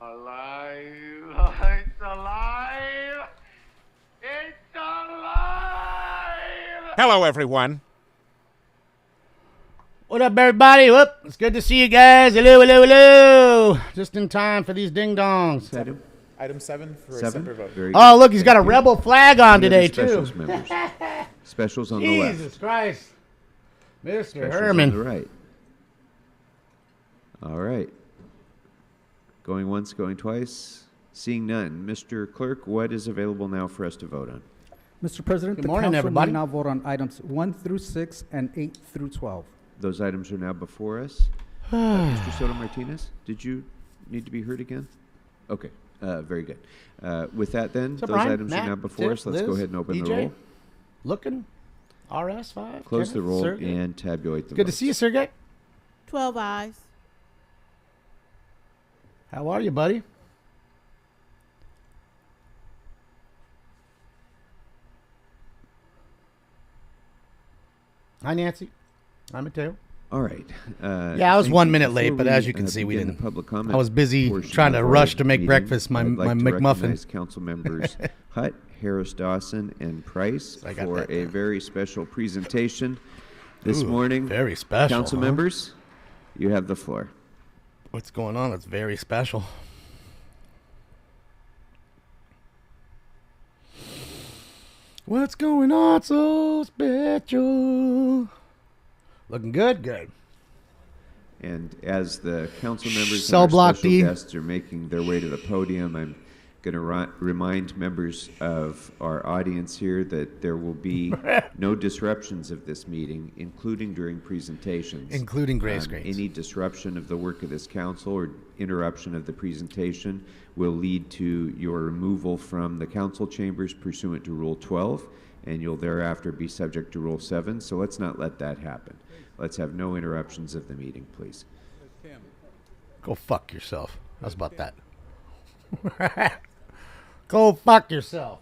Alive! It's alive! It's alive! Hello, everyone. What up, everybody? Whoop! It's good to see you guys. Hello, hello, hello. Just in time for these ding dongs. Item 7 for Seven? a separate vote. Very Oh, good. look, he's got a Thank you. rebel flag on Any other today, too. specials, members? Specials on the left. Jesus Christ. Mr. Specials Herman. on the right. All right. Going once, going twice. Seeing none. Mr. Clerk, what is available now for us to vote on? Mr. President, Good the morning, council everybody. may now vote on items 1 through 6 and 8 through 12. Those items are now before us. Mr. Soto Martinez, did you need to be heard again? Okay, very good. With that, then, What's up, those Ryan? items Matt, are now before Tiff, us. Let's go Liz, ahead and open the EJ? roll, Looking. RS5. close the Kenneth, roll, Sergey. and tabulate the Good to votes. see you, Sergey. 12 eyes. How are you, buddy? Hi, Nancy. I'm Mateo. All right. Yeah, I was thank 1 you. minute late, Before but as you can see, we begin the didn't. public comment I was busy portion trying to of our rush to make meeting, breakfast, my I'd like to McMuffin. recognize council members Hutt, Harris Dawson, and Price I got for that. a very special presentation this Ooh, morning. very special, Council huh? members, you have the floor. What's going on? It's very special. What's going on so special? Looking good, good. And as the council members Cell and our block special D. guests are making their way to the podium, I'm going to remind members of our audience here that there will be no disruptions of this meeting, including during presentations. Including gray screens. Any disruption of the work of this council or interruption of the presentation will lead to your removal from the council chambers pursuant to Rule 12, and you'll thereafter be subject to Rule 7. So let's not let that happen. Let's have no interruptions of the meeting, please. Go fuck yourself. How's about that? Go fuck yourself.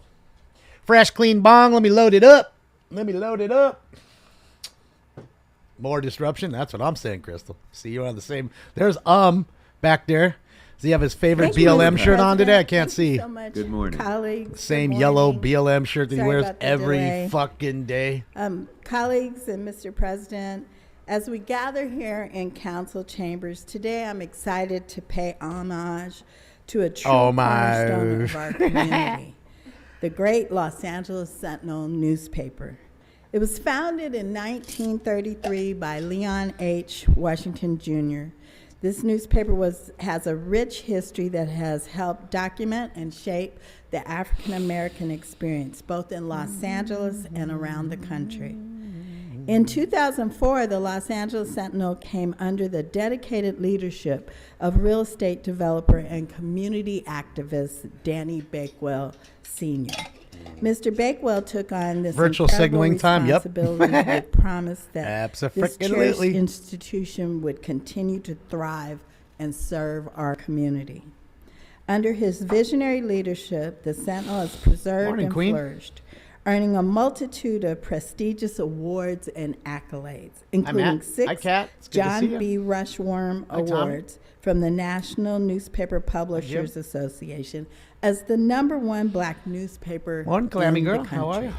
Fresh, clean bong. Let me load it up. Let me load it up. More disruption. That's what I'm saying, Crystal. See, you on the same. There's back there. Does he have his favorite Thank you, BLM Mr. shirt on today? I President. can't Thank you see. so much, Good morning. colleagues. Same Good yellow morning. BLM shirt that he Sorry wears about the every delay. fucking day. Colleagues and Mr. President, as we gather here in council chambers, today I'm excited to pay homage to a true cornerstone of our community, the great Los Angeles Sentinel newspaper. It was founded in 1933 by Leon H. Washington, Jr. This newspaper has a rich history that has helped document and shape the African American experience, both in Los Angeles and around the country. In 2004, the Los Angeles Sentinel came under the dedicated leadership of real estate developer and community activist Danny Bakewell Sr. Mr. Bakewell took on this Virtual incredible signaling time, yep. responsibility with promise that this cherished Abso-frickin-lutely. institution would continue to thrive and serve our community. Under his visionary leadership, the Sentinel has preserved Morning, and Queen. flourished, earning a multitude of prestigious awards and accolades, Matt. including Hi, 6 Kat. It's good to see John you. B. Rushworm Hi, Tommy. Awards from the National Newspaper Publishers Association as the #1 black newspaper Morning, Clammy in girl. the How are country. you?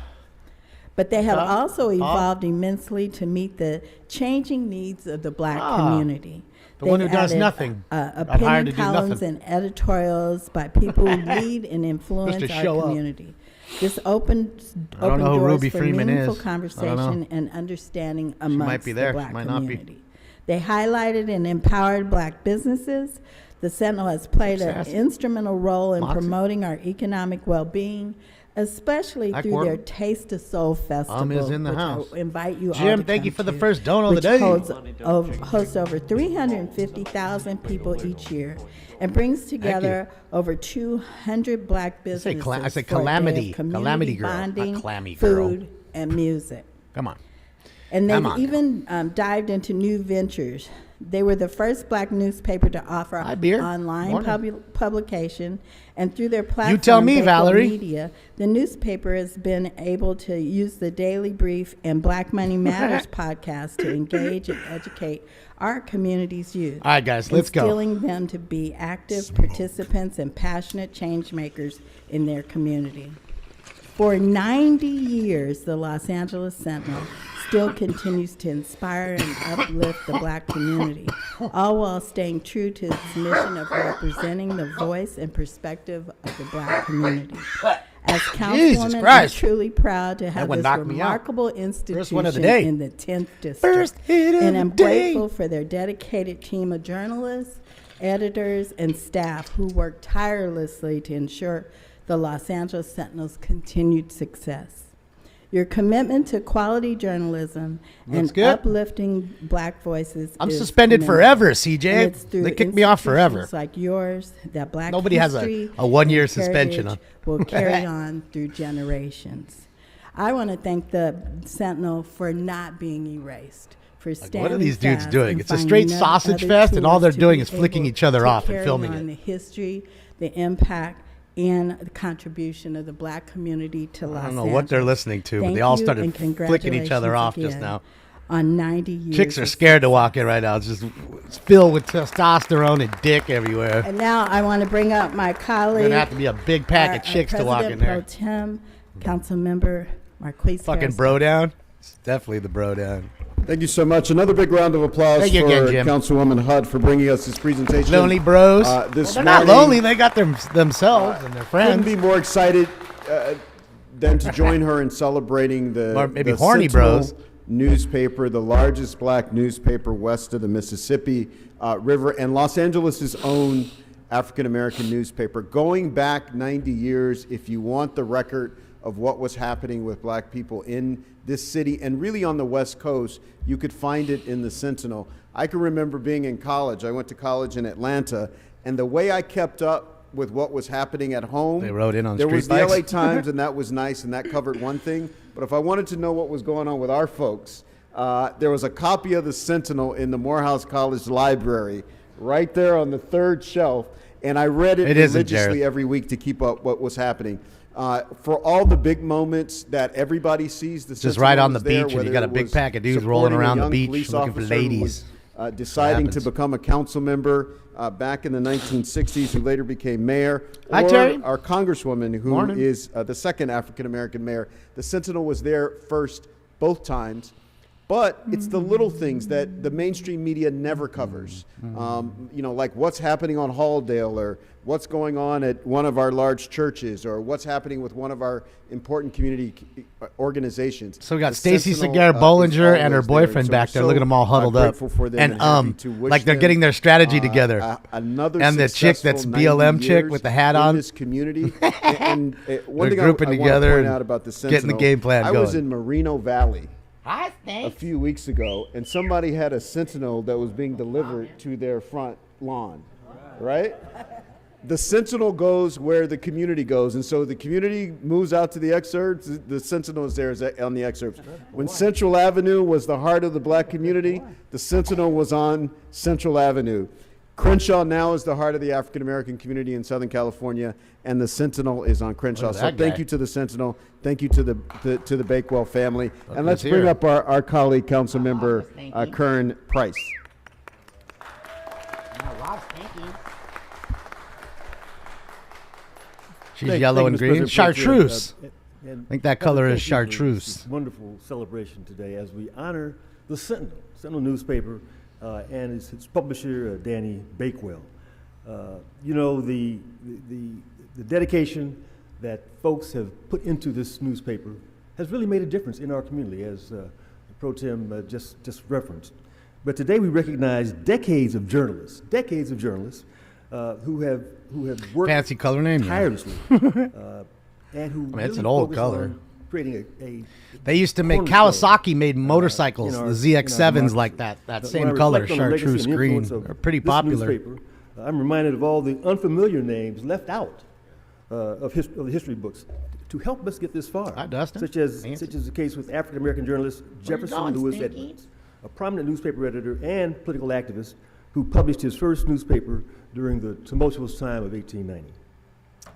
But they have Bob? also Bob? evolved immensely to meet the changing needs of the black community. The one who They've does added, nothing. Got hired to opinion do columns nothing. and editorials by people who lead and influence Just to our show up. community. This opens I don't open know who doors Ruby for Freeman meaningful is. I don't conversation know. and understanding might amongst be there. the She black might not be. community. They highlighted and empowered black businesses. The Sentinel has played an Sassy. instrumental role in Moxie. promoting our economic well-being, especially Hi, through Corbin. their Taste of Soul Festival, is in the which house. I invite you all Jim, to thank you come for the to, first dono of the which day. hosts over 350,000 people each year and brings together over 200 black I businesses say for a day of calamity. community Calamity girl, not bonding, clammy girl. food, and music. Come on. And Come they've on. even dived into new ventures. They were the first black newspaper to offer Hi, Beer. online Morning. publication, and through their platform, tell me, Bakewell Valerie. Media, the newspaper has been able to use the Daily Brief and Black Money Matters podcast to engage and educate our community's youth. All right, guys, let's go. Instilling them to be active participants and passionate change makers in their community. For 90 years, the Los Angeles Sentinel still continues to inspire and uplift the black community, all while staying true to its mission of representing the voice and perspective of the black community. As councilwoman, I'm Christ. truly proud to have one this knocked me out. remarkable one of the institution day. in the 10th district. First hit of And the I'm day. grateful for their dedicated team of journalists, editors, and staff who work tirelessly to ensure the Los Angeles Sentinel's continued success. Your commitment to quality journalism and Looks good. uplifting black voices I'm is suspended commendable. forever, And CJ. it's through They kicked me off forever. institutions like yours that black Nobody has history a 1-year and suspension heritage on. will carry on through generations. I want to thank the Sentinel for not being erased. For standing What are these dudes fast doing? and It's a finding straight other sausage fest, and all tools they're to doing be is flicking able each other to off and carry filming on it. the history, the impact, and the contribution of the black community to Los I don't know Angeles. what they're listening to, but Thank they all you, started and flicking each other congratulations off just again now. On 90 years. Chicks are of scared to walk in right now. It's just it's filled with testosterone and dick everywhere. And now I want to bring up my colleague. There's gonna have to be a big pack our- of chicks our to walk in President there. Pro Tem, Council Member Marquise Fucking Harrison. bro down. It's definitely the bro down. Thank you so much. Another big round of applause Thank you for again, Jim. Councilwoman Hudd for bringing us this presentation. Lonely bros. This Well, they're not morning, lonely. They got themselves and their Couldn't friends. be more excited than to join her in celebrating Or maybe the horny Sentinel bros. newspaper, the largest black newspaper west of the Mississippi River, and Los Angeles' own African-American newspaper. Going back 90 years, if you want the record of what was happening with black people in this city and really on the West Coast, you could find it in the Sentinel. I can remember being in college. I went to college in Atlanta, and the way I kept up with what was happening at home, They rode in on there street was the bikes. LA Times, and that was nice, and that covered one thing. But if I wanted to know what was going on with our folks, there was a copy of the Sentinel in the Morehouse College library right there on the third shelf, and I read it It isn't, religiously Jared. every week to keep up what was happening. For all the big moments that everybody sees, the Just Sentinel right on was the there, beach, and you whether got a it big was pack of dudes supporting rolling around a the young beach police looking for officer who ladies. was, deciding to happens. become a council member back in the 1960s, who later became mayor. Hi, or Terry. our congresswoman, who Morning. is the second African-American mayor. The Sentinel was there first both times. But it's the little things that the mainstream media never covers. Like what's happening on Halldale, or what's going on at one of our large churches, or what's happening with one of our important community organizations. So we got The Stacy Sentinel, Segar is Bollinger and her always there. boyfriend So back we're there. Look at them all huddled up. grateful for them And happy to wish like they're them, getting their strategy together. Another And the chick that's successful BLM 90 chick years with the hat in on. this community. and one They're thing grouping I together want to and point out about the Sentinel, getting the game plan I was going. in Moreno Valley Hi, a few weeks ago, and somebody had a Sentinel that was being delivered to their front lawn, right? The Sentinel goes where the community goes, and so the community moves out to the exurbs. The Sentinel is there on the exurbs. When Central Avenue was the heart of the black community, the Sentinel was on Central Avenue. Crenshaw now is the heart of the African American community in Southern California, and the Sentinel is on Crenshaw. Look at So that thank guy. you to the Sentinel, thank you to the Bakewell family, and let's let's bring hear up our colleague, Council Member Kern Price. She's yellow and green. Chartreuse. I think that color is chartreuse. This wonderful celebration today as we honor the Sentinel newspaper, and its publisher, Danny Bakewell. The dedication that folks have put into this newspaper has really made a difference in our community, as Pro Tem just referenced. But today we recognize decades of journalists who have worked Fancy color name. yeah. tirelessly, and who it's really an old focus color. on creating a They used to make cornerstone, Kawasaki made motorcycles, in our- the in our ZX7s democracy. like that When same I color, reflect on the legacy chartreuse and green. influence of They're pretty this popular. newspaper, I'm reminded of all the unfamiliar names left out of the history books to help us get this far. Hi, Dustin. Such as Nancy. the case with African American journalist Jefferson going, Lewis Stinky? Edwards, a prominent newspaper editor and political activist who published his first newspaper during the tumultuous time of 1890.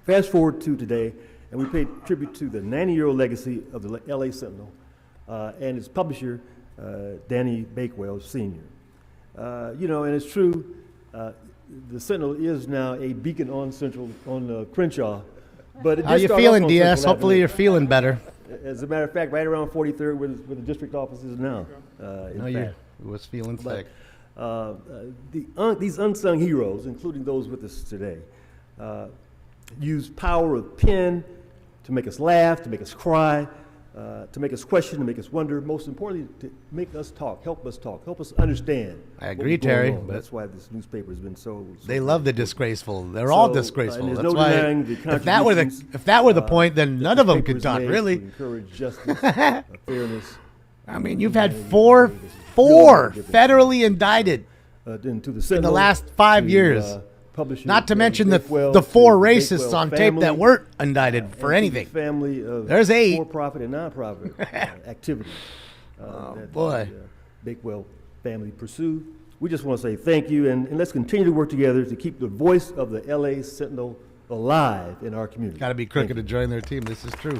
Fast forward to today, and we pay tribute to the 90-year-old legacy of the LA Sentinel and its publisher, Danny Bakewell Sr. And it's true, the Sentinel is now a beacon on Crenshaw. But How you feeling, DS? Hopefully you're feeling better. As a matter of fact, right around 43rd, where the district office is now. You was feeling sick. These unsung heroes, including those with us today, use power of pen to make us laugh, to make us cry, to make us question, to make us wonder. Most importantly, to make us talk, help us understand. I agree, Terry. But that's why this newspaper has been so they love the disgraceful. They're all disgraceful. And That's no why. denying the If that were the point, then none of them could talk. Really. Encourage justice, fairness. I mean, you've had four federally indicted To the in Sentinel, the last 5 years. publisher Not to Dan mention Bakewell, the to four the racists Bakewell on tape family, that weren't indicted for and to anything. the family of There's 8. for-profit and non-profit activities that boy. the Bakewell family pursue. We just want to say thank you, and let's continue to work together to keep the voice of the LA Sentinel alive in our community. Got to be Thank crooked to join their team. This is true.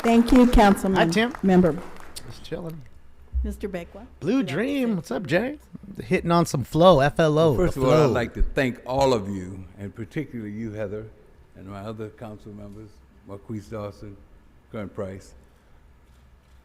Thank you, Councilman. Hi, Tim. Member. Just chilling. Mr. Bakewell. Blue Dream. What's up, Jay? Hitting on some flow. FLO. First of the all, flow. I'd like to thank all of you, and particularly you, Heather, and my other council members, Marquise Dawson, Kern Price.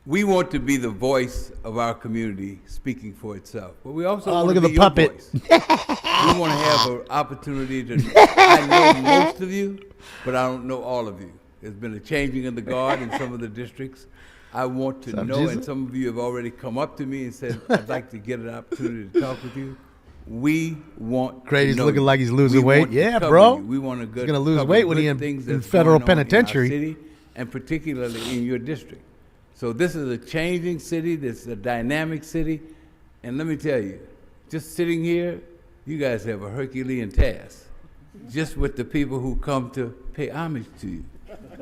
We want to be the voice of our community speaking for itself, but we also want look to at be the your puppet. voice. We want to have an opportunity to, I know most of you, but I don't know all of you. There's been a changing of the guard in some of the districts. I want to know, and some of you have already come up to me and said, I'd like to get an opportunity to talk with you. We want Grady's to know looking you. like he's losing We weight. want to Yeah, cover bro. you. We want to He's gonna lose weight when he in federal penitentiary. city, and particularly in your district. So this is a changing city. This is a dynamic city. And let me tell you, just sitting here, you guys have a Herculean task, just with the people who come to pay homage to you.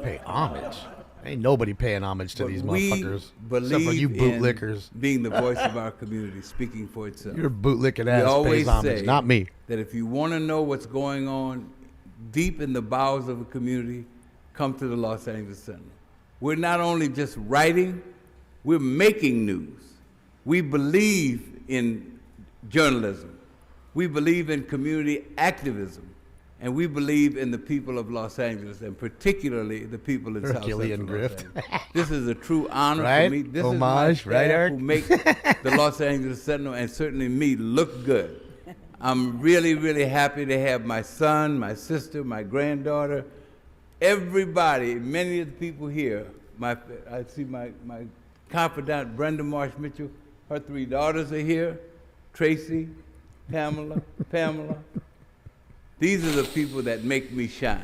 Pay homage. Ain't nobody paying homage to these We motherfuckers. Except for believe you in bootlickers. being the voice of our community, speaking for itself. Your bootlicking We ass pays always homage, say not me. that if you want to know what's going on deep in the bowels of a community, come to the Los Angeles Sentinel. We're not only just writing, we're making news. We believe in journalism. We believe in community activism. And we believe in the people of Los Angeles, and particularly the people in South Herculean Central Los grift. Angeles. This is a true honor Right? for me. This Homage, is my right, staff Eric? who make the Los Angeles Sentinel, and certainly me, look good. I'm really, really happy to have my son, my sister, my granddaughter, everybody, many of the people here. I see my confidant, Brenda Marsh Mitchell. Her 3 daughters are here, Tracy, Pamela. These are the people that make me shine.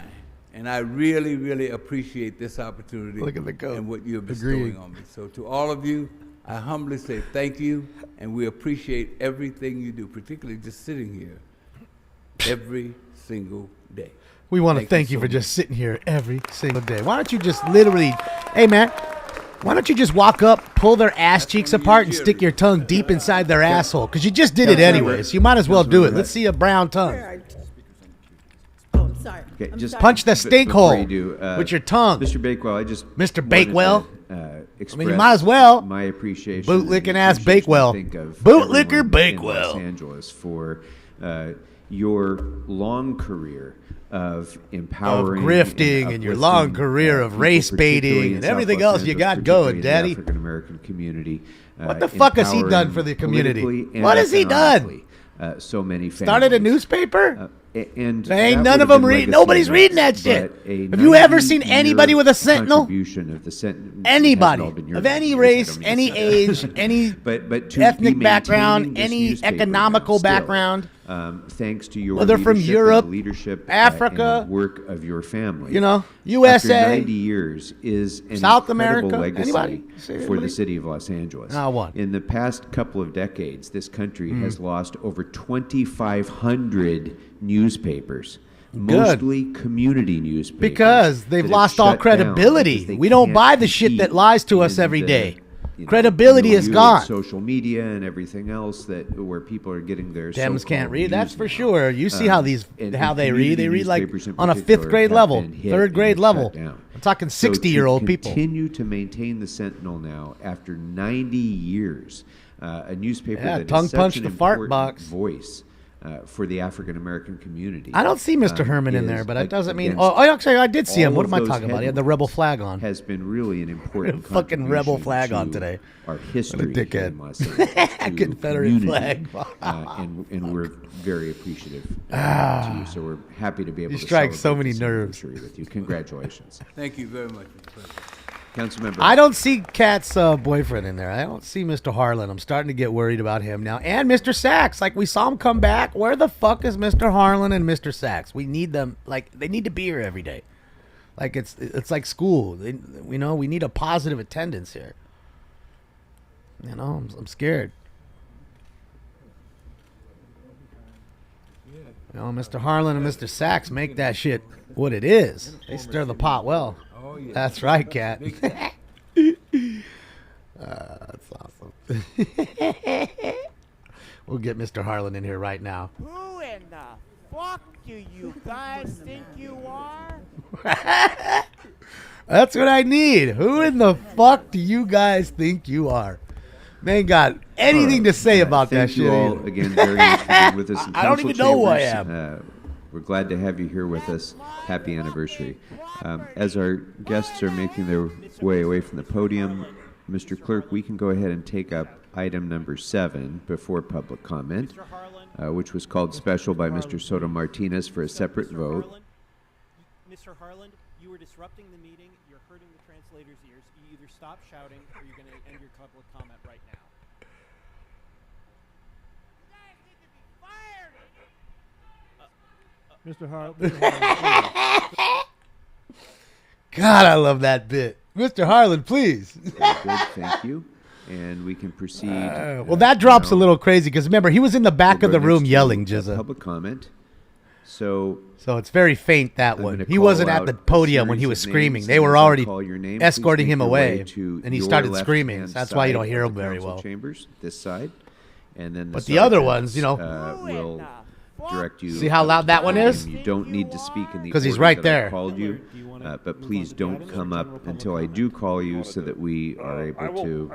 And I really, really appreciate this opportunity. Look at the goat. And what you're bestowing on me. So to all of you, I humbly say thank you, and we appreciate everything you do, particularly just sitting here every single day. We want to thank you so for much. just sitting here every single day. Why don't you just literally, hey man, why don't you just walk up, pull their ass cheeks one of apart, you and cheerleaders. stick your tongue deep inside their asshole? Because you just did it anyway, so you might as well do it. Let's see a brown tongue. Oh, I'm sorry. Okay, I'm just sorry. Punch the b- stink before hole you do, with your tongue. Mr. Bakewell, I just Mr. wanted Bakewell? to, I mean, you might as well. my appreciation, Bootlicking and the ass appreciation Bakewell. I think of Bootlicker everyone in Bakewell. Los Angeles for your long career of empowering, grifting and your long uplifting, career of people, race particularly baiting in and South everything Los else you Angeles, got going, particularly in Daddy. the African American community. What the fuck has he done for the community? What has he done? So many families. Started a newspaper? And There ain't that none would of have them been read. legacy Nobody's enough, reading that shit. but a Have you ever seen 90-year anybody with a Sentinel? contribution of the Sentinel? Anybody It hasn't all been your of any 90 years, I race, don't mean to any say age, that. any but to ethnic be background, maintaining this any newspaper economical now still, background, thanks to your whether from leadership and Europe, the leadership Africa, and work of your family, you know, After USA, 90 years is an South incredible America, legacy anybody? See for anybody? the city of Los Angeles. Not one. In the past couple of decades, this country has lost over 2,500 newspapers. Mostly community newspapers. because they've that have lost all shut down credibility. because they We don't can't buy the shit compete that lies to us in every the day. Credibility is milieu gone. of social media and everything else where people are getting their Dems so-called can't read. That's news for now. sure. You see how these And how they read. They read like newspapers in on a particular 5th grade have level, been hit 3rd grade and level. shut down. I'm talking So 60-year-old people. Continue to maintain the Sentinel now after 90 years, a newspaper Yeah, that tongue is such punch an the fart important box. voice for the African American community. I don't see Mr. Herman in is there, but that doesn't mean. against Oh, actually, I did see him. all What of am I those talking about? He had the rebel flag on. Has been really an important Fucking rebel contribution flag on to today. Our history dickhead. here in Los Angeles, to Confederate community, flag. and we're very appreciative to you. So we're happy to be able You to strike so celebrate many this nerves. anniversary with you. Congratulations, Thank you very much, Mr. President. Councilmember. I don't see Kat's boyfriend in there. I don't see Mr. Harlan. I'm starting to get worried about him now. And Mr. Sachs. Like, we saw him come back. Where the fuck is Mr. Harlan and Mr. Sachs? We need them. Like, they need to be here every day. Like, it's like school. We need a positive attendance here. I'm scared. Mr. Harlan and Mr. Sachs make that shit what it is. They stir the pot well. Oh, yeah. That's right, Kat. That's awesome. We'll get Mr. Harlan in here right now. Who in the fuck do you guys think you are? That's what I need. Who in the fuck do you guys think you are? They ain't got anything to say about that Thank you shit. all either. again very much for being with us in I don't council even know who I chambers. We're glad to have you here with us. Happy anniversary. As our guests are making their way away from the podium, Mr. Clerk, we can go ahead and take up item number 7 before public comment, which was called special by Mr. Soto Martinez for a separate vote. Mr. Harland, you were disrupting the meeting. You're hurting the translator's ears. You either stop shouting or you're going to end your public comment right now. Mr. Harlan. God, I love that bit. Mr. Harlan, please. Very good, thank you. And we can proceed. Well, that drops a little crazy because remember, he was in the back We'll of the go room next to yelling, Jizza. public comment. So it's very faint, that I'm one. gonna He call wasn't at out the a podium when he series was of screaming. names, They and were as I already call your name, escorting please him make your way away, to and he your started screaming. left-hand That's why you side don't hear of him the very council well. Chambers, this side, and then But the other ones, sergeants, will direct you. See how loud that one is? You don't need to speak in the 'Cause he's order right that there. I called you, but please don't come up until I do call you, so that we are able to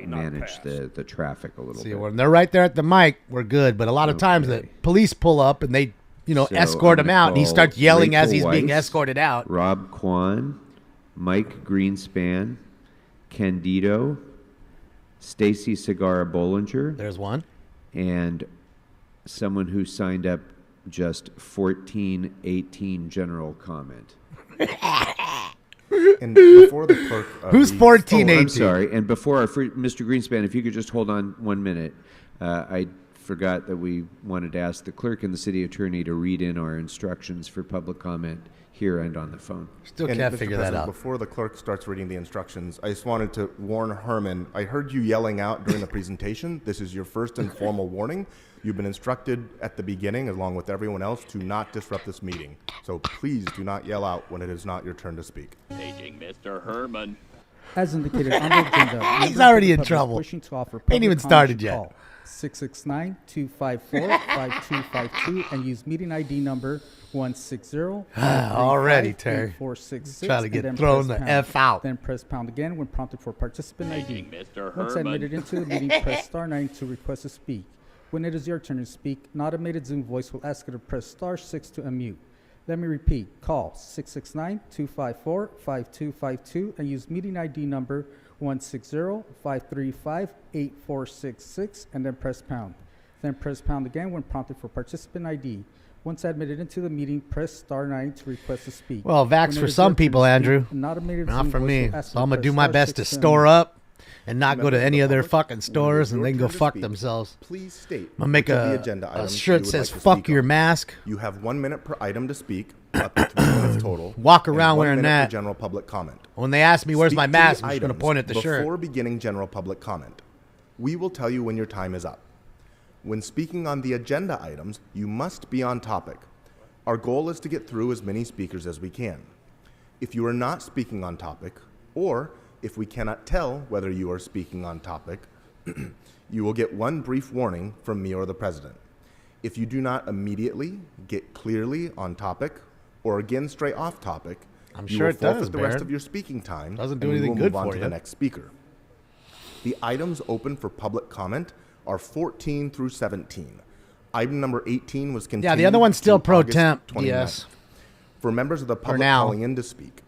manage the traffic a little See, bit. when they're right there at the mic, we're good. But a lot of times the police pull up and they, So escort I'm him gonna out, and he call starts yelling as Rachel he's being Weiss, escorted out. Rob Kwan, Mike Greenspan, Candido, Stacy Segarra Bollinger, There's one. and someone who signed up just 1418 general comment. And before the clerk, Who's reads- 1418? I'm sorry. And before Mr. Greenspan, if you could just hold on 1 minute. I forgot that we wanted to ask the clerk and the city attorney to read in our instructions for public comment here and on the phone. Still And can't Mr. figure that President, out. Before the clerk starts reading the instructions, I just wanted to warn Herman. I heard you yelling out during the presentation. This is your first and formal warning. You've been instructed at the beginning, along with everyone else, to not disrupt this meeting. So please do not yell out when it is not your turn to speak. Paging Mr. Herman. As indicated on the agenda, He's members already of in the public trouble. wishing to offer Ain't public even comment started should yet. call 669-254-5252 and use meeting ID number 160. Already, Terry. 8466, Trying to and get then thrown press the pound. F out. Then press pound again when prompted for participant ID. Mr. Once Herman. admitted into the meeting, press star 9 to request to speak. When it is your turn to speak, an automated Zoom voice will ask you to press star 6 to unmute. Let me repeat. Call 669-254-5252 and use meeting ID number 160-535-8466 and then press pound. Then press pound again when prompted for participant ID. Once admitted into the meeting, press star 9 to request to speak. Well, Vax When it for is some your turn to people, speak, Andrew. an automated Not Zoom for voice me. will ask So you I'm going to press do my star best to 6 store unmute. up and not go to any other fucking stores, and they can go fuck themselves. Please state. I'm going to make which of the a agenda items shirt you would says like to fuck speak your on. mask. You have 1 minute per item to speak, up to 3 minutes total. Walk and around 1 wearing minute that. for general public comment. When they ask me where's Speak my to mask, the I'm just going to items point at the shirt. Before beginning general public comment, we will tell you when your time is up. When speaking on the agenda items, you must be on topic. Our goal is to get through as many speakers as we can. If you are not speaking on topic, or If we cannot tell whether you are speaking on topic, you will get one brief warning from me or the president. If you do not immediately get clearly on topic or again stray off topic, I'm you sure will it does, forfeit the rest Barrett. of your speaking time. Doesn't do and we anything will good move on for to you. the next speaker. The items open for public comment are 14 through 17. Item number 18 was continued. Yeah, the other one's still to pro August temp, 29th. yes. For members of the public now. calling in to speak,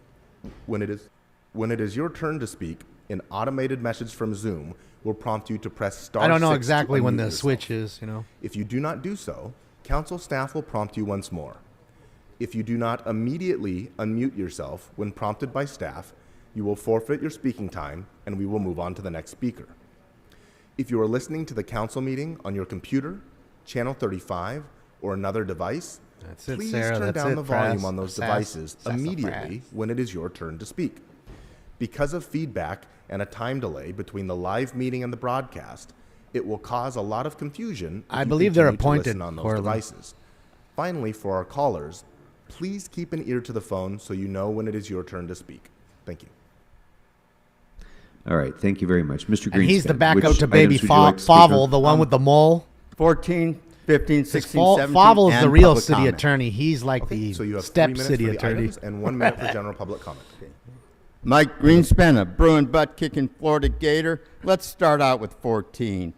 when it is your turn to speak, an automated message from Zoom will prompt you to press star. I don't know 6 to exactly when unmute the yourself. switch is, If you do not do so, council staff will prompt you once more. If you do not immediately unmute yourself when prompted by staff, you will forfeit your speaking time and we will move on to the next speaker. If you are listening to the council meeting on your computer, channel 35, or another device, That's it, please Sarah. turn That's down it, the volume Frass. on those Sass- devices immediately sassafras. when it is your turn to speak. Because of feedback and a time delay between the live meeting and the broadcast, it will cause a lot of confusion. if I you believe they're continue to appointed, listen on those Corlin. devices. Finally, for our callers, please keep an ear to the phone so you know when it is your turn to speak. Thank you. All right, thank you very much. Mr. Greenspan. And he's the backup which to baby items would you like to speak on? Favel, the one with the mole. 14, 15, 16, 17, Favel is the and real public city comment. attorney. He's like Okay, the so you have 3 step minutes city for the attorney. items and 1 minute for general public comment. Mike Greenspan, a Bruin butt-kicking Florida Gator. Let's start out with 14.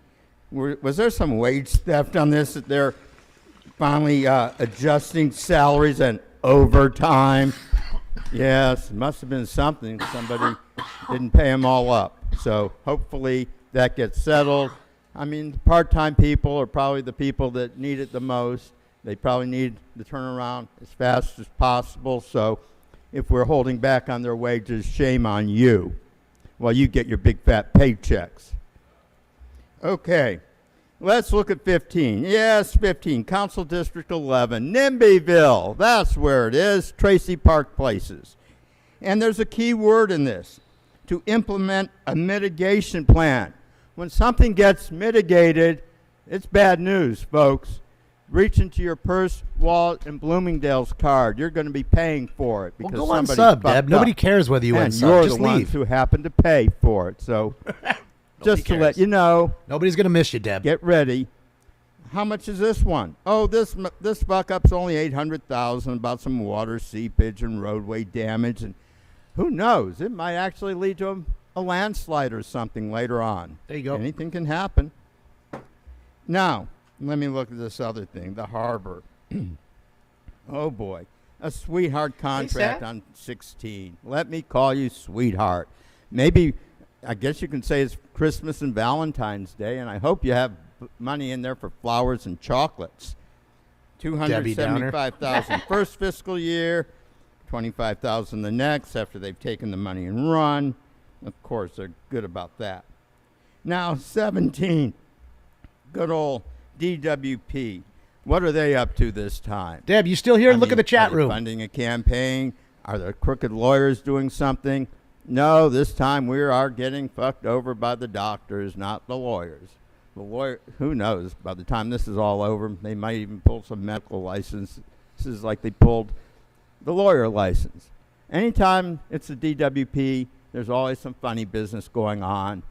Was there some wage theft on this that they're finally adjusting salaries and overtime? Yes, it must have been something. Somebody didn't pay them all up. So hopefully that gets settled. I mean, part-time people are probably the people that need it the most. They probably need the turnaround as fast as possible. So if we're holding back on their wages, shame on you. Well, you get your big fat paychecks. Okay, let's look at 15. Yes, 15, Council District 11, Nimbyville. That's where it is, Tracy Park Places. And there's a key word in this, to implement a mitigation plan. When something gets mitigated, it's bad news, folks. Reach into your purse, wallet, and Bloomingdale's card. You're going to be paying for it Well, because go somebody unsub, fucked Deb. Nobody up. cares whether you and unsub. you're Just the ones leave. who happen to pay for it. So just to let cares. you know, Nobody's going to miss you, Deb. get ready. How much is this one? Oh, this fuck up's only $800,000 about some water seepage and roadway damage, and who knows? It might actually lead to a landslide or something later on. There you go. Anything can happen. Now, let me look at this other thing, the harbor. Oh boy, a sweetheart contract Seth? on 16. Let me call you sweetheart. Maybe, I guess you can say it's Christmas and Valentine's Day, and I hope you have money in there for flowers and chocolates. Debbie Downer. $275,000 first fiscal year, $25,000 the next after they've taken the money and run. Of course, they're good about that. Now, 17, good old DWP. What are they up to this time? Deb, you still here? I Look mean, at the chat are they room. funding a campaign? Are the crooked lawyers doing something? No, this time we are getting fucked over by the doctors, not the lawyers. The lawyer, who knows? By the time this is all over, they might even pull some medical licenses like they pulled the lawyer license. Anytime it's a DWP, there's always some funny business going on.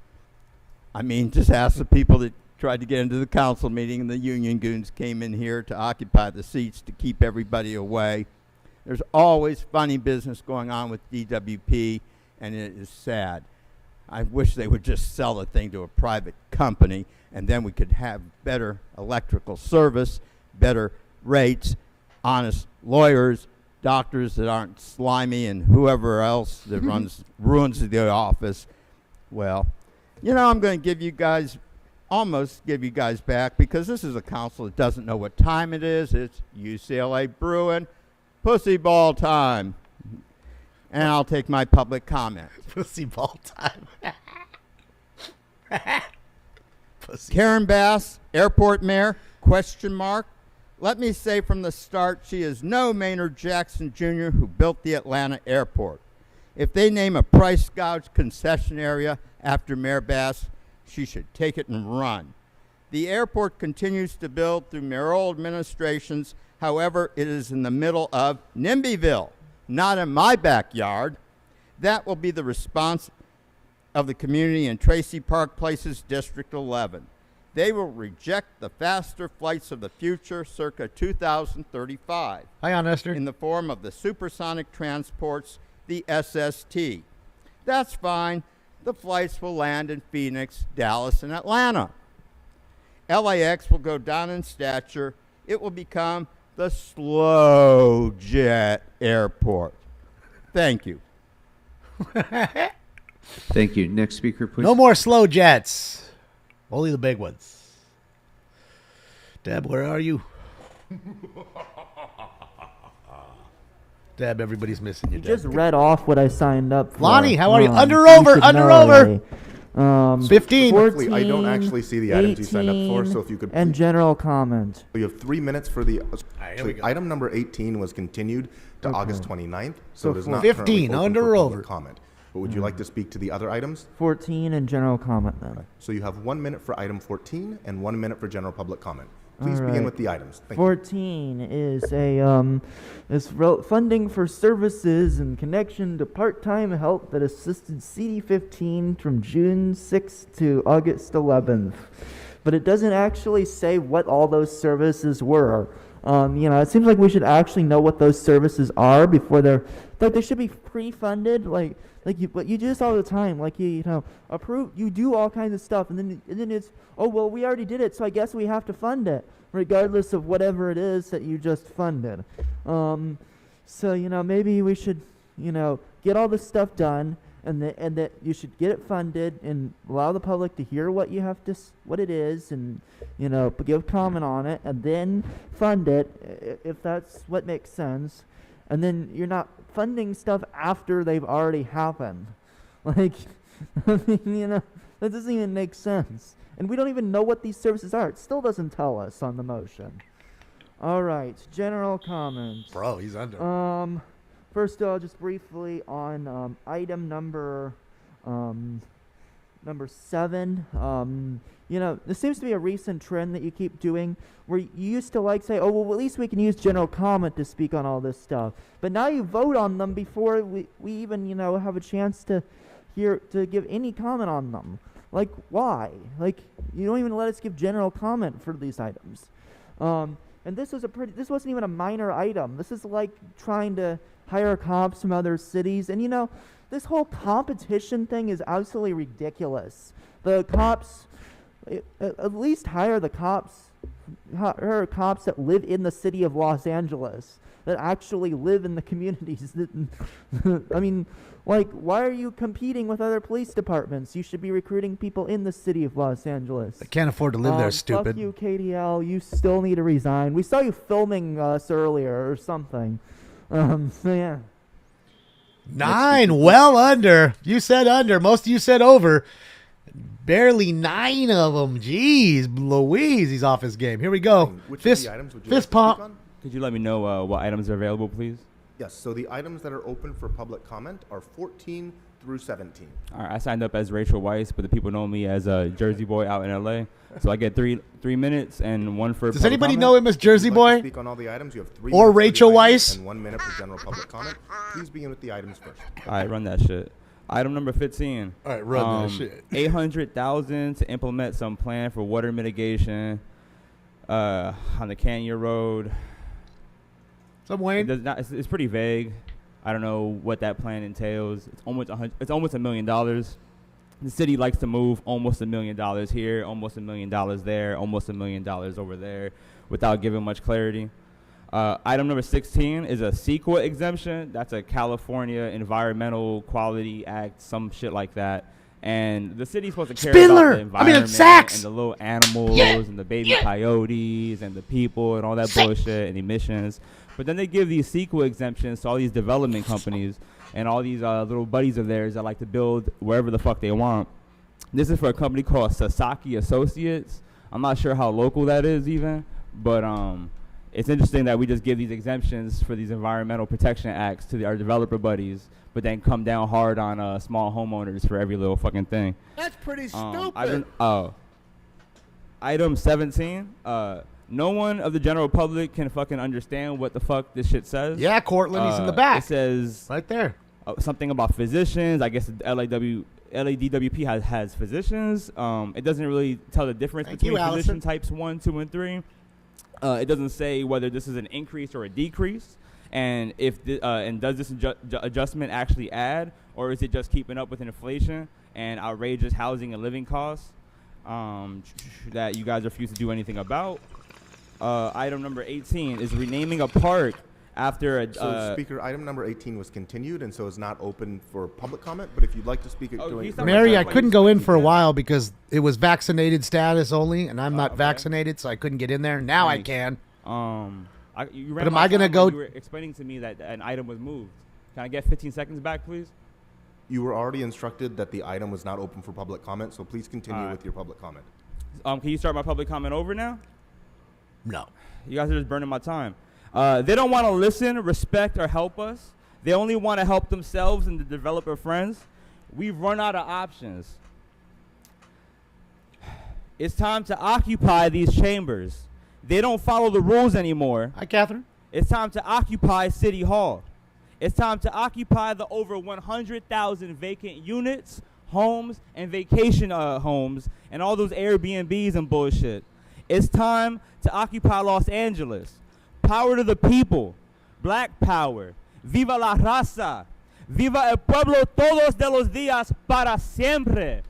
I mean, just ask the people that tried to get into the council meeting and the union goons came in here to occupy the seats to keep everybody away. There's always funny business going on with DWP, and it is sad. I wish they would just sell the thing to a private company, and then we could have better electrical service, better rates, honest lawyers, doctors that aren't slimy, and whoever else that ruins the office. Well, you know, I'm going to almost give you guys back because this is a council that doesn't know what time it is. It's UCLA Bruin pussy ball time. And I'll take my public comment. Pussy ball time. Pussy. Karen Bass, airport mayor, question mark. Let me say from the start, she is no Maynard Jackson Jr. who built the Atlanta airport. If they name a price gouge concession area after Mayor Bass, she should take it and run. The airport continues to build through mayoral administrations. However, it is in the middle of Nimbyville, not in my backyard. That will be the response of the community in Tracy Park Places, District 11. They will reject the faster flights of the future circa 2035. Hi, on Esther. In the form of the supersonic transports, the SST. That's fine. The flights will land in Phoenix, Dallas, and Atlanta. LAX will go down in stature. It will become the slow jet airport. Thank you. Thank you. Next speaker, please. No more slow jets. Only the big ones. Deb, where are you? Deb, everybody's missing you. You Deb. just read off what I signed up for. Lonnie, how are you? Under You over, should under know, over. eh? 15. 14, I don't actually see the items you signed up for, so if you could and please- general comment. You have 3 minutes for the. here we go. Item number 18 was continued to Okay. August 29th, So so it is for- not 15, currently open under for or public over? comment. But would you like to speak to the other items? 14 and general comment then. So you have 1 minute for item 14 and 1 minute for general public comment. Please All begin right. with the items. Thank you. 14 is funding for services in connection to part-time help that assisted CD15 from June 6th to August 11th. But it doesn't actually say what all those services were. It seems like we should actually know what those services are before they're like they should be pre-funded. But you do this all the time. Approve. You do all kinds of stuff, and then it's we already did it, so I guess we have to fund it, regardless of whatever it is that you just funded. Maybe we should get all this stuff done, and that you should get it funded and allow the public to hear what you have to what it is, and give comment on it, and then fund it if that's what makes sense. And then you're not funding stuff after they've already happened. That doesn't even make sense. And we don't even know what these services are. It still doesn't tell us on the motion. All right, general comments. Bro, he's under. First, just briefly on item number 7. This seems to be a recent trend that you keep doing, where you used to say, at least we can use general comment to speak on all this stuff. But now you vote on them before we even, have a chance to give any comment on them. Why? You don't even let us give general comment for these items. And this wasn't even a minor item. This is like trying to hire cops from other cities. And this whole competition thing is absolutely ridiculous. The cops, at least hire cops that live in the city of Los Angeles, that actually live in the communities. Why are you competing with other police departments? You should be recruiting people in the city of Los Angeles. I can't afford to live there, stupid. Fuck you, KDL. You still need to resign. We saw you filming us earlier or something. Yeah. 9, well under. You said under. Most of you said over. Barely 9 of them. Jeez, Louise, he's off his game. Here we go. Which Fist, of the items would you fist like to speak pump. on? Could you let me know what items are available, please? Yes, so the items that are open for public comment are 14 through 17. All right, I signed up as Rachel Weiss, but the people know me as a Jersey boy out in LA. So I get three minutes and 1 for. Does anybody know him as Jersey If you'd like to Boy? speak on all the items. You have 3 Or minutes for the Rachel items Weiss? and 1 minute for general public comment. Please begin with the items first. All right, run that shit. Item number 15. All right, run that shit. $800,000 to implement some plan for water mitigation on the Canyon Road. Some Wayne. It does not, it's pretty vague. I don't know what that plan entails. It's almost $1 million. The city likes to move almost $1 million here, almost $1 million there, almost $1 million over there, without giving much clarity. Item number 16 is a CEQA exemption. That's a California Environmental Quality Act, some shit like that. And the city's supposed to care about the environment and the little animals and the baby coyotes and the people and all that bullshit and emissions. But then they give these CEQA exemptions to all these development companies and all these little buddies of theirs that like to build wherever the fuck they want. This is for a company called Sasaki Associates. I'm not sure how local that is even, but it's interesting that we just give these exemptions for these environmental protection acts to our developer buddies, but then come down hard on small homeowners for every little fucking thing. That's pretty stupid. Item 17. No one of the general public can fucking understand what the fuck this shit says. Yeah, Cortland, he's in the back. It says right there. Something about physicians. I guess the LADWP has physicians. It doesn't really tell the difference Thank between you, Allison. physician types 1, 2, and 3. It doesn't say whether this is an increase or a decrease, and if and does this adjustment actually add, or is it just keeping up with inflation and outrageous housing and living costs that you guys refuse to do anything about? Item number 18 is renaming a park after a. So, Speaker, item number 18 was continued, and so it's not open for public comment. But if you'd like to speak, Mary, I couldn't go in for a while because it was vaccinated status only, and I'm not vaccinated, so I couldn't get in there. Now I can. You But am I gonna go? You were explaining to me that an item was moved. Can I get 15 seconds back, please? You were already instructed that the item was not open for public comment, so please continue with your public comment. Can you start my public comment over now? No. You guys are just burning my time. They don't want to listen, respect, or help us. They only want to help themselves and the developer friends. We've run out of options. It's time to occupy these chambers. They don't follow the rules anymore. Hi, Catherine. It's time to occupy City Hall. It's time to occupy the over 100,000 vacant units, homes, and vacation homes, and all those Airbnbs and bullshit. It's time to occupy Los Angeles. Power to the people. Black power. Viva la raza. Viva el pueblo todos de los días para siempre.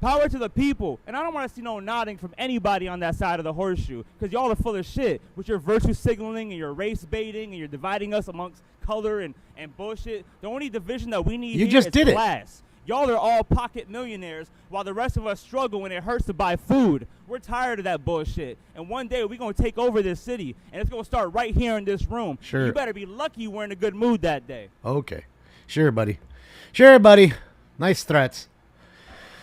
Power to the people. And I don't want to see no nodding from anybody on that side of the horseshoe, because y'all are full of shit with your virtue signaling and your race baiting and you're dividing us amongst color and bullshit. The only division that we need You here just is did it. class. Y'all are all pocket millionaires while the rest of us struggle when it hurts to buy food. We're tired of that bullshit. And one day we're going to take over this city, and it's going to start right here in this room. Sure. You better be lucky we're in a good mood that day. Okay. Sure, buddy. Sure, buddy. Nice threats.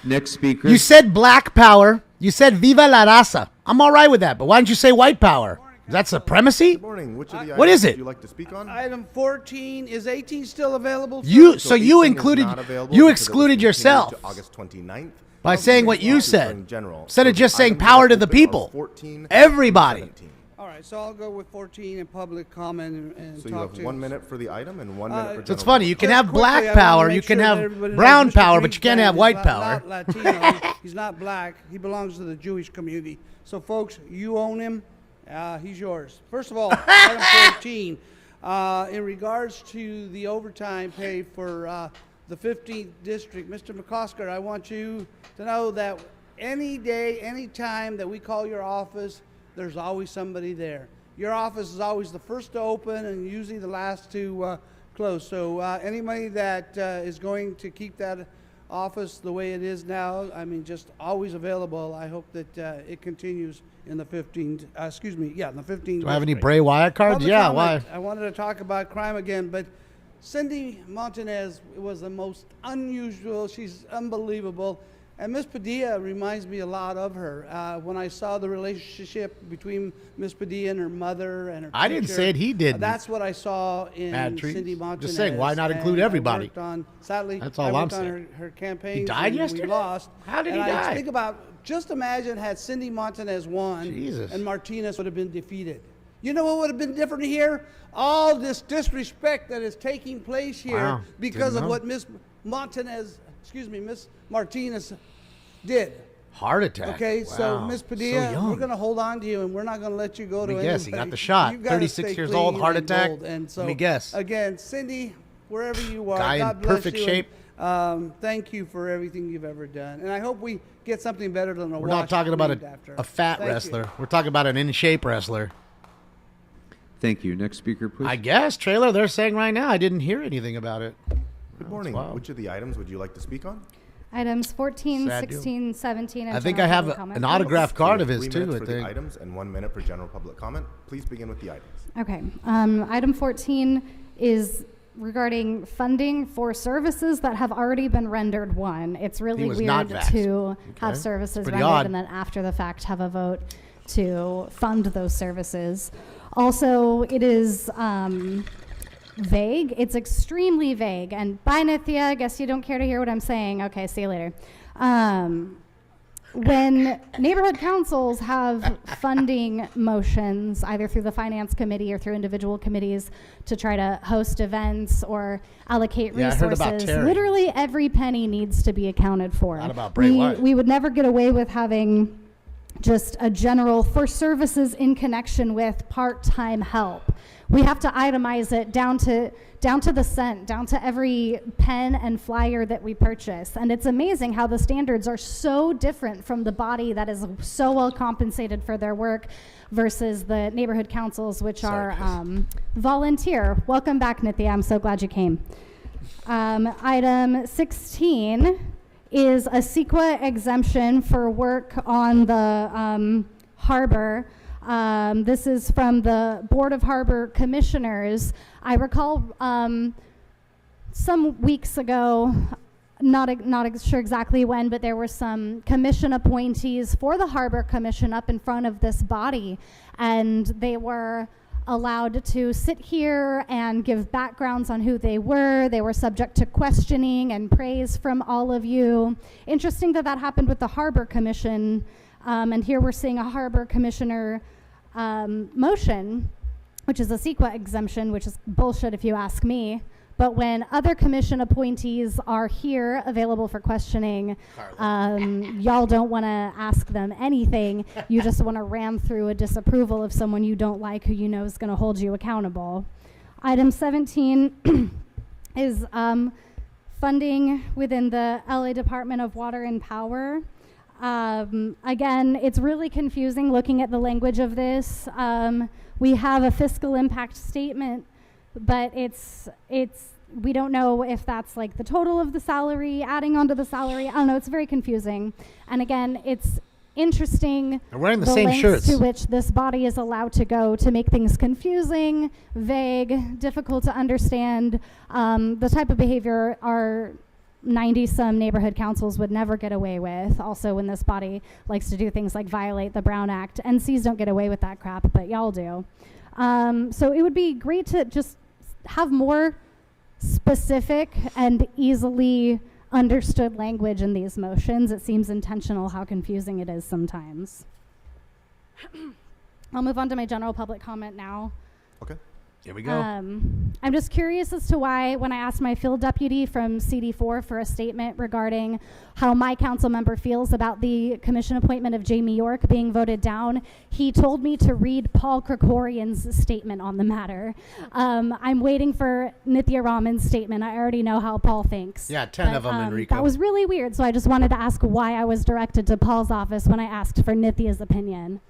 Next speaker. You said black power. You said viva la raza. I'm all right with that, but why didn't you say white power? Is that supremacy? Good morning. Which of the What items is it? would you like to speak on? Item 14, is 18 still available? You So you 18 is included not available you because it was excluded continued yourself to August 29th. by saying what you In said. general. Instead of So just the saying items power that to the are open are people. 14 Everybody. and 17. All right, so I'll go with 14 in public comment and So you talk have to 1 minute for the item and 1 minute for general. So it's funny. You can Just have quickly, black I wanna power. make You can sure that have everybody knows brown Mr. power, but you can't Greenspan have is white not power. Latino. He's not black. He belongs to the Jewish community. So, folks, you own him. He's yours. First of all, item 14, in regards to the overtime pay for the 15th district, Mr. McCosker, I want you to know that any day, any time that we call your office, there's always somebody there. Your office is always the first to open and usually the last to close. So anybody that is going to keep that office the way it is now, I mean, just always available. I hope that it continues in the 15th, in the 15th. Do I have any district. Bray Wyatt cards? Public Yeah, comment. why? I wanted to talk about crime again, but Cindy Montanez was the most unusual. She's unbelievable. And Miss Padilla reminds me a lot of her. When I saw the relationship between Miss Padilla and her mother and her I didn't teacher, say it, he didn't. That's what I saw in Bad trees. Cindy Montanez. Just saying, why not include And I everybody? worked on, sadly, That's all I I'm worked on saying. her campaign. He died yesterday? We lost. How did and he I die? think about, just imagine had Cindy Montanez won Jesus. and Martinez would have been defeated. You know what would have been different here? All this disrespect that is taking place here Wow. because Didn't of know. what Miss Martinez did. Heart attack. Okay, so Wow. Miss So Padilla, young. we're going to hold on to you, and we're not going to let you go Let to me anybody. guess, he got the shot. You gotta 36 stay years old, clean heart and attack. bold. And so, Let me guess. Again, Cindy, wherever you are, Guy in God bless perfect you, shape. and, thank you for everything you've ever done, and I hope we get something better than a We're not talking about named after. a fat Thank you. wrestler. We're talking about an in-shape wrestler. Thank you. Next speaker, please. I guess, trailer, they're saying right now. I didn't hear anything about it. Good morning. Which of the items would you like to speak on? Items 14, Sad deal. 16, 17, and I think general I have public an comment. autographed card of You his, have too, 3 minutes I for the think. items and 1 minute for general public comment. Please begin with the items. Okay. Item 14 is regarding funding for services that have already been rendered. One, it's really was not weird vaxxed. to have Okay. services Pretty rendered odd. and then after the fact have a vote to fund those services. Also, it is vague. It's extremely vague. And bye, Nithya. I guess you don't care to hear what I'm saying. Okay, see you later. when neighborhood councils have funding motions, either through the finance committee or through individual committees to try to host events or allocate Yeah, I heard about resources, Terry. literally every penny needs to be accounted for. Not about Bray Wyatt. We would never get away with having just a general for services in connection with part-time help. We have to itemize it down to the cent, down to every pen and flyer that we purchase. And it's amazing how the standards are so different from the body that is so well compensated for their work versus the neighborhood councils, which are volunteer. Welcome back, Nithya. I'm so glad you came. Item 16 is a CEQA exemption for work on the harbor. This is from the Board of Harbor Commissioners. I recall some weeks ago, not sure exactly when, but there were some commission appointees for the Harbor Commission up in front of this body, and they were allowed to sit here and give backgrounds on who they were. They were subject to questioning and praise from all of you. Interesting that that happened with the Harbor Commission, and here we're seeing a Harbor Commissioner motion, which is a CEQA exemption, which is bullshit if you ask me. But when other commission appointees are here available for questioning, y'all don't want to ask them anything. You just want to ram through a disapproval of someone you don't like who you know is going to hold you accountable. Item 17 is funding within the LA Department of Water and Power. Again, it's really confusing looking at the language of this. We have a fiscal impact statement, but we don't know if that's like the total of the salary, adding onto the salary. I don't know, it's very confusing. And again, it's interesting They're wearing the same lengths shirts. to which this body is allowed to go to make things confusing, vague, difficult to understand. The type of behavior our 90-some neighborhood councils would never get away with. Also, when this body likes to do things like violate the Brown Act. NCs don't get away with that crap, but y'all do. So it would be great to just have more specific and easily understood language in these motions. It seems intentional how confusing it is sometimes. I'll move on to my general public comment now. Okay. Here we go. I'm just curious as to why, when I asked my field deputy from CD4 for a statement regarding how my council member feels about the commission appointment of Jamie York being voted down, he told me to read Paul Krikorian's statement on the matter. I'm waiting for Nithya Raman's statement. I already know how Paul thinks. Yeah, 10 of them, Enrico. That was really weird, so I just wanted to ask why I was directed to Paul's office when I asked for Nithya's opinion.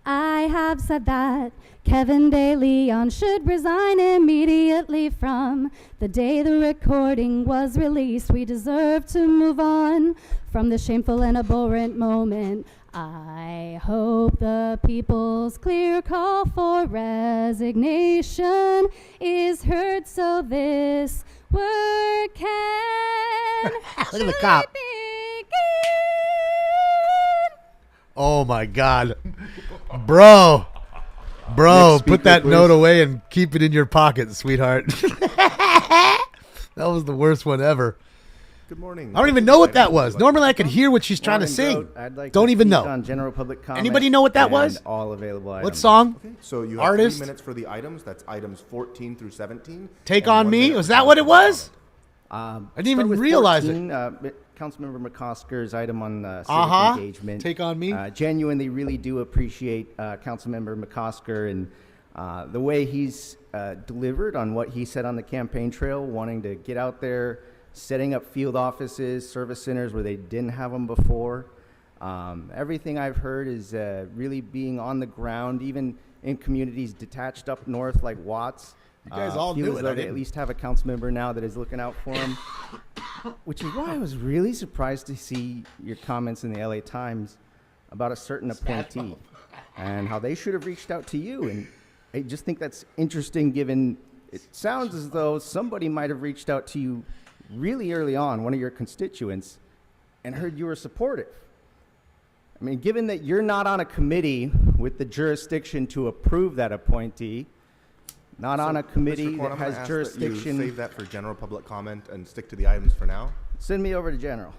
I have said that Kevin De Leon should resign immediately from the day the recording was released. We deserve to move on from this shameful and abhorrent moment. I hope the people's clear call for resignation is heard so this work can Look at the cop. Oh my God. Bro, Next put speaker, that please. note away and keep it in your pocket, sweetheart. That was the worst one ever. Good morning. I don't even know what that was. Normally I could hear what she's trying to sing. I'd like Don't to even speak know. on general public comment Anybody know what that and was? all available items. What song? Okay, so you have Artist? 3 minutes for the items. That's items 14 through 17. Take and on 1 Me? minute Was for that what it public was? comment. I didn't even Start with realize 14, Councilmember McCosker's item on civic engagement. Take on Me. Genuinely, really do appreciate Councilmember McCosker and the way he's delivered on what he said on the campaign trail, wanting to get out there, setting up field offices, service centers where they didn't have them before. Everything I've heard is really being on the ground, even in communities detached up north like Watts. You guys all feels knew it, though I they didn't. at least have a council member now that is looking out for them. Which is why I was really surprised to see your comments in the LA Times about a certain appointee and how they should have reached out to you. And I just think that's interesting, given it sounds as though somebody might have reached out to you really early on, one of your constituents, and heard you were supportive. I mean, given that you're not on a committee with the jurisdiction to approve that appointee, not on a committee Mr. Korn, that I'm gonna has ask jurisdiction. That you save that for general public comment and stick to the items for now. Send me over to general.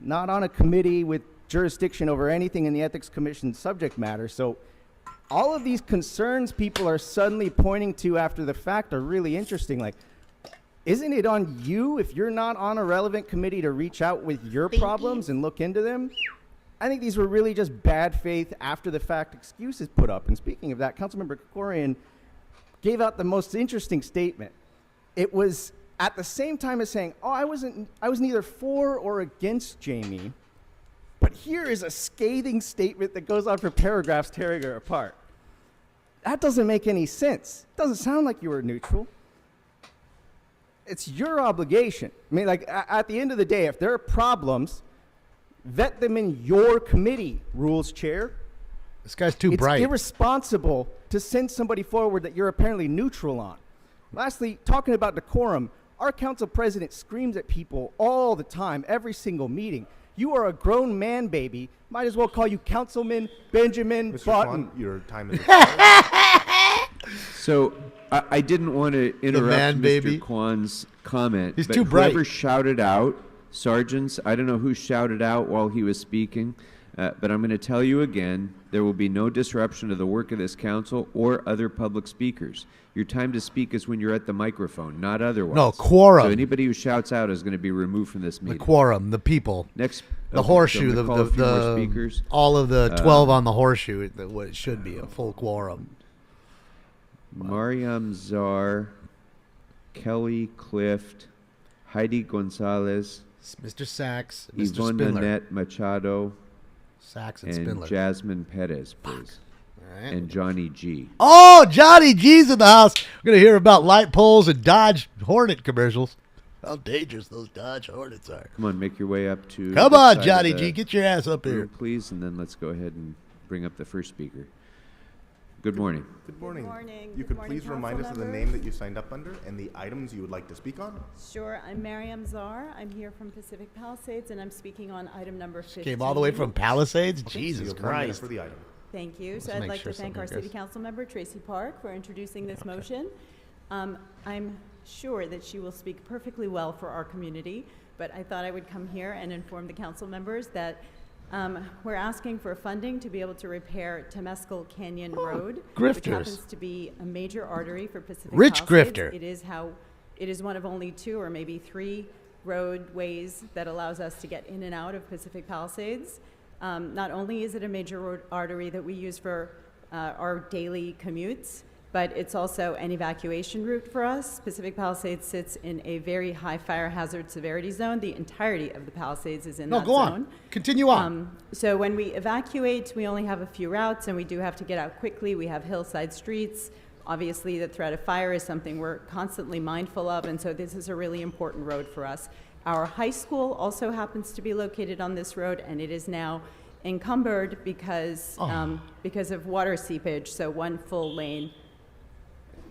not on a committee with jurisdiction over anything in the Ethics Commission subject matter. So all of these concerns people are suddenly pointing to after the fact are really interesting. Like, isn't it on you if you're not on a relevant committee to reach out with your problems and look into them? I think these were really just bad faith after the fact excuses put up. And speaking of that, Councilmember Krikorian gave out the most interesting statement. It was at the same time as saying, oh, I was neither for or against Jamie, but here is a scathing statement that goes on for paragraphs tearing her apart. That doesn't make any sense. It doesn't sound like you were neutral. It's your obligation. I mean, like, at the end of the day, if there are problems, vet them in your committee, Rules Chair. This guy's too bright. It's irresponsible to send somebody forward that you're apparently neutral on. Lastly, talking about decorum, our council president screams at people all the time, every single meeting. You are a grown man, baby. Might as well call you Councilman Benjamin Mr. Button. Kwan, your time is expired. So I didn't want to interrupt Mr. Kwan's comment. He's but too bright. Whoever shouted out, sergeants, I don't know who shouted out while he was speaking, but I'm going to tell you again, there will be no disruption of the work of this council or other public speakers. Your time to speak is when you're at the microphone, not otherwise. No, quorum. So anybody who shouts out is going to be removed from this meeting. The quorum, the people. Next, the okay, horseshoe, so I'm gonna call a few more the speakers. all of the 12 on the horseshoe, what it should be, a full quorum. Mariam Czar, Kelly Clift, Heidi Gonzalez, Mr. Sachs, Mr. Yvonne Spindler. Nanette Machado, Sachs and and Spindler. Jasmine Perez, please. And Johnny G. Oh, Johnny G's in the house. We're going to hear about light poles and Dodge Hornet commercials. How dangerous those Dodge Hornets are. Come on, make your way up to. Come the on, side Johnny of the G. Get your ass up room, here. please, and then let's go ahead and bring up the first speaker. Good morning. Good morning. Good morning. You Good could morning, please remind us of the council name members. that you signed up under and the items you would like to speak on. Sure, I'm Mariam Czar. I'm here from Pacific Palisades, and I'm speaking on item number 15. Came all the way from Palisades? You Jesus have 1 minute Christ. for the item. Thank you. Let's So I'd make like sure to thank our something city goes- council member, Tracy Park, for introducing this motion. I'm sure that she will speak perfectly well for our community, but I thought I would come here and inform the council members that we're asking for funding to be able to repair Temescal Canyon Road, which grifters. happens to be a major artery for Pacific Rich Palisades. grifter. It is one of only 2 or maybe 3 roadways that allows us to get in and out of Pacific Palisades. Not only is it a major road artery that we use for our daily commutes, but it's also an evacuation route for us. Pacific Palisades sits in a very high fire hazard severity zone. The entirety of the Palisades is in No, that go zone. on. Continue on. So when we evacuate, we only have a few routes, and we do have to get out quickly. We have hillside streets. Obviously, the threat of fire is something we're constantly mindful of, and so this is a really important road for us. Our high school also happens to be located on this road, and it is now encumbered because of water seepage. So one full lane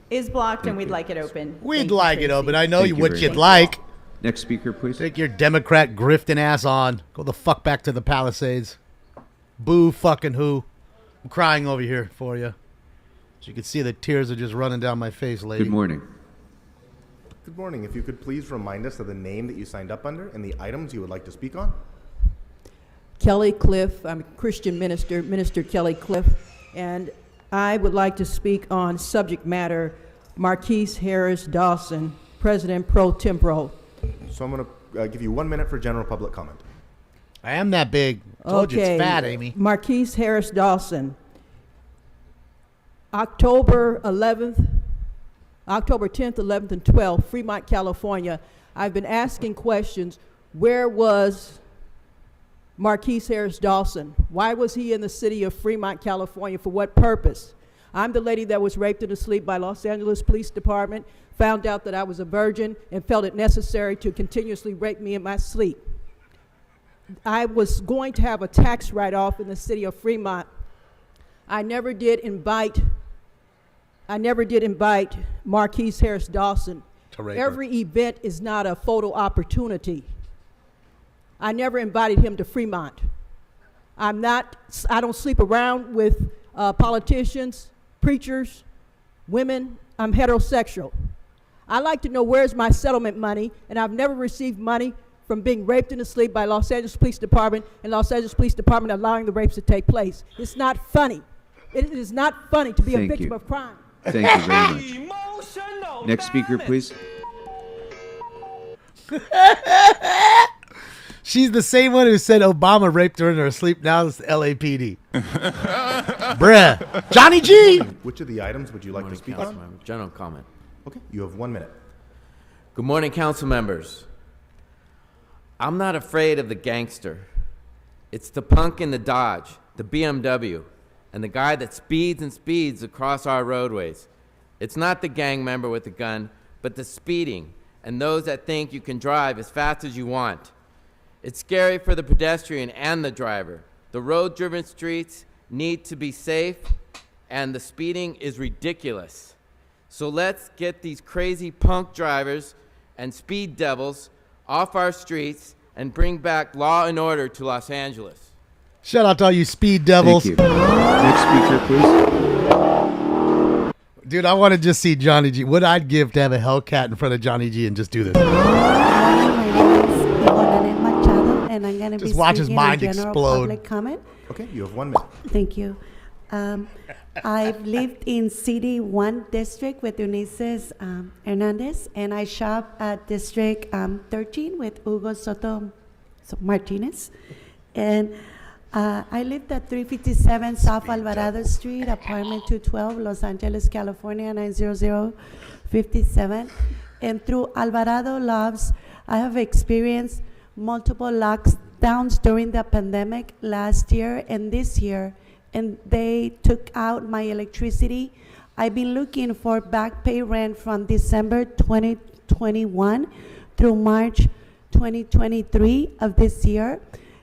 is blocked, and we'd like it open. We'd Thank you, like it Tracy. open. I know Thank you you what very you'd much. like. Next speaker, please. Take your Democrat grifting ass on. Go the fuck back to the Palisades. Boo fucking who. I'm crying over here for you. As you can see, the tears are just running down my face, lady. Good morning. Good morning. If you could please remind us of the name that you signed up under and the items you would like to speak on. Kelly Cliff. I'm a Christian minister, Minister Kelly Cliff, and I would like to speak on subject matter Marquise Harris Dawson, President Pro Tempore. So I'm going to give you 1 minute for general public comment. I am that big. Told you it's fat, Amy. Marquise Harris Dawson. October 10th, 11th, and 12th, Fremont, California. I've been asking questions. Where was Marquise Harris Dawson? Why was he in the city of Fremont, California? For what purpose? I'm the lady that was raped in her sleep by Los Angeles Police Department, found out that I was a virgin, and felt it necessary to continuously rape me in my sleep. I was going to have a tax write-off in the city of Fremont. I never did invite Marquise Harris Dawson. To rape her. Every event is not a photo opportunity. I never invited him to Fremont. I don't sleep around with politicians, preachers, women. I'm heterosexual. I like to know where's my settlement money, and I've never received money from being raped in the sleep by Los Angeles Police Department and Los Angeles Police Department allowing the rapes to take place. It's not funny. It is not funny to be a Thank victim you. of crime. Thank you very much. Next speaker, please. She's the same one who said Obama raped her in her sleep. Now it's the LAPD. Bruh. Johnny G. Which of the items would you like to speak on? General comment. Okay, you have 1 minute. Good morning, council members. I'm not afraid of the gangster. It's the punk in the Dodge, the BMW, and the guy that speeds and speeds across our roadways. It's not the gang member with the gun, but the speeding and those that think you can drive as fast as you want. It's scary for the pedestrian and the driver. The road-driven streets need to be safe, and the speeding is ridiculous. So let's get these crazy punk drivers and speed devils off our streets and bring back law and order to Los Angeles. Shout out to all you speed devils. Thank you. Next speaker, please. Dude, I want to just see Johnny G. What I'd give to have a Hellcat in front of Johnny G and just do this. And I'm going to be Just watch his speaking mind in general explode. public comment. Okay, you have 1 minute. Thank you. I've lived in City 1 district with Eunices Hernandez, and I shop at District 13 with Hugo Soto Martinez. And I lived at 357 South Alvarado Street, apartment 212, Los Angeles, California, 90057. And through Alvarado Loves, I have experienced multiple lockdowns during the pandemic last year and this year, and they took out my electricity. I've been looking for back pay rent from December 2021 through March 2023 of this year,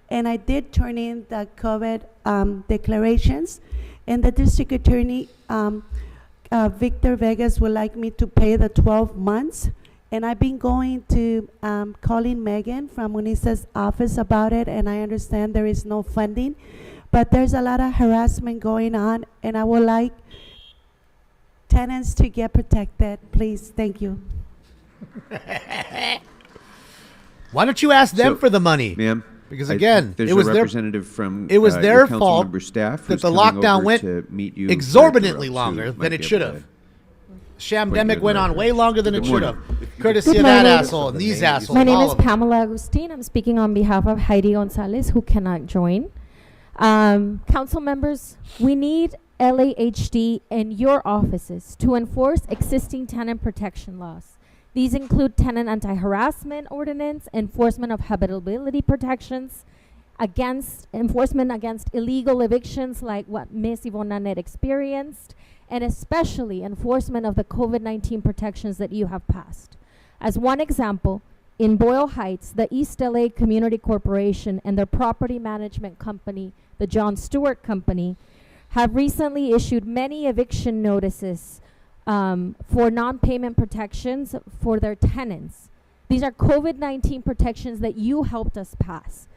and I did turn in the COVID declarations, and the district attorney, Victor Vegas, would like me to pay the 12 months. And I've been going to calling Megan from Munice's office about it, and I understand there is no funding, but there's a lot of harassment going on, and I would like tenants to get protected, please. Thank you. Why don't you ask them So, for the money? Ma'am, Because again, there's it was a their representative from it was your their council fault member staff that who's the coming lockdown over went to meet you exorbitantly right longer who might than be it able should to have. point Shamdemic you went in the on right way longer than Good it should morning. have. Courtesy Good of that morning. asshole and these assholes. My name all is of them. Pamela Agustin. I'm speaking on behalf of Heidi Gonzalez, who cannot join. Council members, we need LAHD in your offices to enforce existing tenant protection laws. These include tenant anti-harassment ordinance, enforcement of habitability protections, enforcement against illegal evictions like what Ms. Yvonne Nanette experienced, and especially enforcement of the COVID-19 protections that you have passed. As one example, in Boyle Heights, the East LA Community Corporation and their property management company, the John Stewart Company, have recently issued many eviction notices for non-payment protections for their tenants. These are COVID-19 protections that you helped us pass.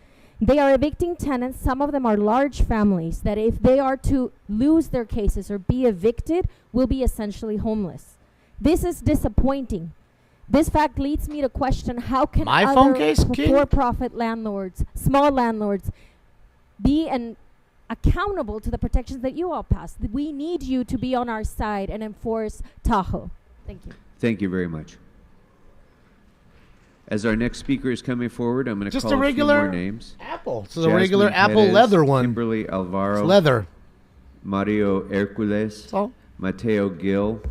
They are evicting tenants. Some of them are large families that if they are to lose their cases or be evicted, will be essentially homeless. This is disappointing. This fact leads me to question how can My phone other case, King? for-profit landlords, small landlords, be accountable to the protections that you all passed. We need you to be on our side and enforce Tahoe. Thank you. Thank you very much. As our next speaker is coming forward, I'm going to Just call a regular few more names. apple. This is a regular apple Perez, leather one. Kimberly Alvaro. It's leather. Mario Hercules. Mateo Gil.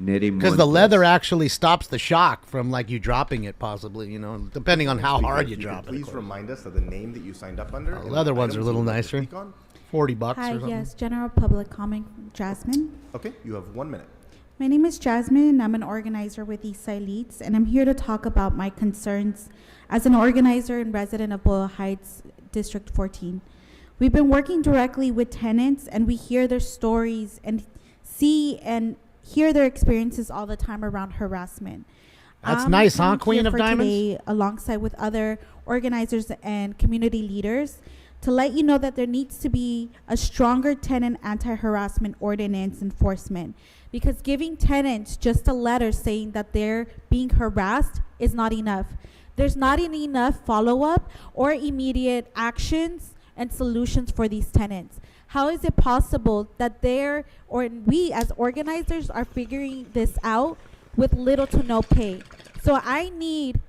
Neri Because the leather actually stops the shock from like you dropping it, possibly, you know, depending on how hard you drop it. Please remind us of the name that you signed up under. and Leather what ones are a items little you would like to nicer. speak on. $40 Hi, or something. yes, general public comment, Jasmine. Okay, you have 1 minute. My name is Jasmine, and I'm an organizer with Eastside Leads, and I'm here to talk about my concerns as an organizer and resident of Boyle Heights, District 14. We've been working directly with tenants, and we hear their stories and see and hear their experiences all the time around harassment. That's nice, huh, I'm Queen here of for Diamonds? today, alongside with other organizers and community leaders, to let you know that there needs to be a stronger tenant anti-harassment ordinance enforcement, because giving tenants just a letter saying that they're being harassed is not enough. There's not enough follow-up or immediate actions and solutions for these tenants. How is it possible that we as organizers are figuring this out with little to no pay? So I need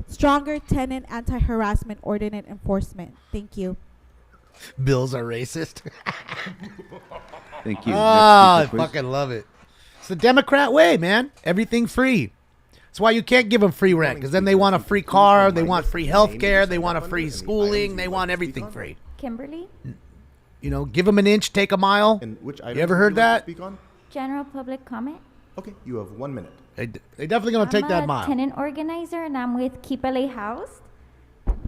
stronger tenant anti-harassment ordinance enforcement. Thank you. Bills are racist. Thank you. Ah, I Next speaker, please. fucking love it. It's the Democrat way, man. Everything free. That's why you can't give them free rent, because then they want a free car, they want free health care, they want a free schooling, they want everything free. Kimberly, You know, give them an inch, take a mile. And which You items ever would heard like to that? speak on? general public comment. Okay, you have 1 minute. They definitely gonna take that I'm a mile. tenant organizer, and I'm with Keep LA Housed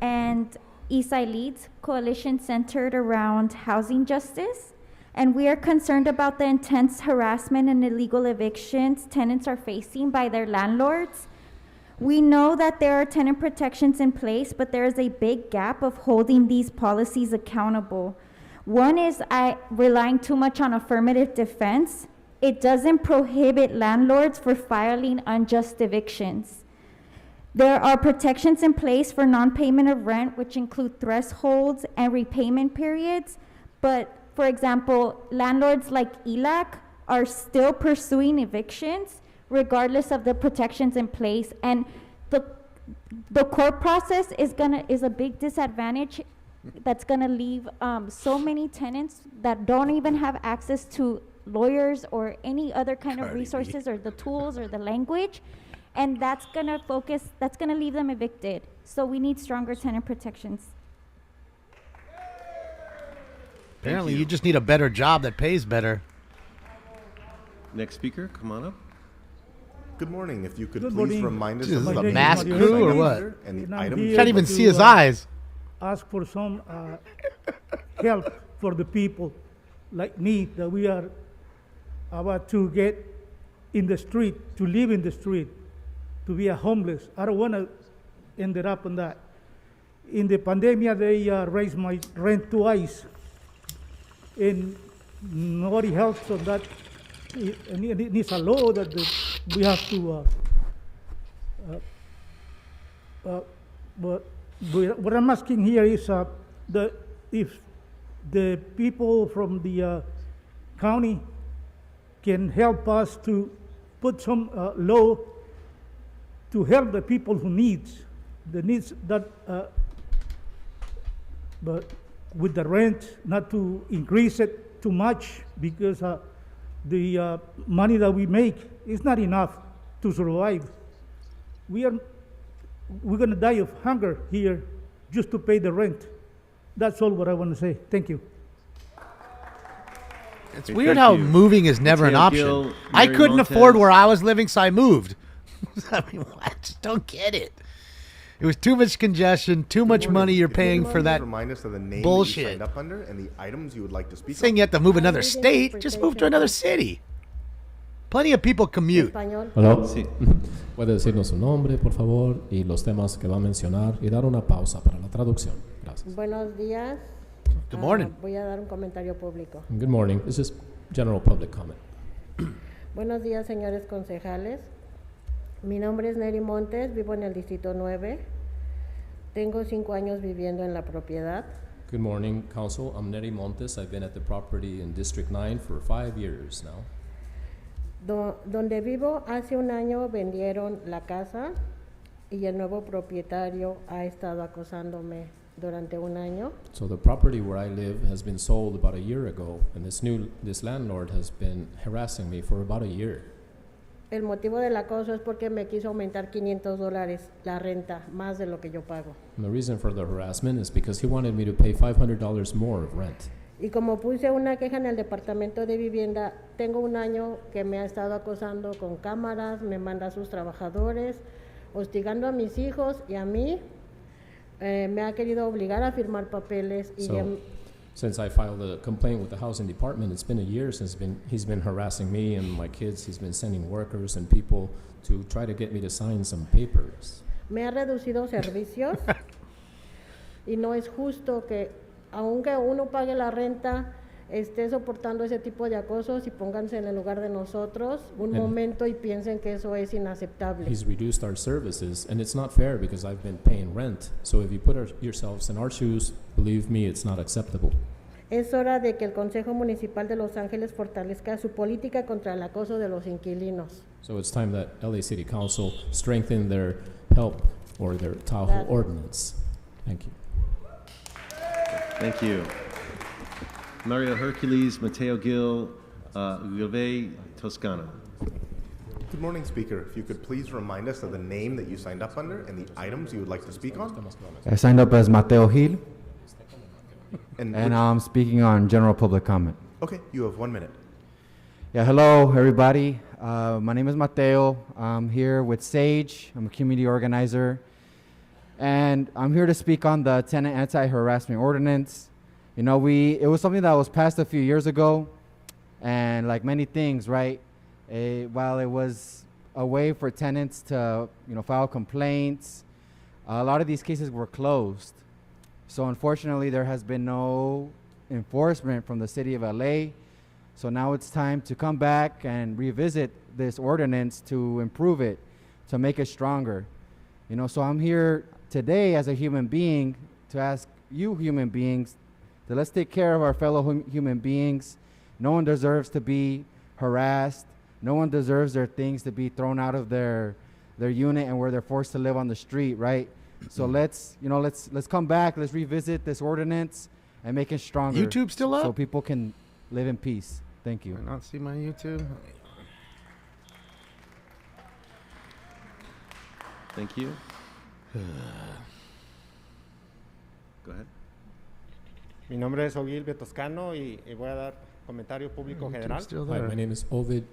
and Eastside Leads coalition centered around housing justice. And we are concerned about the intense harassment and illegal evictions tenants are facing by their landlords. We know that there are tenant protections in place, but there is a big gap of holding these policies accountable. One is relying too much on affirmative defense. It doesn't prohibit landlords for filing unjust evictions. There are protections in place for non-payment of rent, which include thresholds and repayment periods. But for example, landlords like ELAC are still pursuing evictions regardless of the protections in place. And the court process is a big disadvantage that's gonna leave so many tenants that don't even have access to lawyers or any other kind of resources or the tools or the language. And that's gonna leave them evicted. So we need stronger tenant protections. Apparently, you just need a better job that pays better. Next speaker, come on up. Good morning. If you could Good please morning. remind us This of is the a names mass of the crew or items what? and And the I'm items. here Can't even to, see his eyes. Ask for some help for the people like me that we are about to get in the street, to live in the street, to be a homeless. I don't want to end up on that. In the pandemic, they raised my rent twice, and nobody helps on that. And it needs a law that we have to. But what I'm asking here is if the people from the county can help us to put some law to help the people who needs that, but with the rent, not to increase it too much, because the money that we make is not enough to survive. We're gonna die of hunger here just to pay the rent. That's all what I want to say. Thank you. It's weird how moving is never an Mateo option. Gill, I Mary couldn't Montez. afford where I was living, so I moved. I mean, I just don't get it. It was too much congestion, too much money you're paying for that Remind us of the name that you bullshit. signed up under and the items you would like to speak Saying on. you have to move another state, just move to another city. Plenty of people commute. Hola. Sí. Puede decirnos su nombre, por favor, y los temas que va a mencionar y dar una pausa para la traducción. Gracias. Buenos días. Good morning. Voy a dar un comentario público. Good morning. This is general public comment. Buenos días, señores concejales. Mi nombre es Neri Montes, vivo en el Distrito 9. Tengo 5 años viviendo en la propiedad. Good morning, Council. I'm Neri Montes. I've been at the property in District 9 for 5 years now. Donde vivo, hace un año vendieron la casa y el nuevo propietario ha estado acosándome durante un año. So the property where I live has been sold about a year ago, and this landlord has been harassing me for about a year. El motivo del acoso es porque me quiso aumentar $500 la renta, más de lo que yo pago. And the reason for the harassment is because he wanted me to pay $500 more of rent. Y como puse una queja en el departamento de vivienda, tengo un año que me ha estado acosando con cámaras, me manda a sus trabajadores, hostigando a mis hijos y a mí, me ha querido obligar a firmar papeles. Y Since I filed a complaint with the housing department, it's been a year since he's been harassing me and my kids. He's been sending workers and people to try to get me to sign some papers. Me ha reducido servicios y no es justo que aunque uno pague la renta, esté soportando ese tipo de acosos y pónganse en el lugar de nosotros un And- momento y piensen que eso es inaceptable. He's reduced our services, and it's not fair because I've been paying rent. So if you put yourselves in our shoes, believe me, it's not acceptable. Es hora de que el Consejo Municipal de Los Ángeles fortalezca su política contra el acoso de los inquilinos. So it's time that LA City Council strengthen their help or their Tahoe ordinance. Thank you. Thank you. Mario Hercules, Mateo Gil, Ugalve Toscano. Good morning, Speaker. If you could please remind us of the name that you signed up under and the items you would like to speak on. I signed up as Mateo Gil, And and which- I'm speaking on general public comment. Okay, you have 1 minute. Yeah, hello, everybody. My name is Mateo. I'm here with SAGE. I'm a community organizer. And I'm here to speak on the tenant anti-harassment ordinance. You know, it was something that was passed a few years ago. And like many things, right, while it was a way for tenants to, file complaints, a lot of these cases were closed. So unfortunately, there has been no enforcement from the city of LA. So now it's time to come back and revisit this ordinance to improve it, to make it stronger. So I'm here today as a human being to ask you human beings that let's take care of our fellow human beings. No one deserves to be harassed. No one deserves their things to be thrown out of their unit and where they're forced to live on the street, right? So let's come back, let's revisit this ordinance and make it stronger. YouTube still up? So people can live in peace. Thank you. I not see my YouTube. Thank you. Go ahead. Mi nombre es Ogilvio Toscano y voy a dar comentario público general. Hi, my name is Ovid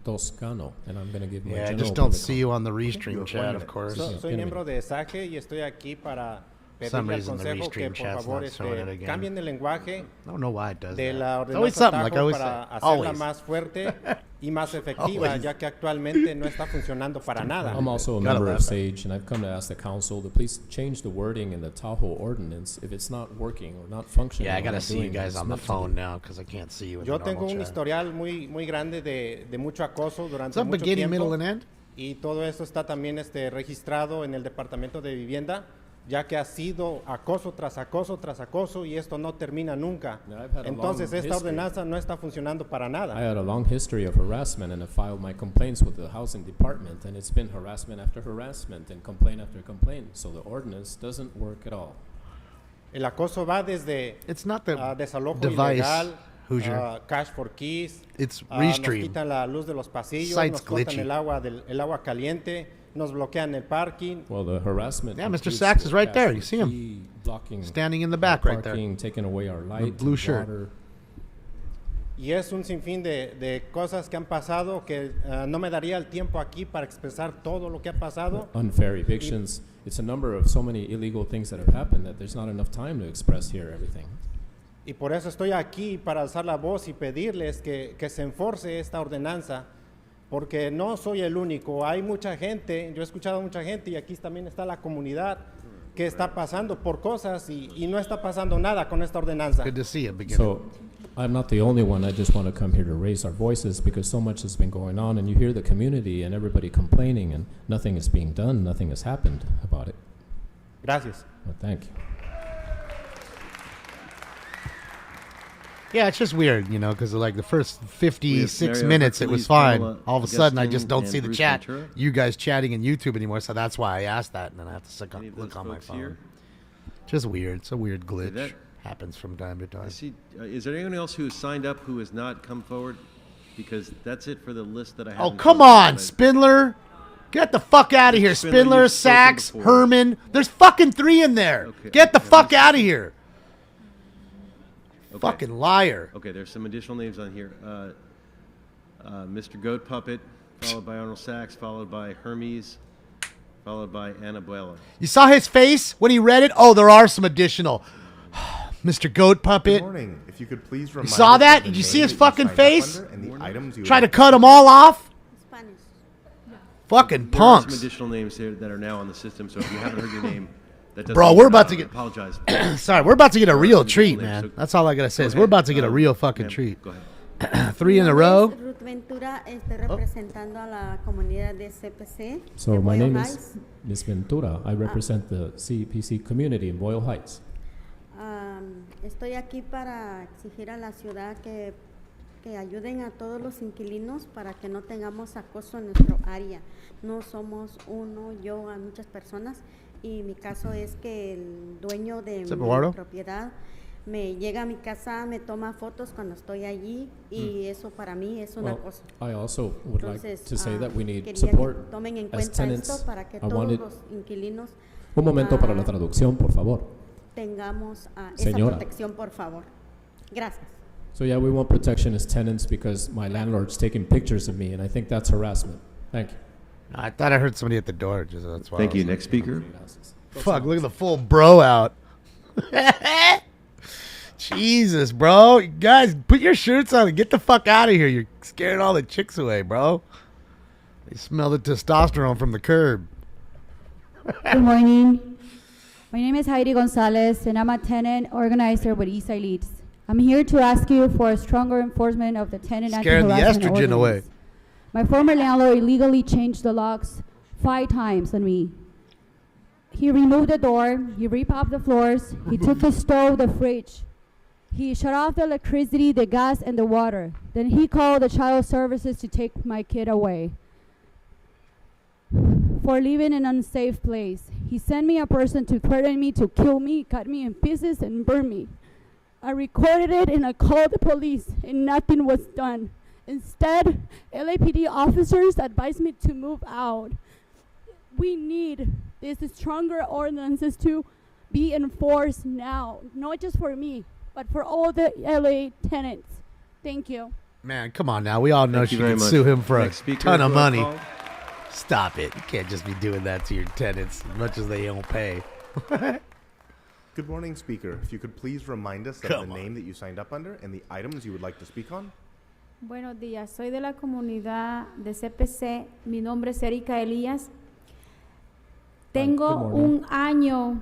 Toscano, and I'm going to give my Yeah, I general just don't public see you on the comment. restream chat, of course. Soy miembro de SAGE y estoy aquí para Some pedirle al reason the consejo que restream por chat's favor not showing it again. cambien el lenguaje I don't know why it does de that. la It's always ordenanza something, like I Tahoe always para say. hacerla Always. más fuerte y más efectiva, Always. ya que actualmente no está funcionando para nada. I'm also a Gotta member laugh of at it. SAGE, and I've come to ask the council to please change the wording in the Tahoe ordinance if it's not working or not functioning. Yeah, I or gotta not see you doing what guys it's on the meant to phone do. now because I can't see you in Yo the tengo normal un chat. historial muy grande de mucho acoso durante What's up, mucho beginning, tiempo. middle, and end? Y todo esto está también registrado en el Departamento de Vivienda, ya que ha sido acoso tras acoso tras acoso y esto no termina nunca. I've had a Entonces long esta history. ordenanza no está funcionando para I nada. had a long history of harassment, and I filed my complaints with the housing department, and it's been harassment after harassment and complaint after complaint. So the ordinance doesn't work at all. El acoso va desde desalojo device, ilegal, Hoosier. cash for keys, It's nos Restream. quitan la luz de los pasillos, Site's nos cortan glitchy. el agua caliente, nos bloquean el parking. Well, the harassment. Yeah, Mr. includes Sachs the is right cash there. for You see him. key, blocking Standing in the our back right there. parking, taking away our light, blue and shirt. water. Y es un sinfín de cosas que han pasado que no me daría el tiempo aquí para expresar todo lo que ha pasado. Unfair evictions. It's a number of so many illegal things that have happened that there's not enough time to express here everything. Y por eso estoy aquí para alzar la voz y pedirles que se enforce esta ordenanza, porque no soy el único. Hay mucha gente, yo he escuchado a mucha gente y aquí también está la comunidad que está pasando por cosas y no está pasando nada con esta ordenanza. Good to see you, beginning. So I'm not the only one. I just want to come here to raise our voices because so much has been going on, and you hear the community and everybody complaining, and nothing is being done, nothing has happened about it. Gracias. Well, thank you. Yeah, it's just weird, because like the first 56 Mario minutes, it was Hercules, fine. Pamela All of a sudden, I just Augustine, don't and see the Bruce chat, Ventura. you guys chatting in YouTube anymore, so that's why I asked that, and then I have to Any of look those on my folks phone. here? Just weird. It's a weird glitch. that- Happens from time to time. I see. Is there anyone else who has signed up who has not come forward? Because that's it for the list that I have. Oh, in come front of me, on, but Spindler. Get the fuck out of here, Spindler, Spindler, you've spoken Sachs, before. Herman. There's fucking 3 in there. Okay. Get the Okay, fuck out of here. Okay. Fucking liar. Okay, there's some additional names on here. Mr. Goat Puppet, followed by Arnold Sachs, followed by Hermes, followed by Annabella. You saw his face when he read it? Oh, there are some additional. Mr. Goat Puppet. Good morning. If you could please You remind saw us that? of the Did you see name his that fucking signed up face? under and the items you would Try to like cut them all off? Fucking There are some punks. additional names here that are now on the system, so if you haven't heard your name, That doesn't Bro, mean we're I'm about not to get. apologize. Sorry, we're about to get a real People treat, there, man. so- That's all I gotta say. Go Is ahead. we're about to get a real fucking ma'am, treat. Go ahead. 3 in a row. Ruth Ventura, representando a la comunidad de CPC. So de my Boyle name Heights. is Ms. Ventura. I represent the CPC community in Boyle Heights. Estoy aquí para exigir a la ciudad que ayuden a todos los inquilinos para que no tengamos acoso en nuestro área. No somos uno, yo, a muchas personas, y mi caso es que el dueño de mi Eduardo? propiedad me llega a mi casa, me toma fotos cuando estoy allí, y eso para mí es un Well, acoso. I also would like Entonces, to say that we need quería support que tomen en as cuenta tenants. esto para que I todos wanted los inquilinos un momento para la traducción, por favor. tengamos esa Señora. protección, por favor. Gracias. So yeah, we want protection as tenants because my landlord's taking pictures of me, and I think that's harassment. Thank you. I thought I heard somebody at the door. Just that's why. Thank I was you. like, Next speaker. Fuck! Look at the full bro out. Jesus, bro. You guys, put your shirts on and get the fuck out of here. You're scaring all the chicks away, bro. They smell the testosterone from the curb. Good morning. My name is Heidi Gonzalez, and I'm a tenant organizer with Eastside Leads. I'm here to ask you for a stronger enforcement of the tenant Scaring the anti-harassment estrogen away. ordinance. My former landlord illegally changed the locks 5 times on me. He removed the door, he repopped the floors, he took the stove, the fridge. He shut off the electricity, the gas, and the water. Then he called the child services to take my kid away for living in an unsafe place. He sent me a person to threaten me to kill me, cut me in pieces, and burn me. I recorded it and I called the police, and nothing was done. Instead, LAPD officers advised me to move out. We need these stronger ordinances to be enforced now, not just for me, but for all the LA tenants. Thank you. Man, come on now. We all know Thank she you very can much. sue him for Next a speaker, ton of who I money. call? Stop it. You can't just be doing that to your tenants as much as they don't pay. Good morning, speaker. If you could please remind us of the name that you signed up under and the items you would like to speak on. Buenos días, soy de la comunidad de CPC. Mi nombre es Erika Elías. Tengo good morning. un año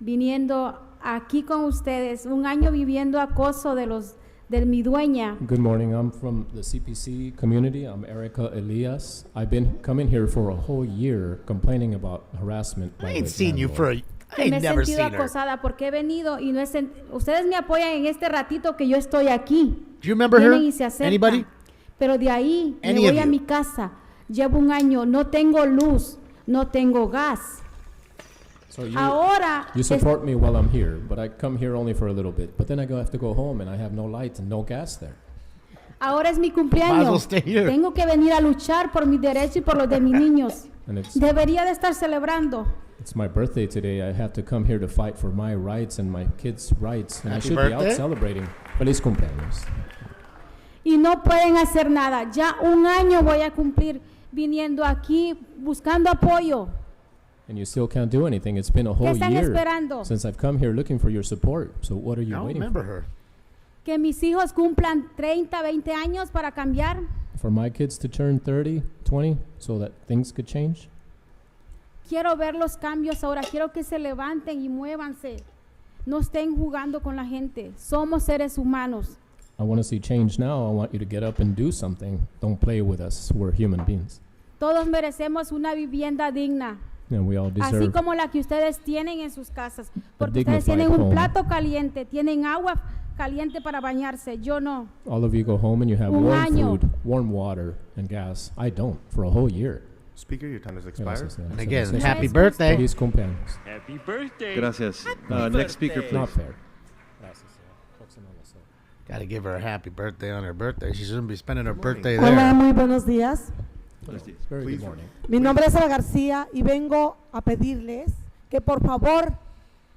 viniendo aquí con ustedes, un año viviendo acoso de mi dueña. Good morning. I'm from the CPC community. I'm Erica Elias. I've been coming here for a whole year complaining about harassment. by I ain't the seen you landlord. I ain't Me he never sentido seen her. acosada porque he venido y no he ustedes me apoyan en este ratito que yo estoy aquí. Do you remember Vienen her? y se acercan. Anybody? Pero de ahí Any me of voy a you? mi casa. Llevo un año, no tengo luz, no tengo gas. So you, Ahora you support me while I'm here, but I come here only for a little bit. But then I have to go home and I have no light and no gas there. Ahora es mi Might as well cumpleaños. stay here. Tengo que venir a luchar por mis derechos y por los de mis niños. And it's Debería de estar celebrando. It's my birthday today. I have to come here to fight for my rights and my kids' rights. And I Happy should be birthday. out celebrating. Feliz cumpleaños. Y no pueden hacer nada. Ya un año voy a cumplir viniendo aquí buscando apoyo. And you still can't do anything. It's been a whole están year esperando? since I've come here looking for your support. So what are you I don't waiting remember for? her. Que mis hijos cumplan 30, 20 años para cambiar. For my kids to turn 30, 20, so that things could change? Quiero ver los cambios ahora. Quiero que se levanten y muévanse. No estén jugando con la gente. Somos seres humanos. I want to see change now. I want you to get up and do something. Don't play with us. We're human beings. Todos merecemos una vivienda digna. And we all Así deserve como la que ustedes tienen en sus casas. Porque dignified ustedes tienen un home. plato caliente, tienen agua caliente para bañarse. Yo no. all of you go home and you have Un warm año. food, warm water, and gas. I don't for a whole year. Speaker, your time has expired. Gracias, And gracias, again, gracias. happy birthday. Feliz cumpleaños. Happy birthday. Gracias. Next speaker, please. Not fair. Gotta give her a happy birthday on her birthday. She shouldn't be spending her morning. birthday Hola, there. muy buenos días. Very Please. good morning. Mi nombre es Ana García y vengo a pedirles que por favor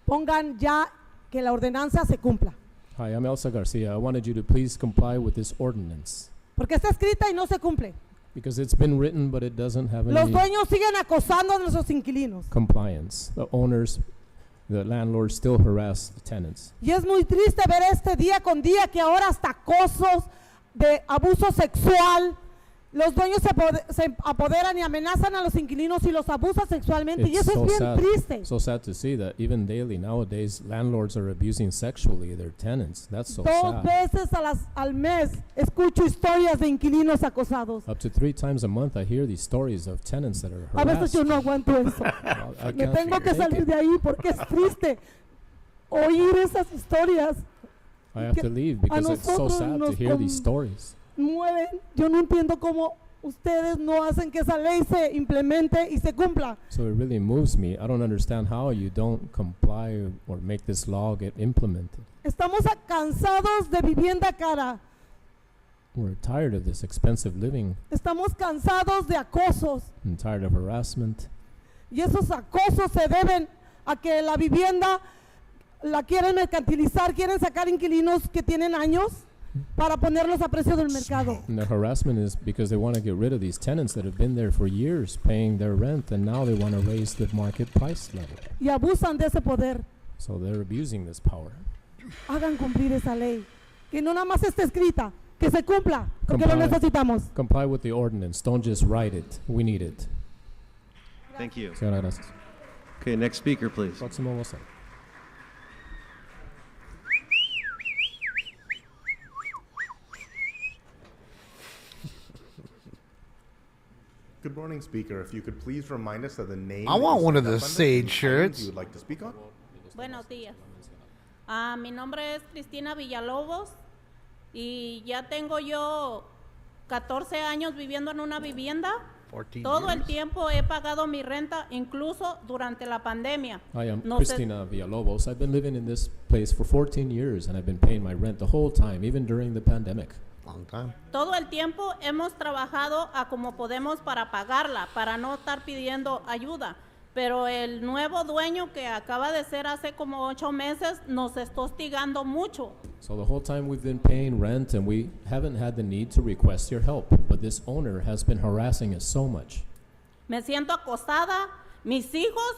pongan ya que la ordenanza se cumpla. Hi, I'm Elsa Garcia. I wanted you to please comply with this ordinance Porque está escrita y no se cumple. because it's been written, but it doesn't have Los any dueños siguen acosando a nuestros inquilinos. compliance. The owners, the landlords still harass the tenants. Y es muy triste ver este día con día que ahora hasta acosos de abuso sexual Los dueños se apoderan y amenazan a los inquilinos y los abusan sexualmente. Y It's eso so es bien sad. triste. So sad to see that even daily nowadays, landlords are abusing sexually their tenants. That's so Dos sad. veces al mes escucho historias de inquilinos acosados. Up to 3 times a month, I hear these stories of tenants that are A veces harassed. yo no aguanto eso. I Me can't tengo que take salir it. de ahí porque es triste oír esas historias. I have to leave because it's so nosotros sad to nos hear these stories. Mueven. Yo no entiendo cómo ustedes no hacen que esa ley se implemente y se cumpla. So it really moves me. I don't understand how you don't comply or make this law get implemented. Estamos cansados de vivienda cara. We're tired of this expensive living Estamos cansados de acosos. and tired of harassment. Y esos acosos se deben a que la vivienda la quieren mercantilizar, quieren sacar inquilinos que tienen años para ponerlos a precio del mercado. And the harassment is because they want to get rid of these tenants that have been there for years paying their rent, and now they want to raise the market price level. Y abusan de ese poder. So they're abusing this power. Hagan cumplir esa ley. Que no nada más esté escrita, que se cumpla, porque lo necesitamos. Comply with the ordinance. Don't just write it. We need it. Thank you. Señora, gracias. Okay, next speaker, please. Próximo vocero. Good morning, Speaker. If you could please remind us of the name. I that you want one of signed the up under Sage and the items shirts. You would like to speak on? Buenos días. Mi nombre es Cristina Villalobos y ya tengo yo 14 años viviendo en una vivienda. 14 Todo el years. tiempo he pagado mi renta, incluso durante la pandemia. I am No sé- Cristina Villalobos. I've been living in this place for 14 years, and I've been paying my rent the whole time, even during the pandemic. Long time. Todo el tiempo hemos trabajado a como podemos para pagarla, para no estar pidiendo ayuda. Pero el nuevo dueño que acaba de ser hace como 8 meses nos está hostigando mucho. So the whole time we've been paying rent, and we haven't had the need to request your help, but this owner has been harassing us so much. Me siento acosada, mis hijos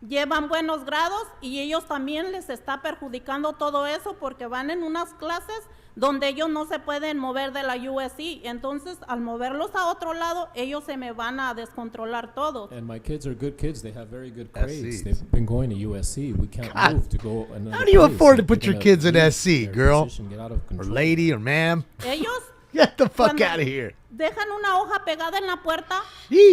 llevan buenos grados y ellos también les está perjudicando todo eso porque van en unas clases donde ellos no se pueden mover de la USC. Entonces, al moverlos a otro lado, ellos se me van a descontrolar todos. And my kids are good kids. They have very good SC. grades. They've been going to USC. We can't God. move to go another How do you place. afford to They're put your gonna kids in lose SC, their girl? position, get out of Or control. lady or ma'am? Ellos Get the fuck cuando out of here. dejan una hoja pegada en la puerta,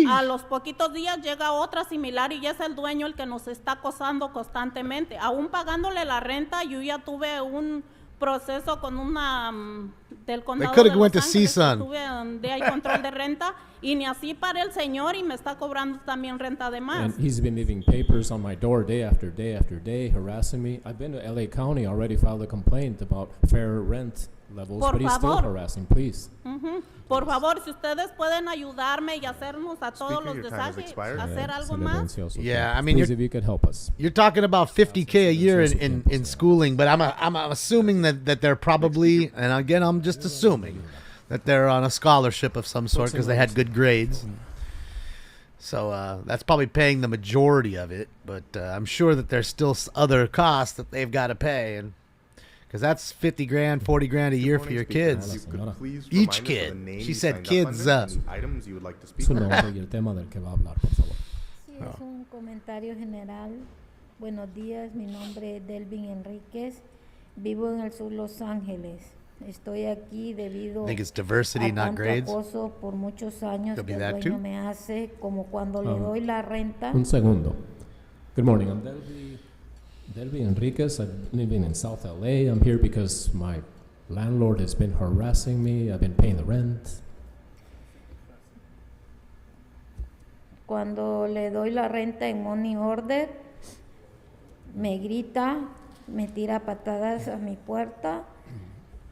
a los poquitos días llega otra similar y ya es el dueño el que nos está acosando constantemente. Aún pagándole la renta, yo ya tuve un proceso con una del condado coulda de Los went to Ángeles, CSUN. que tuve donde hay control de renta y ni así para el señor y me está cobrando también renta de más. And he's been leaving papers on my door day after day after day, harassing me. I've been to LA County, already filed a complaint about fair rent levels, Por but he's still favor. harassing. Please. Ujú. Por favor, si ustedes pueden ayudarme y hacernos a todos Speaker, los your time has desajes, expired. hacer algo más. Yeah, I mean, please, you're, if you could help us. you're talking about $50K a year in schooling, but I'm assuming that they're probably, and again, I'm just assuming that they're on a scholarship of some sort because they had good grades. So that's probably paying the majority of it, but I'm sure that there's still other costs that they've got to pay, and because that's 50 grand, 40 grand a year for your kids. If you could please Each remind us of kid. the name She you said signed up kids. under and the items you would like to speak Su on. nombre y el tema del que va a hablar, por favor. Sí, es un comentario general. Buenos días, mi nombre es Delvin Enríquez. Vivo en el sur Los Ángeles. Estoy aquí debido I think it's diversity, a not tanto grades. acoso por muchos años Could be que el that dueño too. me hace, como cuando le doy la renta. Un segundo. Good morning. I'm Delby Enriquez. I'm living in South LA. I'm here because my landlord has been harassing me. I've been paying the rent. Cuando le doy la renta en money order, me grita, me tira patadas a mi puerta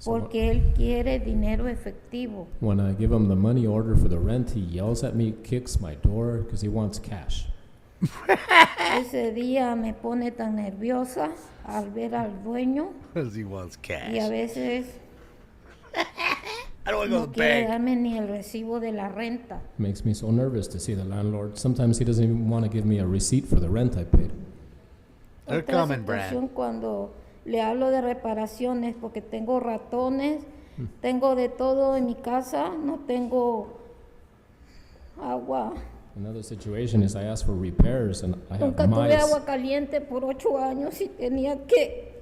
porque él quiere dinero efectivo. When I give him the money order for the rent, he yells at me, kicks my door because he wants cash. Ese día me pone tan nerviosa al ver al dueño Because he wants cash. y a veces I don't want to go no to the quiere bank. darme ni el recibo de la renta. Makes me so nervous to see the landlord. Sometimes he doesn't even want to give me a receipt for the rent I paid. They're Otra coming, Brad. situación cuando le hablo de reparaciones porque tengo ratones, tengo de todo en mi casa, no tengo agua. Another situation is I asked for repairs and I have Nunca tuve mice. agua caliente por 8 años y tenía que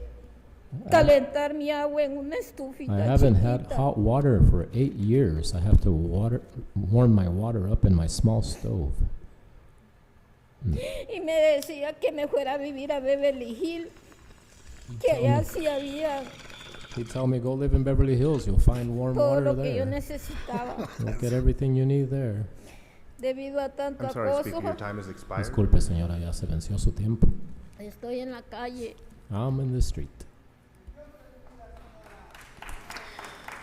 calentar mi agua en una estufita I haven't had chiquita. hot water for 8 years. I have to warm my water up in my small stove. Y me decía que me fuera a vivir a Beverly Hills, que allá sí había He'd tell me, go live in Beverly Hills. You'll find warm todo water lo que yo there. necesitaba. You'll get everything you need there. Debido a tanto I'm sorry, acoso, speaker, your time has expired. Disculpe, señora, ya se venció su tiempo. estoy en la calle. I'm in the street.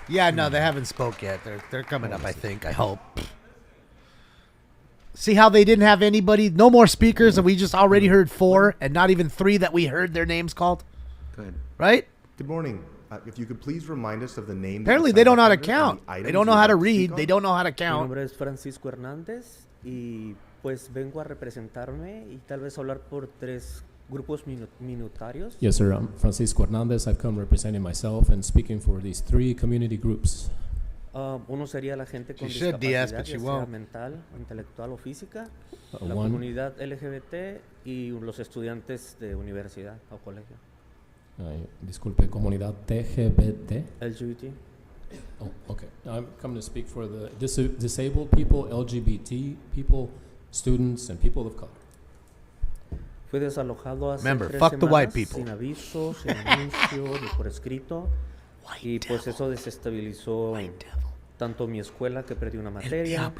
Yeah, no, they haven't spoke yet. They're coming up, I think. I hope. See how they didn't have anybody, no more speakers, and we just already heard 4, and not even 3 that we heard their names called. Go ahead. Right? Good morning. If you could please remind us of the name. Apparently, they don't know how to count. They don't know how to read. They don't know how to Mi count. nombre es Francisco Hernández y pues vengo a representarme y tal vez hablar por 3 grupos minoritarios. Yes, sir. I'm Francisco Hernandez. I've come representing myself and speaking for these 3 community groups. Uno sería la gente con She should, Diaz, discapacidad, but she ya sea won't. mental, intelectual o física, la One. comunidad LGBT y los estudiantes de universidad o colegio. Disculpe, comunidad LGBT. LGBT. Oh, okay. I'm coming to speak for the disabled people, LGBT people, students, and people of color. Fui desalojado hace Remember, 3 fuck the white semanas, people. sin aviso, sin anuncio, ni por escrito. Y pues eso desestabilizó tanto mi escuela, que perdí una materia,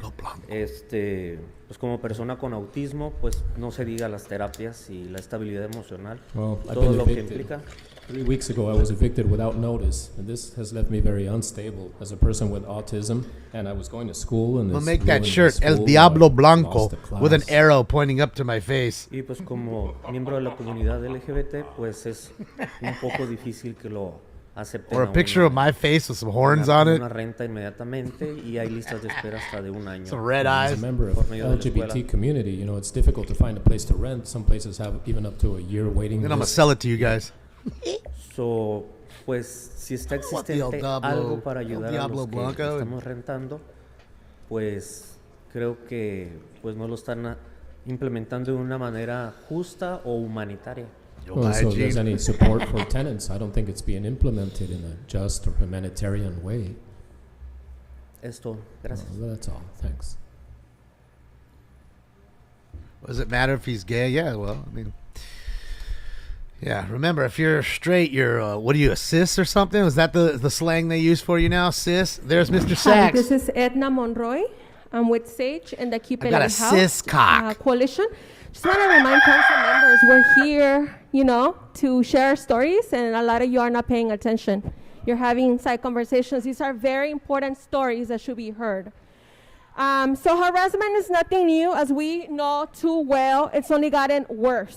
pues como persona con autismo, pues no se diga las terapias y la estabilidad emocional, Well, I've todo been lo que evicted. implica. 3 weeks ago, I was evicted without notice, and this has left me very unstable as a person with autism. And I was going to school, and I'm this gonna make that ruined my shirt, El school, Diablo I Blanco, lost a with an class. arrow pointing up to my face. Y pues como miembro de la comunidad LGBT, pues es un poco difícil que lo acepten. Or a picture of my face with some horns on it. Una renta inmediatamente y hay listas de espera hasta de 1 año. Some red As eyes. a member of Por medio de la LGBT escuela. community, you know, it's difficult to find a place to rent. Some places have even up to a year waiting Then I'm gonna list. sell it to you guys. So, pues si está What the El existente Diablo- algo para El ayudar a Diablo los que Blanco? estamos rentando, pues creo que pues no lo están implementando de una manera justa o humanitaria. Well, so if there's any support for tenants, I don't think it's being implemented in a just or humanitarian way. Esto, gracias. Well, that's all. Thanks. Does it matter if he's gay? Yeah, well, I mean, yeah. Remember, if you're straight, you're what are you, a cis or something? Is that the slang they use for you now, cis? There's Mr. Hi, Sachs. this is Edna Monroy. I'm with Sage and the Keep I It got a House cis cock. coalition. Just want to remind council members we're here, you know, to share stories, and a lot of you are not paying attention. You're having side conversations. These are very important stories that should be heard. So harassment is nothing new, as we know too well. It's only gotten worse.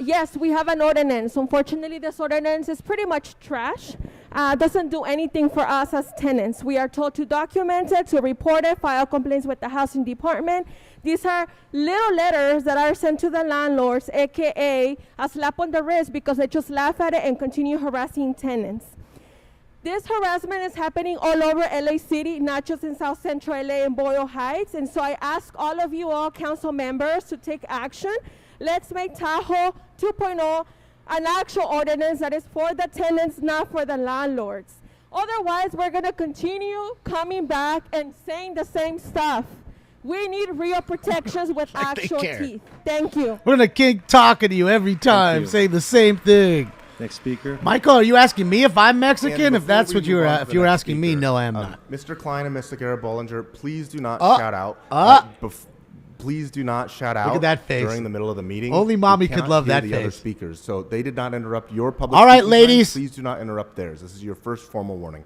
Yes, we have an ordinance. Unfortunately, this ordinance is pretty much trash. Doesn't do anything for us as tenants. We are told to document it, to report it, file complaints with the housing department. These are little letters that are sent to the landlords, aka a slap on the wrist, because they just laugh at it and continue harassing tenants. This harassment is happening all over LA City, not just in South Central LA and Boyle Heights. And so I ask all of you, all council members, to take action. Let's make Tahoe 2.0 an actual ordinance that is for the tenants, not for the landlords. Otherwise, we're going to continue coming back and saying the same stuff. We need real protections with Like they actual care. teeth. Thank you. We're gonna keep talking to you every time, you. saying the same thing. Next speaker. Michael, are you asking me if I'm Mexican? And If that's before what we you move were, on to if the you were next asking me, speaker, no, I am not. Mr. Klein and Mr. Garrett Bollinger, please do not Oh. shout out. Oh. Please do not shout out Look at that face. during the middle of the meeting. Only You mommy could cannot love hear that the other face. speakers, so they did not interrupt your public. All right, speaking time. ladies. Please do not interrupt theirs. This is your first formal warning.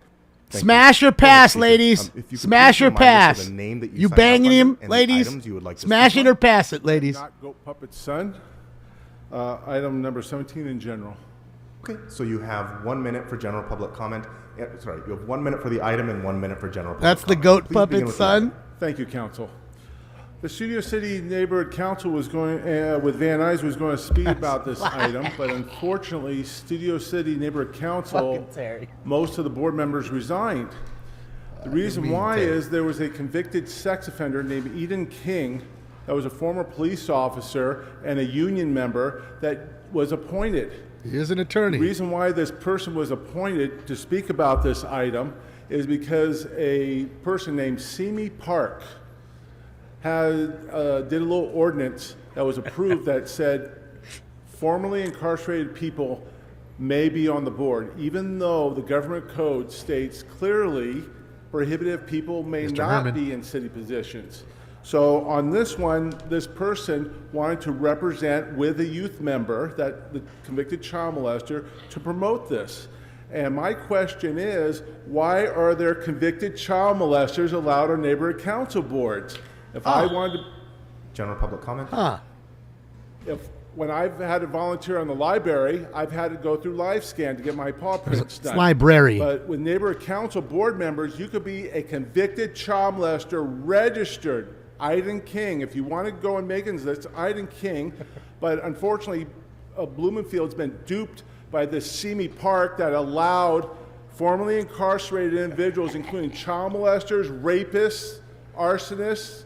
Thank Smash you. or pass, Speaker, ladies. if you could Smash please or remind us of pass. the name that You signed up banging under him, and the ladies? items you would like to Smash speak it or on. pass it, ladies. Not Goat Puppet's son. Item number 17 in general. Okay, so you have 1 minute for general public comment. Sorry, you have 1 minute for the item and 1 minute for general public That's the comment. goat Please begin puppet with the son. item. Thank you, Council. The Studio City Neighborhood Council was going, with Van Nuys, was going to speak about this item, but unfortunately, Studio City Neighborhood Council, Fucking Terry. most of the board members resigned. The reason why is there was a convicted sex offender named Eden King that was a former police officer and a union member that was appointed. He is an attorney. The reason why this person was appointed to speak about this item is because a person named Simi Park did a little ordinance that was approved that said formerly incarcerated people may be on the board, even though the government code states clearly prohibitive people may Mr. not Herman. be in city positions. So on this one, this person wanted to represent with a youth member, that the convicted child molester, to promote this. And my question is, why are there convicted child molesters allowed on neighborhood council boards? If I wanted to, General public comment? when I've had to volunteer on the library, I've had to go through LiveScan to get my paw prints done. library. But with neighborhood council board members, you could be a convicted child molester registered. Iden King. If you want to go and make it, that's Iden King. But unfortunately, Bloomingfield's been duped by this Simi Park that allowed formerly incarcerated individuals, including child molesters, rapists, arsonists,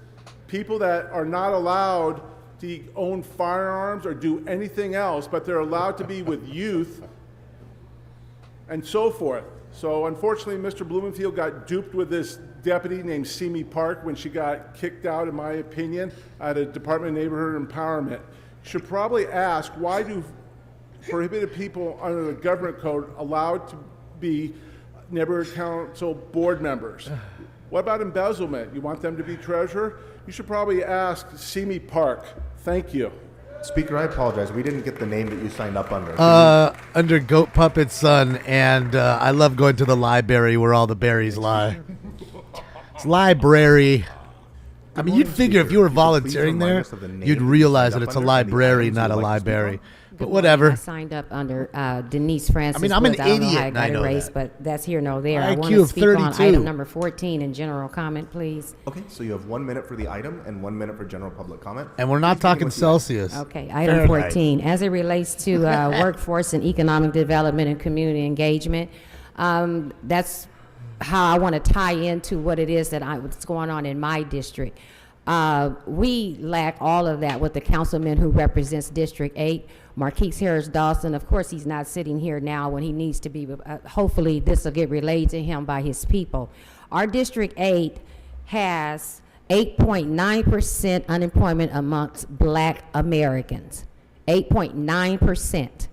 people that are not allowed to own firearms or do anything else, but they're allowed to be with youth and so forth. So unfortunately, Mr. Bloomfield got duped with this deputy named Simi Park when she got kicked out, in my opinion, at a Department of Neighborhood Empowerment. You should probably ask, why do prohibited people under the government code allowed to be neighborhood council board members? What about embezzlement? You want them to be treasurer? You should probably ask Simi Park. Thank you. Speaker, I apologize. We didn't get the name that you signed up under. Under Goat Puppet's son, and I love going to the library where all the berries lie. It's library. I mean, you'd figure if you were volunteering there, you'd realize that it's a library, not a library. But whatever. I signed up under Denise Francis. I mean, I'm an Woods. I don't know idiot, how I and I got know erased, that. but that's here nor there. I IQ want to of speak on 32. item number 14 in general comment, please. Okay, so you have 1 minute for the item and 1 minute for general public comment. And we're not talking Celsius. Okay, item 14. As it relates to workforce and economic development and community engagement, that's how I want to tie into what it is that what's going on in my district. We lack all of that with the councilman who represents District 8, Marquise Harris Dawson. Of course, he's not sitting here now when he needs to be. Hopefully, this will get relayed to him by his people. Our District 8 has 8.9% unemployment amongst Black Americans. 8.9%.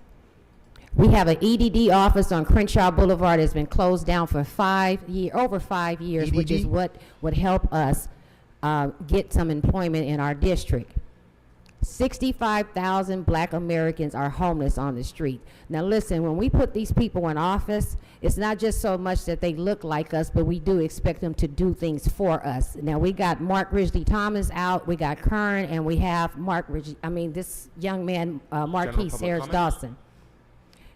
We have an EDD office on Crenshaw Boulevard that's been closed down for over 5 years, which is what would help us get some employment in our district. 65,000 Black Americans are homeless on the street. Now listen, when we put these people in office, it's not just so much that they look like us, but we do expect them to do things for us. Now we got Mark Ridgely Thomas out, we got Kern, and we have this young man, Marquise Harris Dawson.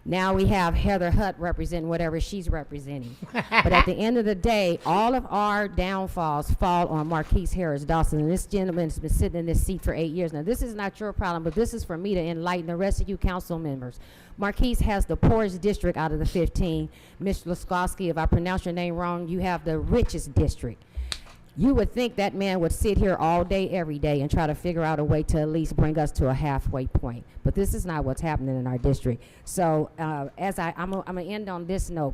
Now we have Heather Hutt representing whatever she's representing. But at the end of the day, all of our downfalls fall on Marquise Harris Dawson. And this gentleman's been sitting in this seat for 8 years. Now, this is not your problem, but this is for me to enlighten the rest of you council members. Marquise has the poorest district out of the 15. Ms. Laskowski, if I pronounce your name wrong, you have the richest district. You would think that man would sit here all day, every day, and try to figure out a way to at least bring us to a halfway point. But this is not what's happening in our district. So I'm going to end on this note.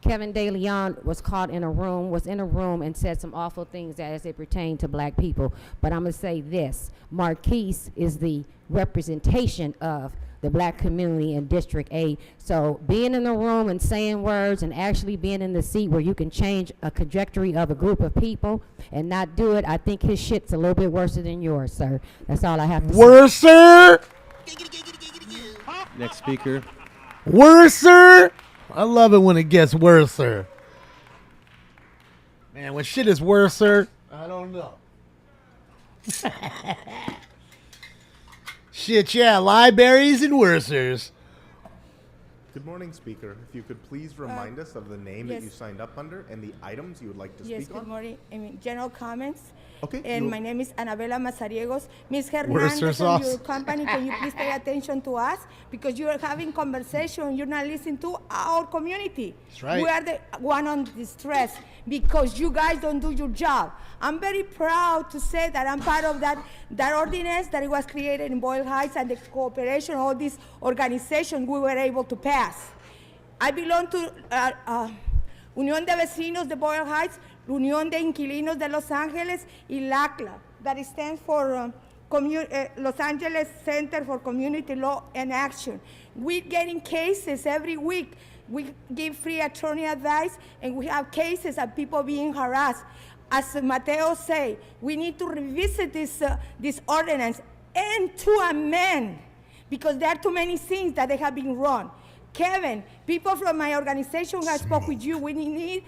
Kevin De Leon was in a room and said some awful things as it pertained to Black people. But I'm going to say this. Marquise is the representation of the Black community in District 8. So being in the room and saying words and actually being in the seat where you can change a trajectory of a group of people and not do it, I think his shit's a little bit worse than yours, sir. That's all I have to say. Worser? Next speaker. Worser? I love it when it gets worser. Man, when shit is worser, I don't know. Shit, yeah, libraries and worsers. Good morning, Speaker. If you could please remind us of the name that yes. you signed up under and the items you would like to Yes, speak good on. morning. General comments. Okay. And my name is Anabela Mazariegos. Ms. Where's Hernandez her and sauce? your company, can you please pay attention to us? Because you are having conversation, you're not listening to our community. That's right. We are the one on distress because you guys don't do your job. I'm very proud to say that I'm part of that ordinance that it was created in Boyle Heights, and the cooperation of all these organizations we were able to pass. I belong to Unión de Vecinos de Boyle Heights, Unión de Inquilinos de Los Ángeles, y LACLA, that stands for Los Angeles Center for Community Law and Action. We're getting cases every week. We give free attorney advice, and we have cases of people being harassed. As Mateo say, we need to revisit this ordinance and to amend, because there are too many things that they have been wrong. Kevin, people from my organization have spoke with you. We need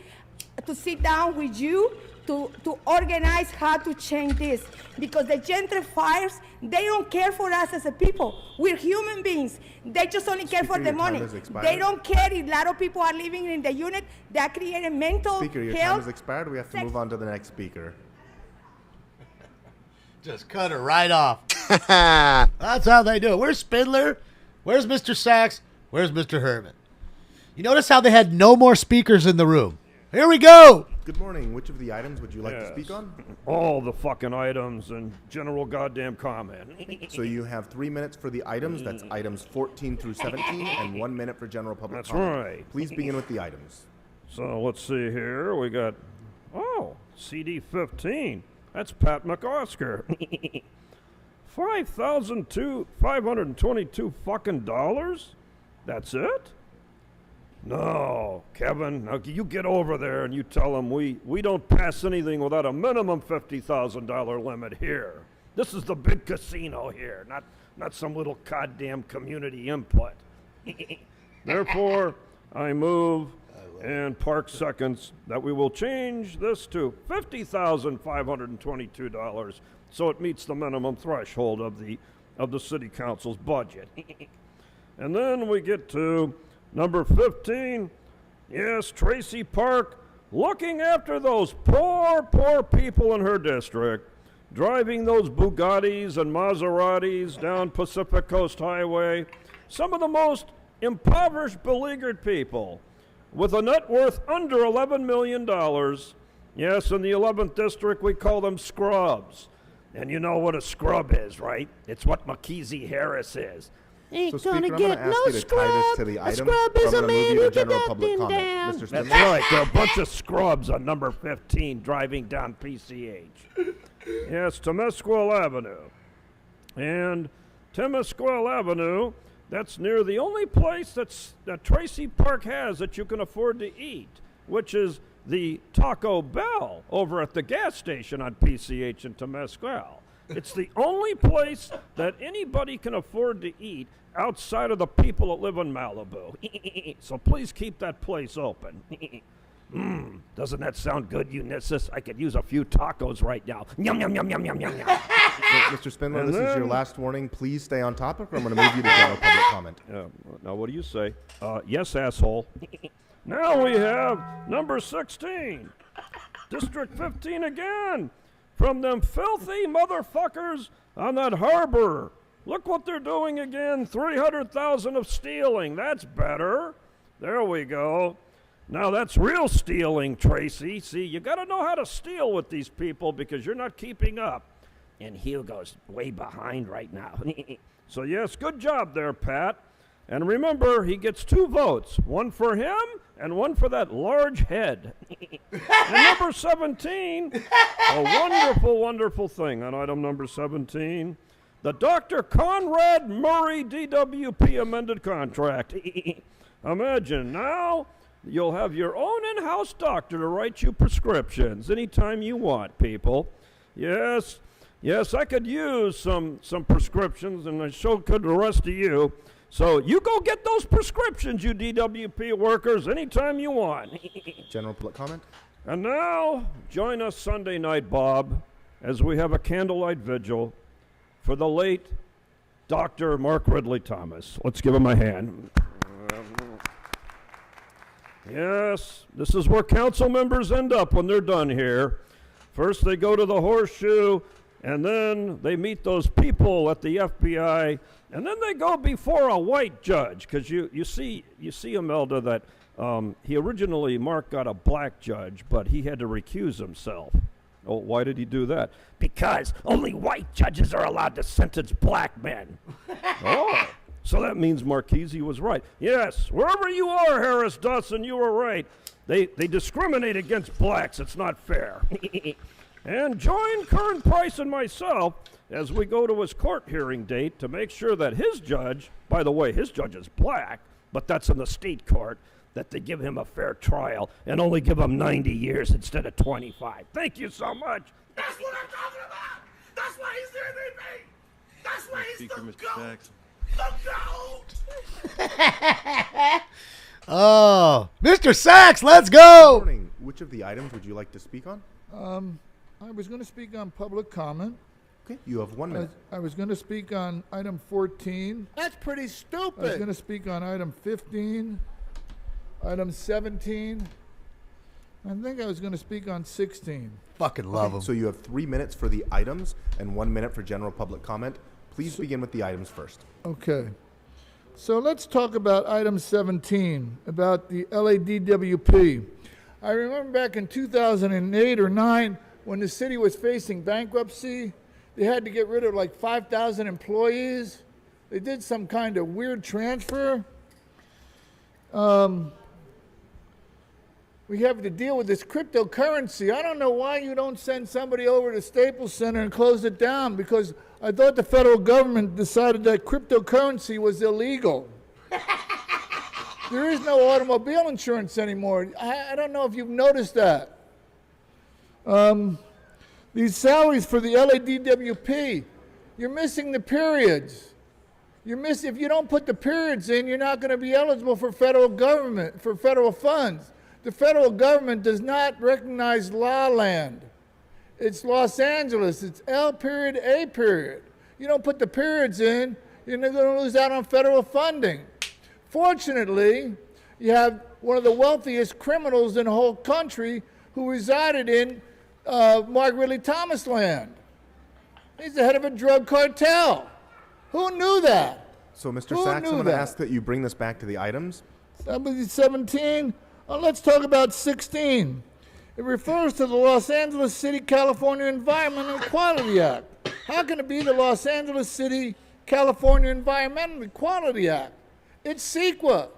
to sit down with you to organize how to change this, because the gentrifiers, they don't care for us as a people. We're human beings. They just only care for the money. They don't care if a lot of people are living in the unit. That creates mental Speaker, your time health. has expired. We have to move on to the next speaker. Just cut her right off. That's how they do it. Where's Spindler? Where's Mr. Sachs? Where's Mr. Herman? You notice how they had no more speakers in the room. Here we go. Good morning. Which of the items would you like to speak on? All the fucking items and general goddamn comment. So you have 3 minutes for the items. That's items 14 through 17, and 1 minute for general public That's comment. right. Please begin with the items. So let's see here. We got, CD 15. That's Pat McOsker. $5,522 fucking dollars? That's it? No, Kevin, now you get over there and you tell them we don't pass anything without a minimum $50,000 limit here. This is the big casino here, not some little goddamn community input. Therefore, I move and Park seconds that we will change this to $50,522 so it meets the minimum threshold of the city council's budget. And then we get to number 15. Yes, Tracy Park, looking after those poor people in her district, driving those Bugattis and Maseratis down Pacific Coast Highway, some of the most impoverished, beleaguered people with a net worth under $11 million. Yes, in the 11th district, we call them scrubs. And you know what a scrub is, right? It's what Mackenzie Harris is. So, Speaker, I'm going to ask you to tie this to the item. scrub or is I'm a going to move man you who to general get public up and comment. down. Mr. That's Spindler? right. There are a bunch of scrubs on number 15 driving down PCH. Yes, Temescal Avenue. And Temescal Avenue, that's near the only place that Tracy Park has that you can afford to eat, which is the Taco Bell over at the gas station on PCH in Temescal. It's the only place that anybody can afford to eat outside of the people that live in Malibu. So please keep that place open. Doesn't that sound good, Unisys? I could use a few tacos right now. Yum, yum, yum, yum, yum, yum, yum. Mr. Spindler, And this is your then- last warning. Please stay on topic, or I'm going to move you to general public comment. Now, what do you say? Yes, asshole. Now we have number 16. District 15 again. From them filthy motherfuckers on that harbor. Look what they're doing again. 300,000 of stealing. That's better. There we go. Now that's real stealing, Tracy. See, you got to know how to steal with these people because you're not keeping up. And Hugo's way behind right now. So yes, good job there, Pat. And remember, he gets 2 votes, one for him and one for that large head. And number 17, a wonderful, wonderful thing on item number 17, the Dr. Conrad Murray DWP amended contract. Imagine now you'll have your own in-house doctor to write you prescriptions anytime you want, people. Yes, I could use some prescriptions, and I so could the rest of you. So you go get those prescriptions, you DWP workers, anytime you want. General public comment? And now, join us Sunday night, Bob, as we have a candlelight vigil for the late Dr. Mark Ridley Thomas. Let's give him a hand. Yes, this is where council members end up when they're done here. First they go to the Horseshoe, and then they meet those people at the FBI, and then they go before a white judge. Because you see, Imelda, that Mark got a black judge, but he had to recuse himself. Oh, why did he do that? Because only white judges are allowed to sentence black men. Oh. So that means Marchese was right. Yes, wherever you are, Harris Dawson, you were right. They discriminate against blacks. It's not fair. And join Kern Price and myself as we go to his court hearing date to make sure that his judge, by the way, his judge is black, but that's in the state court, that they give him a fair trial and only give him 90 years instead of 25. Thank you so much. That's what I'm talking about. That's why he's the MVP. That's why he's Speaker, the Mr. GOAT. Sachs. The GOAT. Oh, Mr. Sachs, let's go. Morning. Which of the items would you like to speak on? I was going to speak on public comment. Okay, you have 1 minute. I was going to speak on item 14. That's pretty I was stupid. going to speak on item 15, item 17. I think I was going to speak on 16. Fucking love him. So you have 3 minutes for the items and 1 minute for general public comment. Please begin with the items first. Okay. So let's talk about item 17, about the LADWP. I remember back in 2008 or 9, when the city was facing bankruptcy, they had to get rid of like 5,000 employees. They did some kind of weird transfer. We have to deal with this cryptocurrency. I don't know why you don't send somebody over to Staples Center and close it down, because I thought the federal government decided that cryptocurrency was illegal. There is no automobile insurance anymore. I don't know if you've noticed that. These salaries for the LADWP, you're missing the periods. If you don't put the periods in, you're not going to be eligible for federal government, for federal funds. The federal government does not recognize La Land. It's Los Angeles. It's L period, A period. You don't put the periods in, you're going to lose out on federal funding. Fortunately, you have one of the wealthiest criminals in the whole country who resided in Mark Ridley Thomas land. He's the head of a drug cartel. Who knew that? So, Mr. Sachs, I'm going to ask that you bring this back to the items. That was 17. Let's talk about 16. It refers to the Los Angeles City, California Environmental Equality Act. How can it be the Los Angeles City, California Environmental Equality Act? It's CEQA.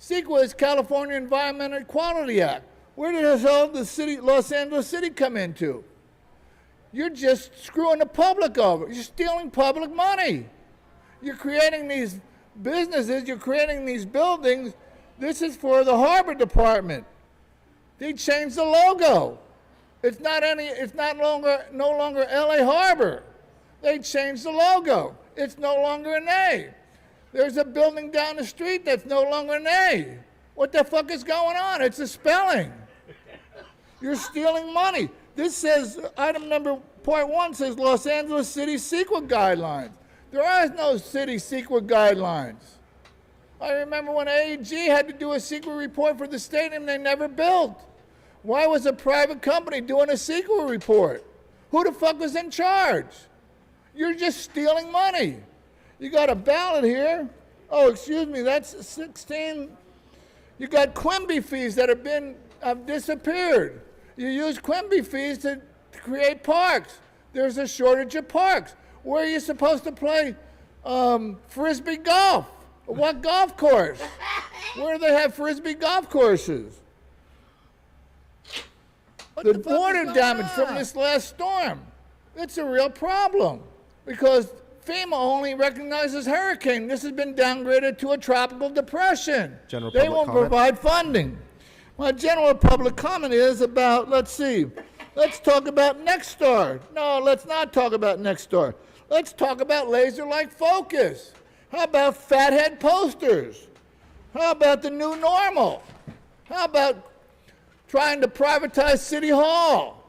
CEQA is California Environmental Equality Act. Where did the hell the city, Los Angeles City, come into? You're just screwing the public over. You're stealing public money. You're creating these businesses, you're creating these buildings. This is for the Harbor Department. They changed the logo. It's no longer LA Harbor. They changed the logo. It's no longer an A. There's a building down the street that's no longer an A. What the fuck is going on? It's a spelling. You're stealing money. This says, item number point 1 says Los Angeles City CEQA guidelines. There are no city CEQA guidelines. I remember when AEG had to do a CEQA report for the stadium they never built. Why was a private company doing a CEQA report? Who the fuck was in charge? You're just stealing money. You got a ballot here. Oh, excuse me, that's 16. You got Quimby fees that have disappeared. You use Quimby fees to create parks. There's a shortage of parks. Where are you supposed to play Frisbee golf? What golf course? Where do they have Frisbee golf courses? The water damage from this last storm. It's a real problem because FEMA only recognizes hurricane. This has been downgraded to a tropical depression. They won't provide funding. My general public comment is about, let's talk about Nexstar. No, let's not talk about Nexstar. Let's talk about laser-like focus. How about fathead posters? How about the new normal? How about trying to privatize City Hall?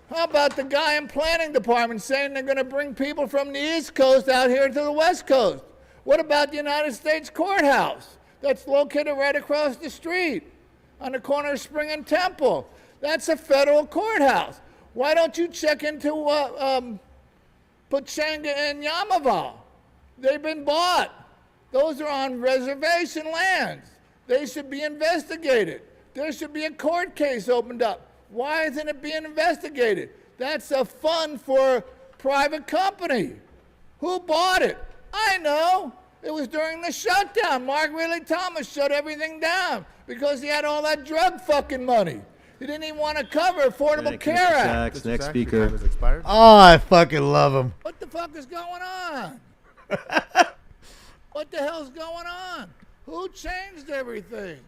How about the guy in planning department saying they're going to bring people from the East Coast out here to the West Coast? What about the United States Courthouse that's located right across the street? on the corner of Spring and Temple. That's a federal courthouse. Why don't you check into Pachanga and Yamava? They've been bought. Those are on reservation lands. They should be investigated. There should be a court case opened up. Why isn't it being investigated? That's a fund for a private company. Who bought it? I know. It was during the shutdown. Mark Riley Thomas shut everything down because he had all that drug fucking money. He didn't even want to cover Affordable Care Act. Sachs, next speaker. Oh, I fucking love him. What the fuck is going on? What the hell's going on? Who changed everything?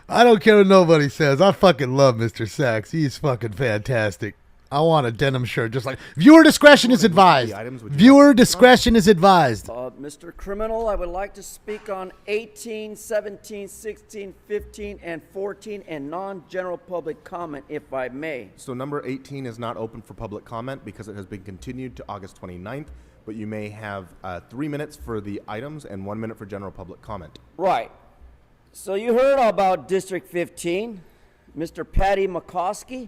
I don't care what nobody says. I fucking love Mr. Sachs. He's fucking fantastic. I want a denim shirt just like... Viewer discretion is advised. Viewer discretion is advised. Mr. Criminal, I would like to speak on 18, 17, 16, 15, and 14 and non-general public comment, if I may. So number 18 is not open for public comment because it has been continued to August 29th, but you may have 3 minutes for the items and 1 minute for general public comment. Right. So you heard about District 15, Mr. Patty McCoskey,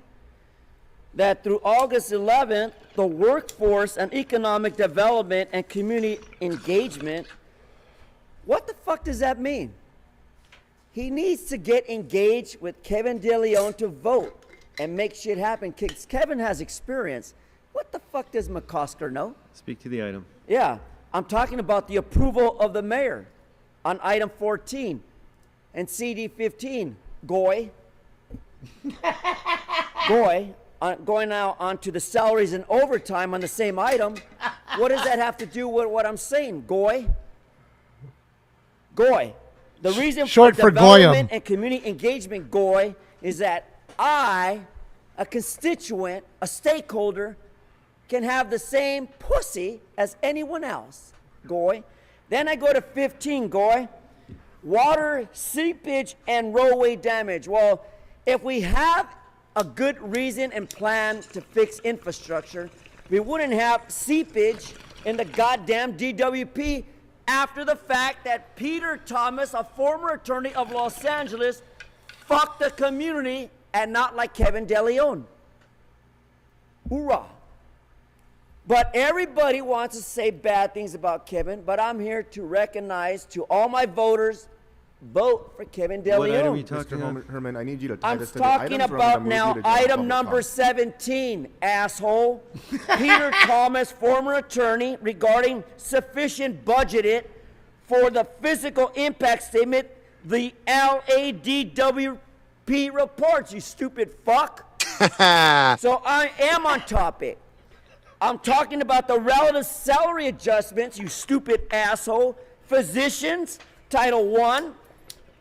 that through August 11th, the workforce and economic development and community engagement, what the fuck does that mean? He needs to get engaged with Kevin De Leon to vote and make shit happen. 'Cause Kevin has experience. What the fuck does McCosker know? Speak to the item. Yeah, I'm talking about the approval of the mayor on item 14 and CD 15. Goy. Going now on to the salaries and overtime on the same item. What does that have to do with what I'm saying, Goy? The reason Short for for development Goyam. and community engagement, Goy, is that I, a constituent, a stakeholder, can have the same pussy as anyone else, Goy. Then I go to 15, Goy. Water, seepage, and roadway damage. Well, if we have a good reason and plan to fix infrastructure, we wouldn't have seepage in the goddamn DWP after the fact that Peter Thomas, a former attorney of Los Angeles, fucked the community and not like Kevin De Leon. Hoorah. But everybody wants to say bad things about Kevin, but I'm here to recognize to all my voters, vote for Kevin De What Leon. item are you talking about? Mr. Herman, I need you to tie I'm this to the talking items, or I'm about gonna move now you to general item public number comment. 17, asshole. Peter Thomas, former attorney, regarding sufficient budgeted for the physical impact statement, the LADWP reports, you stupid fuck. So I am on topic. I'm talking about the relative salary adjustments, you stupid asshole. Physicians, Title 1,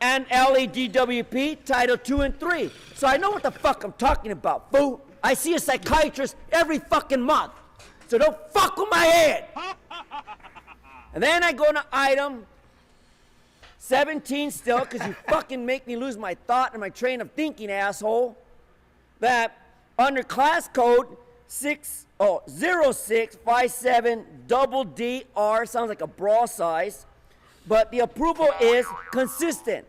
and LADWP, Title 2 and 3. So I know what the fuck I'm talking about, fool. I see a psychiatrist every fucking month. So don't fuck with my head. And then I go to item 17 still, because you fucking make me lose my thought and my train of thinking, asshole. That under class code 0657DDR, sounds like a bra size, but the approval is consistent.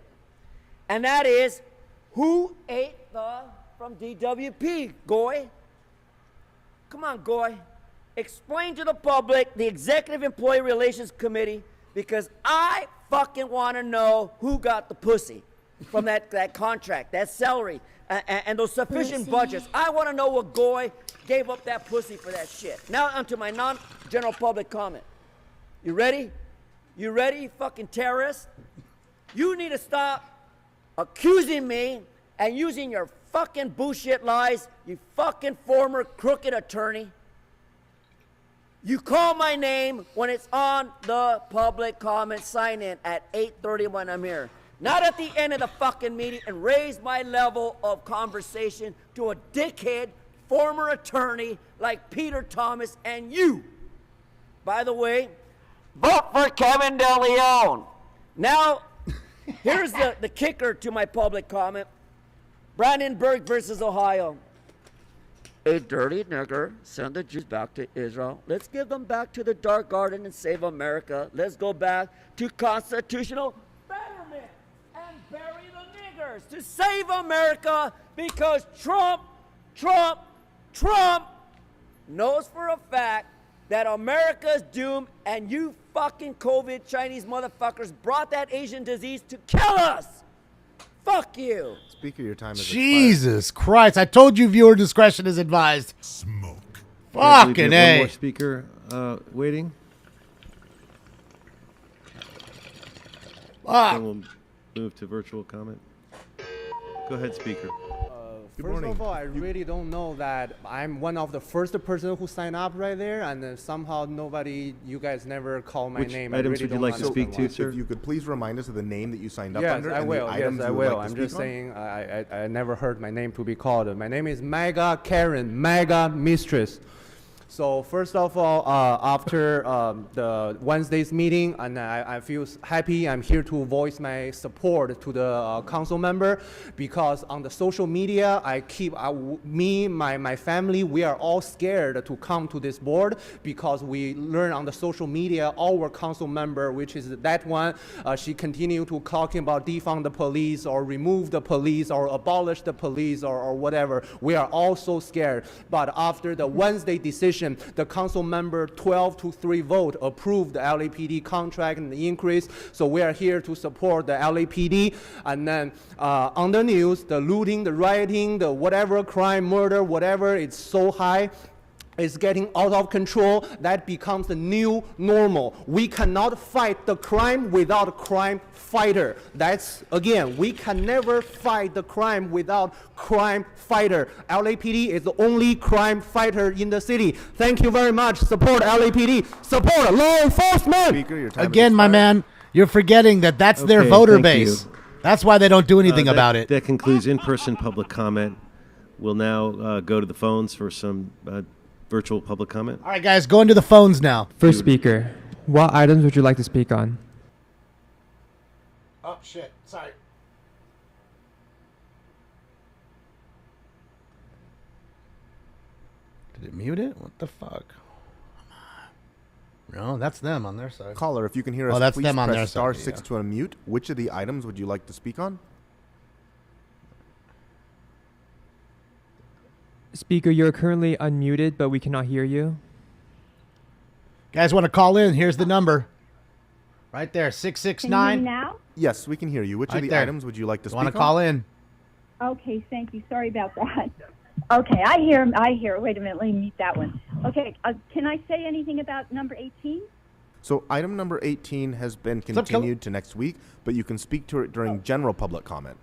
And that is, who ate the from DWP, Goy? Come on, Goy. Explain to the public, the Executive Employee Relations Committee, because I fucking want to know who got the pussy from that contract, that salary, and those sufficient budgets. I want to know what Goy gave up that pussy for that shit. Now onto my non-general public comment. You ready? You ready, you fucking terrorist? You need to stop accusing me and using your fucking bullshit lies, you fucking former crooked attorney. You call my name when it's on the public comment sign-in at 8:30 when I'm here. Not at the end of the fucking meeting, and raise my level of conversation to a dickhead former attorney like Peter Thomas and you. By the way, vote for Kevin De Leon. Now, here's the kicker to my public comment. Brandenburg versus Ohio. A dirty nigger, send the Jews back to Israel. Let's give them back to the dark garden and save America. Let's go back to constitutional betterment and bury the niggers, to save America, because Trump knows for a fact that America's doomed, and you fucking COVID Chinese motherfuckers brought that Asian disease to kill us. Fuck you. Speaker, your time is Jesus Christ! I told you viewer discretion is advised. I Fucking believe we have one A. more speaker waiting. Fuck. Then we'll move to virtual comment. Go ahead, speaker. First of all, I really don't know that I'm one of the first person who signed up right there, and somehow you guys never call my Which name. items would you like to speak to, If you could please remind us of the name that you signed up Yes, under I and will. the items Yes, I you would will. like to I'm speak just on. saying I never heard my name to be called. My name is Mega Karen, Mega Mistress. So first of all, after the Wednesday's meeting, and I feel happy. I'm here to voice my support to the council member, because on the social media, my family, we are all scared to come to this board, because we learn on the social media, our council member, which is that one, she continue to talking about defund the police or remove the police or abolish the police or whatever. We are all so scared. But after the Wednesday decision, the council member 12-3 vote approved the LAPD contract and the increase. So we are here to support the LAPD. And then on the news, the looting, the rioting, the whatever crime, murder, whatever, it's so high. It's getting out of control. That becomes the new normal. We cannot fight the crime without a crime fighter. That's, again, we can never fight the crime without crime fighter. LAPD is the only crime fighter in the city. Thank you very much. Support LAPD. Support law enforcement. Again, my man, you're forgetting that that's their Okay, voter thank base. you. That's why they don't do anything about it. That concludes in-person public comment. We'll now go to the phones for some virtual public comment. All right, guys, go into the phones now. First speaker, what items would you like to speak on? Oh, shit. Sorry. Did it mute it? What the fuck? No, that's them on their side. Caller, if you can hear us, Oh, that's please them on press their star side. 6 to unmute. Which of the items would you like to speak on? Speaker, you're currently unmuted, but we cannot hear you. Guys want to call in? Here's the number. Right there, 669. now? Yes, we can hear you. Which Right of the there. items would you like to You speak want on? to call in? Okay, thank you. Sorry about that. Okay, I hear. Wait a minute, let me mute that one. Okay, can I say anything about number 18? So item number 18 has been Keller? continued to next week, but you can speak to it during general public comment.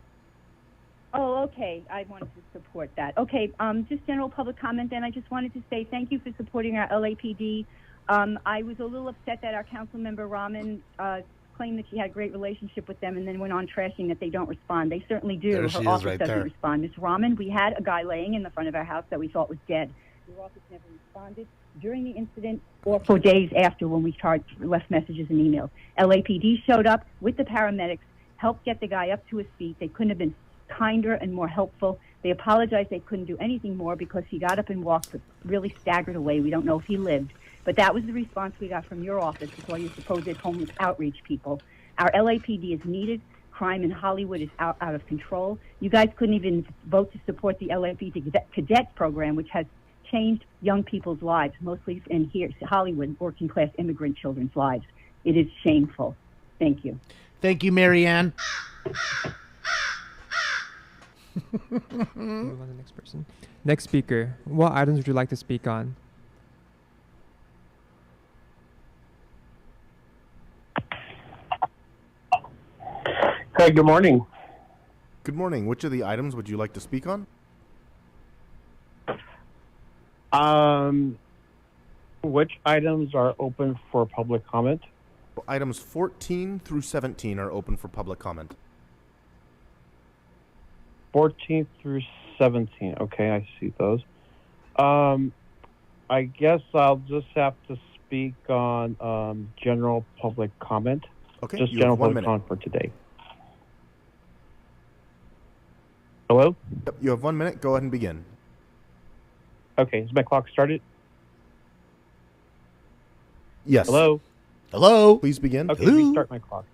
Oh, okay. I wanted to support that. Okay, just general public comment then. I just wanted to say thank you for supporting our LAPD. I was a little upset that our council member Raman claimed that she had a great relationship with them and then went on trashing that they don't respond. They certainly do. There she Her is office right doesn't there. respond. Ms. Raman, we had a guy laying in the front of our house that we thought was dead. Your office never responded during the incident or for days after when we left messages and emails. LAPD showed up with the paramedics, helped get the guy up to his feet. They couldn't have been kinder and more helpful. They apologized they couldn't do anything more because he got up and walked, but really staggered away. We don't know if he lived. But that was the response we got from your office with all your supposed homeless outreach people. Our LAPD is needed. Crime in Hollywood is out of control. You guys couldn't even vote to support the LAPD cadet program, which has changed young people's lives, mostly in here, Hollywood, working class immigrant children's lives. It is shameful. Thank you. Thank you, Marianne. Move on to the next person. Next speaker, what items would you like to speak on? Hey, good morning. Good morning. Which of the items would you like to speak on? Which items are open for public comment? Items 14 through 17 are open for public comment. 14 through 17. Okay, I see those. I guess I'll just have to speak on general public comment. Okay, Just you general have 1 public minute. comment for today. Hello? Yep, you have 1 minute. Go ahead and begin. Okay, is my clock started? Yes. Hello? Hello? Please begin. Okay, restart my clock.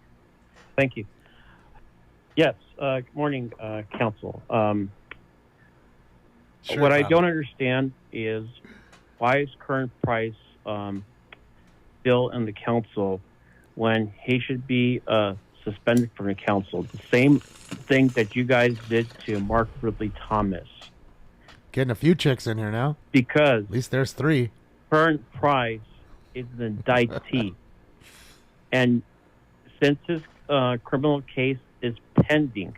Thank you. Yes. Good morning, Council. Sure, what I Bob. don't understand is why is current Price still in the council when he should be suspended from the council? The same thing that you guys did to Mark Ridley Thomas. Getting a few chicks in here now. Because at least there's 3. Current Price is an indictee. And since his criminal case is pending,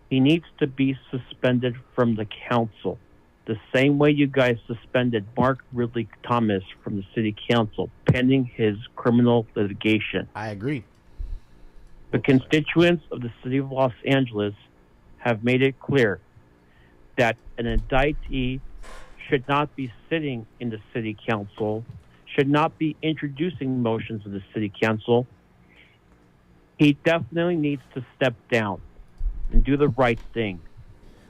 he needs to be suspended from the council. The same way you guys suspended Mark Ridley Thomas from the city council pending his criminal litigation. I agree. The constituents of the city of Los Angeles have made it clear that an indictee should not be sitting in the city council, should not be introducing motions of the city council. He definitely needs to step down and do the right thing.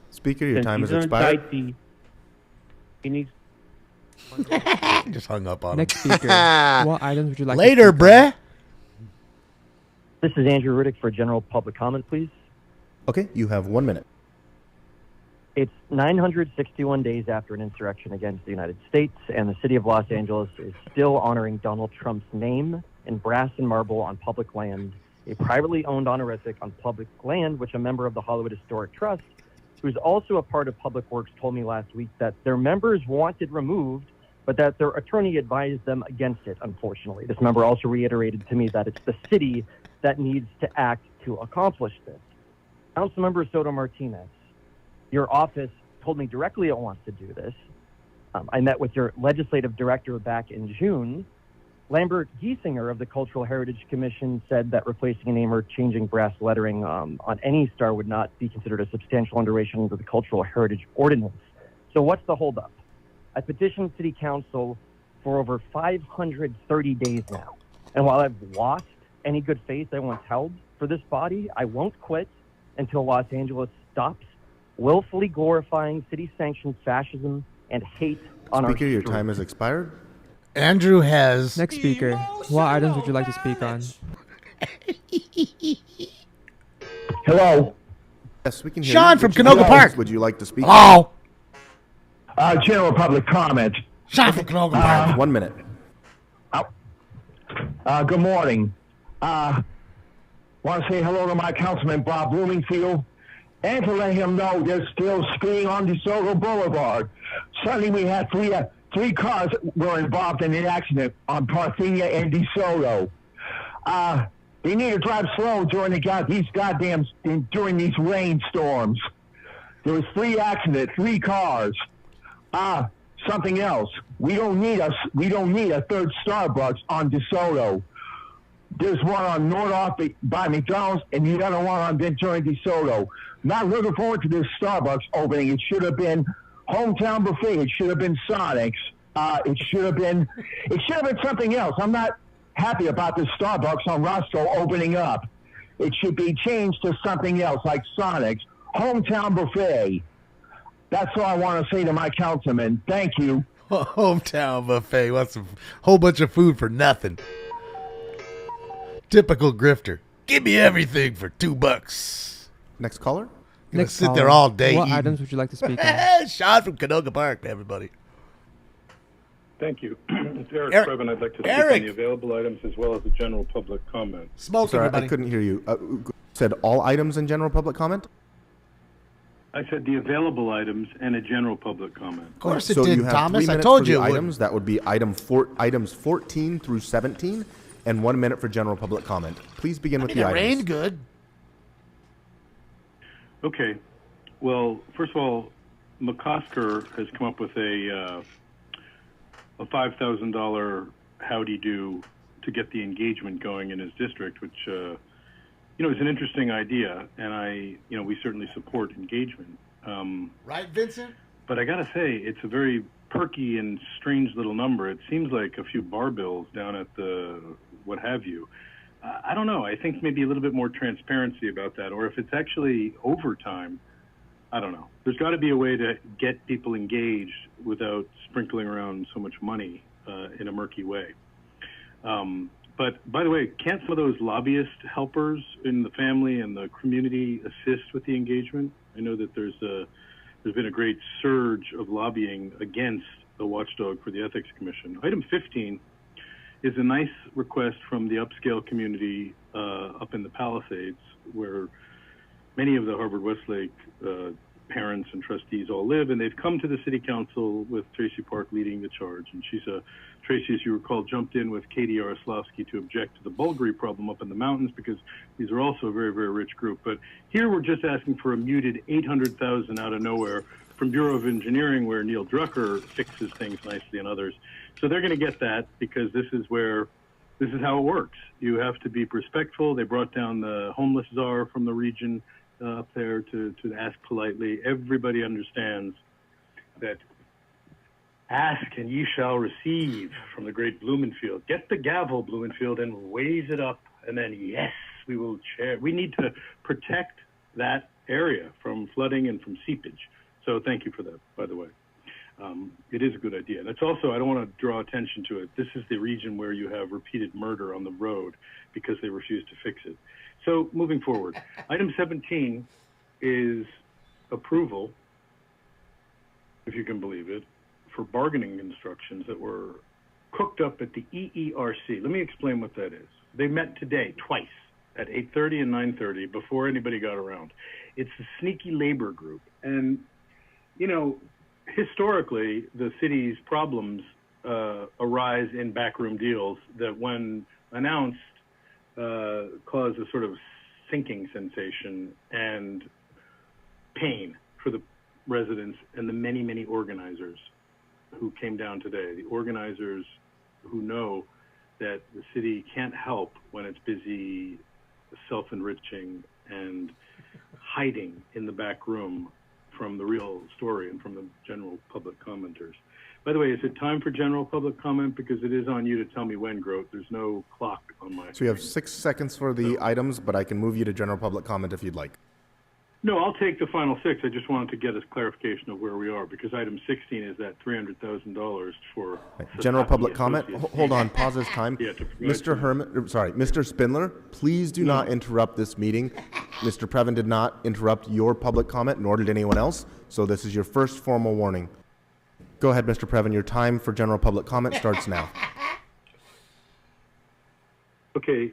Speaker, your Since time he's has an expired. indictee, he needs. Just hung up on Next him. speaker. What items would you like Later, to speak on? bruh. This is Andrew Riddick for general public comment, please. Okay, you have 1 minute. It's 961 days after an insurrection against the United States, and the city of Los Angeles is still honoring Donald Trump's name in brass and marble on public land, a privately owned honorific on public land, which a member of the Hollywood Historic Trust, who's also a part of Public Works, told me last week that their members wanted removed, but that their attorney advised them against it, unfortunately. This member also reiterated to me that it's the city that needs to act to accomplish this. Councilmember Soto Martinez, your office told me directly it wants to do this. I met with your legislative director back in June. Lambert Giesinger of the Cultural Heritage Commission said that replacing a name or changing brass lettering on any star would not be considered a substantial alteration under the Cultural Heritage Ordinance. So what's the holdup? I petitioned City Council for over 530 days now. And while I've lost any good faith I once held for this body, I won't quit until Los Angeles stops willfully glorifying city-sanctioned fascism and hate on our Speaker, your streets. time has expired. Andrew has. Next speaker. What items would you like to speak on? Hello. Yes, we can hear Sean you. from Would you Canoga like- Park. Would you like to speak? Hello. General public comment. Sean from Canoga Park. 1 minute. Good morning. Want to say hello to my councilman, Bob Bloomingfield, and to let him know they're still speeding on DeSoto Boulevard. Suddenly we had three cars were involved in an accident on Parthenia and DeSoto. They need to drive slow during during these rainstorms. There was 3 accidents, 3 cars. Something else. We don't need a third Starbucks on DeSoto. There's one on Nordoff by McDonald's and the other one on Ventura and DeSoto. Not looking forward to this Starbucks opening. It should have been Hometown Buffet. It should have been Sonic's. It should have been something else. I'm not happy about this Starbucks on Roscoe opening up. It should be changed to something else like Sonic's. Hometown Buffet. That's all I want to say to my councilman. Thank you. Hometown Buffet wants a whole bunch of food for nothing. Typical grifter. Give me everything for $2. Next caller. Gonna sit there all day. What eating. items would you like to speak on? Sean from Canoga Park, everybody. Thank you. It's Eric Eric- Previn. I'd like to speak Eric. on the available items as well as the general public comment. Smoke, Sorry, everybody. I couldn't hear you. Said all items in general public comment? I said the available items and a general public comment. Of course it So did, you have Thomas. 3 I minutes told for you the it would. items. That would be items 14 through 17, and 1 minute for general public comment. Please begin with the It items. rained good. Okay. Well, first of all, McCosker has come up with a $5,000 howdy-do to get the engagement going in his district, which is an interesting idea, and we certainly support engagement. Right, Vincent? But I got to say, it's a very perky and strange little number. It seems like a few bar bills down at the what have you. I don't know. I think maybe a little bit more transparency about that, or if it's actually overtime, I don't know. There's got to be a way to get people engaged without sprinkling around so much money in a murky way. But by the way, can't some of those lobbyist helpers in the family and the community assist with the engagement? I know that there's been a great surge of lobbying against the watchdog for the Ethics Commission. Item 15 is a nice request from the upscale community up in the Palisades, where many of the Harvard Westlake parents and trustees all live, and they've come to the city council with Tracy Park leading the charge. And Tracy, as you recall, jumped in with Katie Yaroslavsky to object to the Bulgari problem up in the mountains, because these are also a very, very rich group. But here we're just asking for a muted $800,000 out of nowhere from Bureau of Engineering, where Neil Drucker fixes things nicely and others. So they're going to get that, because this is how it works. You have to be respectful. They brought down the homeless czar from the region up there to ask politely. Everybody understands that ask and ye shall receive from the great Blumenfield. Get the gavel, Blumenfield, and raise it up, and then yes, we will share. We need to protect that area from flooding and from seepage. So thank you for that, by the way. It is a good idea. That's also, I don't want to draw attention to it, this is the region where you have repeated murder on the road because they refuse to fix it. So moving forward, item 17 is approval, if you can believe it, for bargaining instructions that were cooked up at the EERC. Let me explain what that is. They met today twice at 8:30 and 9:30 before anybody got around. It's a sneaky labor group. And, you know, historically, the city's problems arise in backroom deals that, when announced, cause a sort of sinking sensation and pain for the residents and the many, many organizers who came down today. The organizers who know that the city can't help when it's busy self-enriching and hiding in the back room from the real story and from the general public commenters. By the way, is it time for general public comment? Because it is on you to tell me when, Grote. There's no clock on my So you have 6 seconds for the items, but I can move you to general public comment if you'd like. No, I'll take the final 6. I just wanted to get a clarification of where we are, because item 16 is that $300,000 for General public comment. Hold on, pause this time. Yeah, to provide Mr. Mr. Spindler, please do not interrupt this meeting. Mr. Previn did not interrupt your public comment, nor did anyone else. So this is your first formal warning. Go ahead, Mr. Previn. Your time for general public comment starts now. Okay,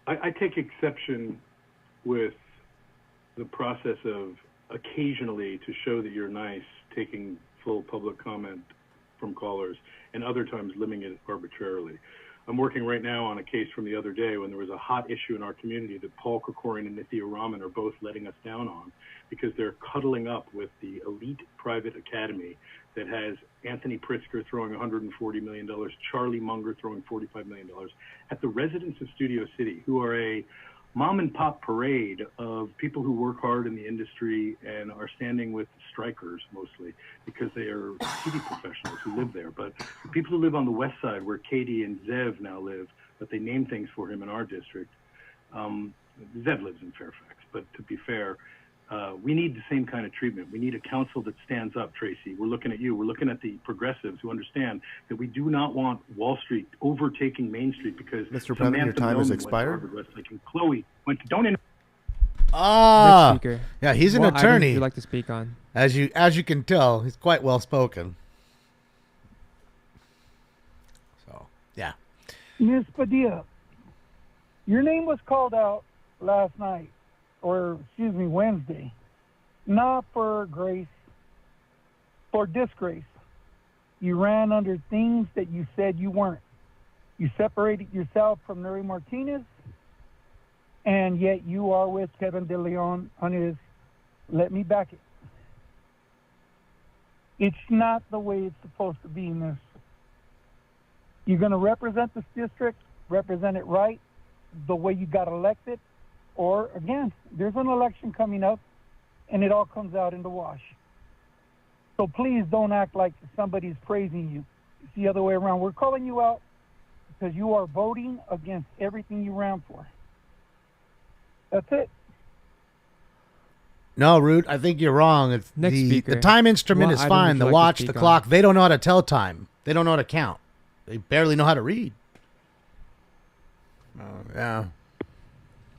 I take exception with the process of occasionally, to show that you're nice, taking full public comment from callers, and other times limiting it arbitrarily. I'm working right now on a case from the other day when there was a hot issue in our community that Paul Krikorian and Nithya Raman are both letting us down on, because they're cuddling up with the elite private academy that has Anthony Pritzker throwing $140 million, Charlie Munger throwing $45 million at the residents of Studio City, who are a mom and pop parade of people who work hard in the industry and are standing with strikers mostly, because they are TV professionals who live there. But the people who live on the west side, where Katie and Zev now live, but they name things for him in our district. Zev lives in Fairfax, but to be fair, we need the same kind of treatment. We need a council that stands up, Tracy. We're looking at you. We're looking at the progressives who understand that we do not want Wall Street overtaking Main Street, because Mr. Previn, your time has expired. And Chloe went to, don't Next speaker. Yeah, he's an What items attorney. would you like to speak on? As you can tell, he's quite well spoken. So, yeah. Ms. Padilla, your name was called out last night, or excuse me, Wednesday, not for grace, for disgrace. You ran under things that you said you weren't. You separated yourself from Nuri Martinez, and yet you are with Kevin De Leon on his, let me back it. It's not the way it's supposed to be, miss. You're going to represent this district, represent it right, the way you got elected, or, again, there's an election coming up, and it all comes out in the wash. So please don't act like somebody's praising you. It's the other way around. We're calling you out because you are voting against everything you ran for. That's it. No, Root, I think you're wrong. It's Next speaker. the time instrument What is item fine. would The you like to watch, the speak on? clock, they don't know how to tell time. They don't know how to count. They barely know how to read. Yeah.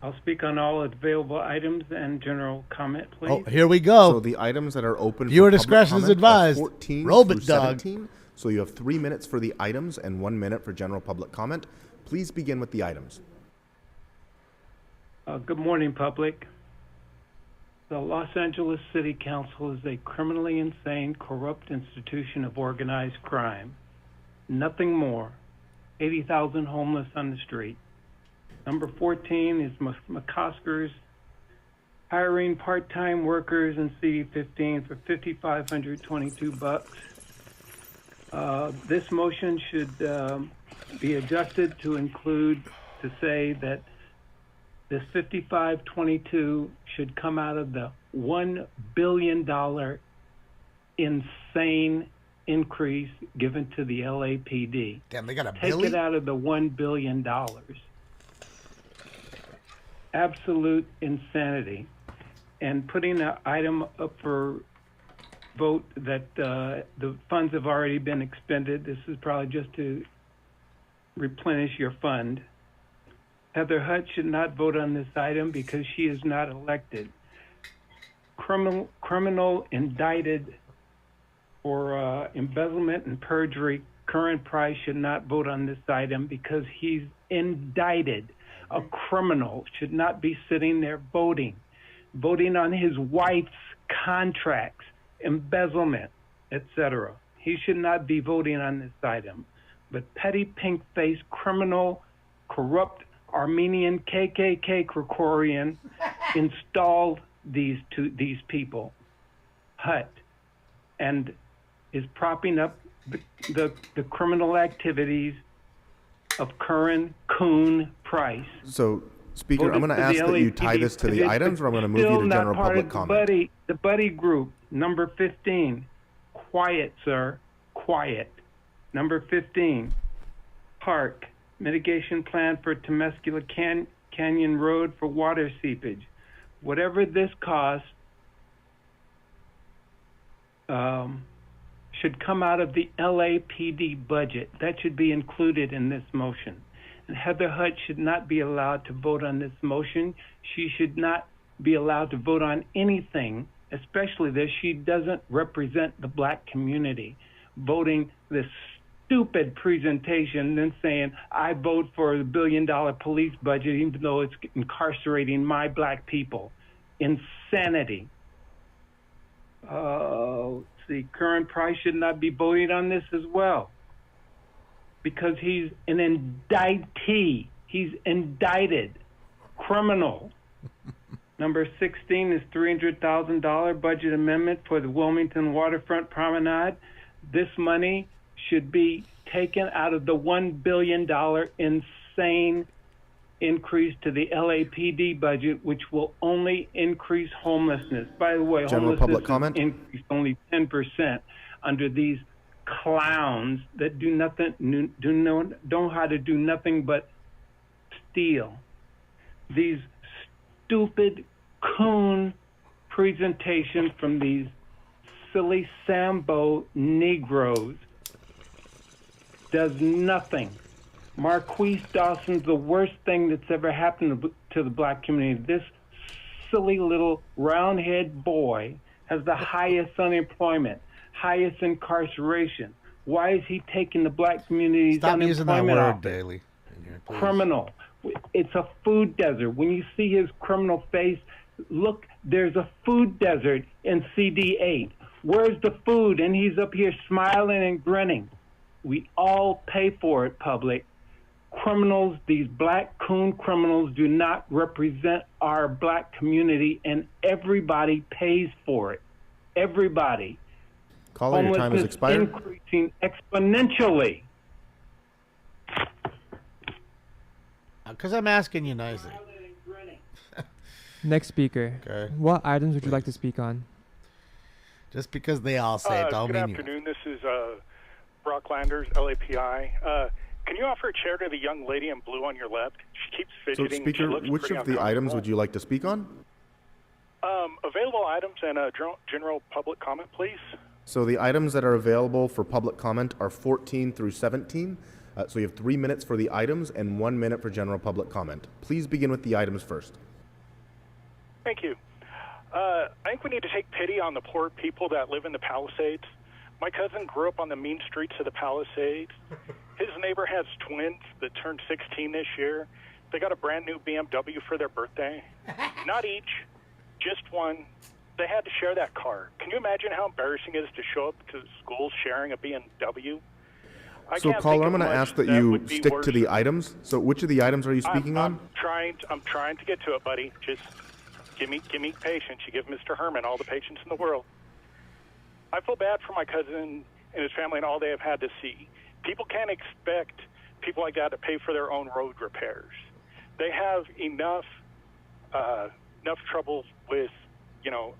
I'll speak on all available items and general comment, please. Oh, here we go. So the items that are open Viewer for public discretion is comment advised. are 14 Robot through dog. 17. So you have 3 minutes for the items and 1 minute for general public comment. Please begin with the items. Good morning, public. The Los Angeles City Council is a criminally insane, corrupt institution of organized crime. Nothing more. 80,000 homeless on the street. Number 14 is McCosker's hiring part-time workers in CD15 for $5,522. This motion should be adjusted to include to say that this 5522 should come out of the $1 billion insane increase given to the LAPD. Damn, they got a Take billy? it out of the $1 billion. Absolute insanity. And putting an item up for vote that the funds have already been expended. This is probably just to replenish your fund. Heather Hutt should not vote on this item because she is not elected. Criminal indicted for embezzlement and perjury, Curran Price should not vote on this item because he's indicted. A criminal should not be sitting there voting on his wife's contracts, embezzlement, etc. He should not be voting on this item. But petty, pink-faced, criminal, corrupt Armenian KKK Krikorian installed these people, Hutt, and is propping up the criminal activities of Curran Coon Price. So, Speaker, I'm going to ask that you tie this to the items, or I'm going to move you to general public comment. The buddy group, number 15. Quiet, sir. Quiet. Number 15. Park. Mitigation plan for Temescula Canyon Road for water seepage. Whatever this costs should come out of the LAPD budget. That should be included in this motion. And Heather Hutt should not be allowed to vote on this motion. She should not be allowed to vote on anything, especially this. She doesn't represent the black community. Voting this stupid presentation, then saying, I vote for the $1 billion police budget, even though it's incarcerating my black people. Insanity. Let's see, Curran Price should not be voting on this as well, because he's an indictee. He's indicted. Criminal. Number 16 is $300,000 budget amendment for the Wilmington Waterfront Promenade. This money should be taken out of the $1 billion insane increase to the LAPD budget, which will only increase homelessness. By the way, General homelessness public comment? increased only 10% under these clowns that do nothing, know how to do nothing but steal. These stupid coon presentations from these silly Sambo Negroes does nothing. Marquise Dawson's the worst thing that's ever happened to the black community. This silly little round-head boy has the highest unemployment, highest incarceration. Why is he taking the black community's Stop using that unemployment word off? daily. in here, please. Criminal. It's a food desert. When you see his criminal face, look, there's a food desert in CD8. Where's the food? And he's up here smiling and grinning. We all pay for it, public. Criminals, these black coon criminals, do not represent our black community, and everybody pays for it. Everybody. Caller, your time has expired. Increasing exponentially. Because I'm asking you nicely. Next speaker. Okay. What items would you like to speak on? Just because they all say it, don't good mean you. afternoon. This is Brock Landers, LAPI. Can you offer a chair to the young lady in blue on your left? She keeps So, fidgeting. Speaker, she looks which pretty of the items would you like to speak on? Available items and general public comment, please. So the items that are available for public comment are 14 through 17. So you have 3 minutes for the items and 1 minute for general public comment. Please begin with the items first. Thank you. I think we need to take pity on the poor people that live in the Palisades. My cousin grew up on the mean streets of the Palisades. His neighbor has twins that turned 16 this year. They got a brand new BMW for their birthday. Not each, just one. They had to share that car. Can you imagine how embarrassing it is to show up to school sharing a BMW? So, caller, I'm going to ask that you stick to the items. So, which of the items are you speaking on? I'm trying to get to it, buddy. Just give me patience. You give Mr. Herman all the patience in the world. I feel bad for my cousin and his family and all they have had to see. People can't expect people like that to pay for their own road repairs. They have enough trouble with,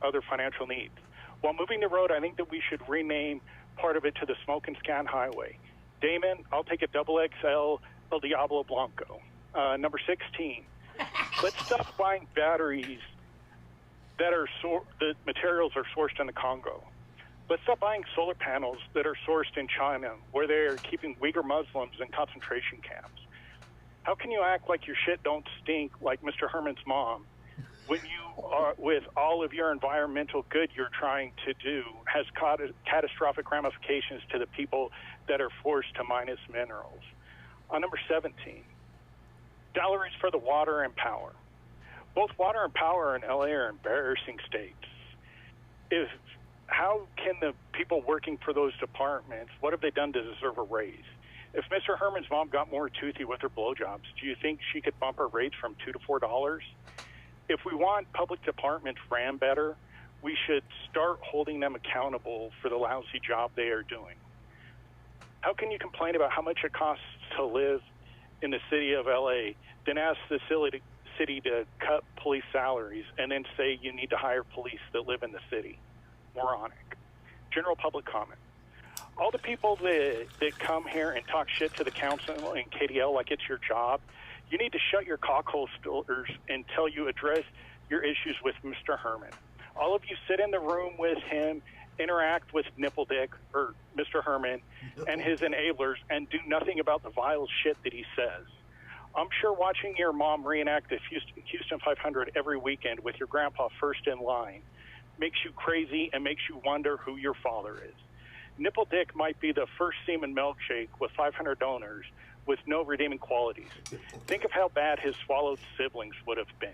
other financial needs. While moving the road, I think that we should rename part of it to the Smoke and Scan Highway. Damon, I'll take a XXL El Diablo Blanco. Number 16. Let's stop buying batteries that the materials are sourced in the Congo. Let's stop buying solar panels that are sourced in China, where they're keeping Uyghur Muslims in concentration camps. How can you act like your shit don't stink like Mr. Herman's mom when you are, with all of your environmental good you're trying to do, has catastrophic ramifications to the people that are forced to mine its minerals? On number 17, salaries for the water and power. Both water and power in LA are embarrassing states. How can the people working for those departments, what have they done to deserve a raise? If Mr. Herman's mom got more toothy with her blowjobs, do you think she could bump her rates from $2 to $4? If we want public departments ran better, we should start holding them accountable for the lousy job they are doing. How can you complain about how much it costs to live in the city of LA, then ask the city to cut police salaries, and then say you need to hire police that live in the city? Moronic. General public comment. All the people that come here and talk shit to the council and KDL like it's your job, you need to shut your cockhole stores until you address your issues with Mr. Herman. All of you sit in the room with him, interact with Nipple Dick or Mr. Herman and his enablers, and do nothing about the vile shit that he says. I'm sure watching your mom reenact the Houston 500 every weekend with your grandpa first in line makes you crazy and makes you wonder who your father is. Nipple Dick might be the first semen milkshake with 500 donors with no redeeming qualities. Think of how bad his swallowed siblings would have been.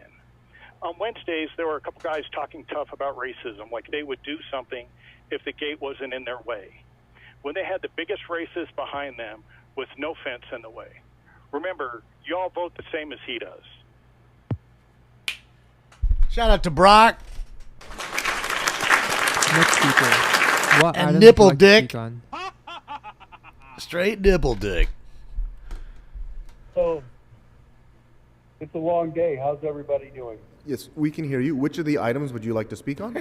On Wednesdays, there were a couple guys talking tough about racism, like they would do something if the gate wasn't in their way, when they had the biggest racist behind them with no fence in the way. Remember, you all vote the same as he does. Shout out to Brock. Next speaker. What And items Nipple would you like to Dick. speak on? Straight nipple dick. So, it's a long day. How's everybody doing? Yes, we can hear you. Which of the items would you like to speak on?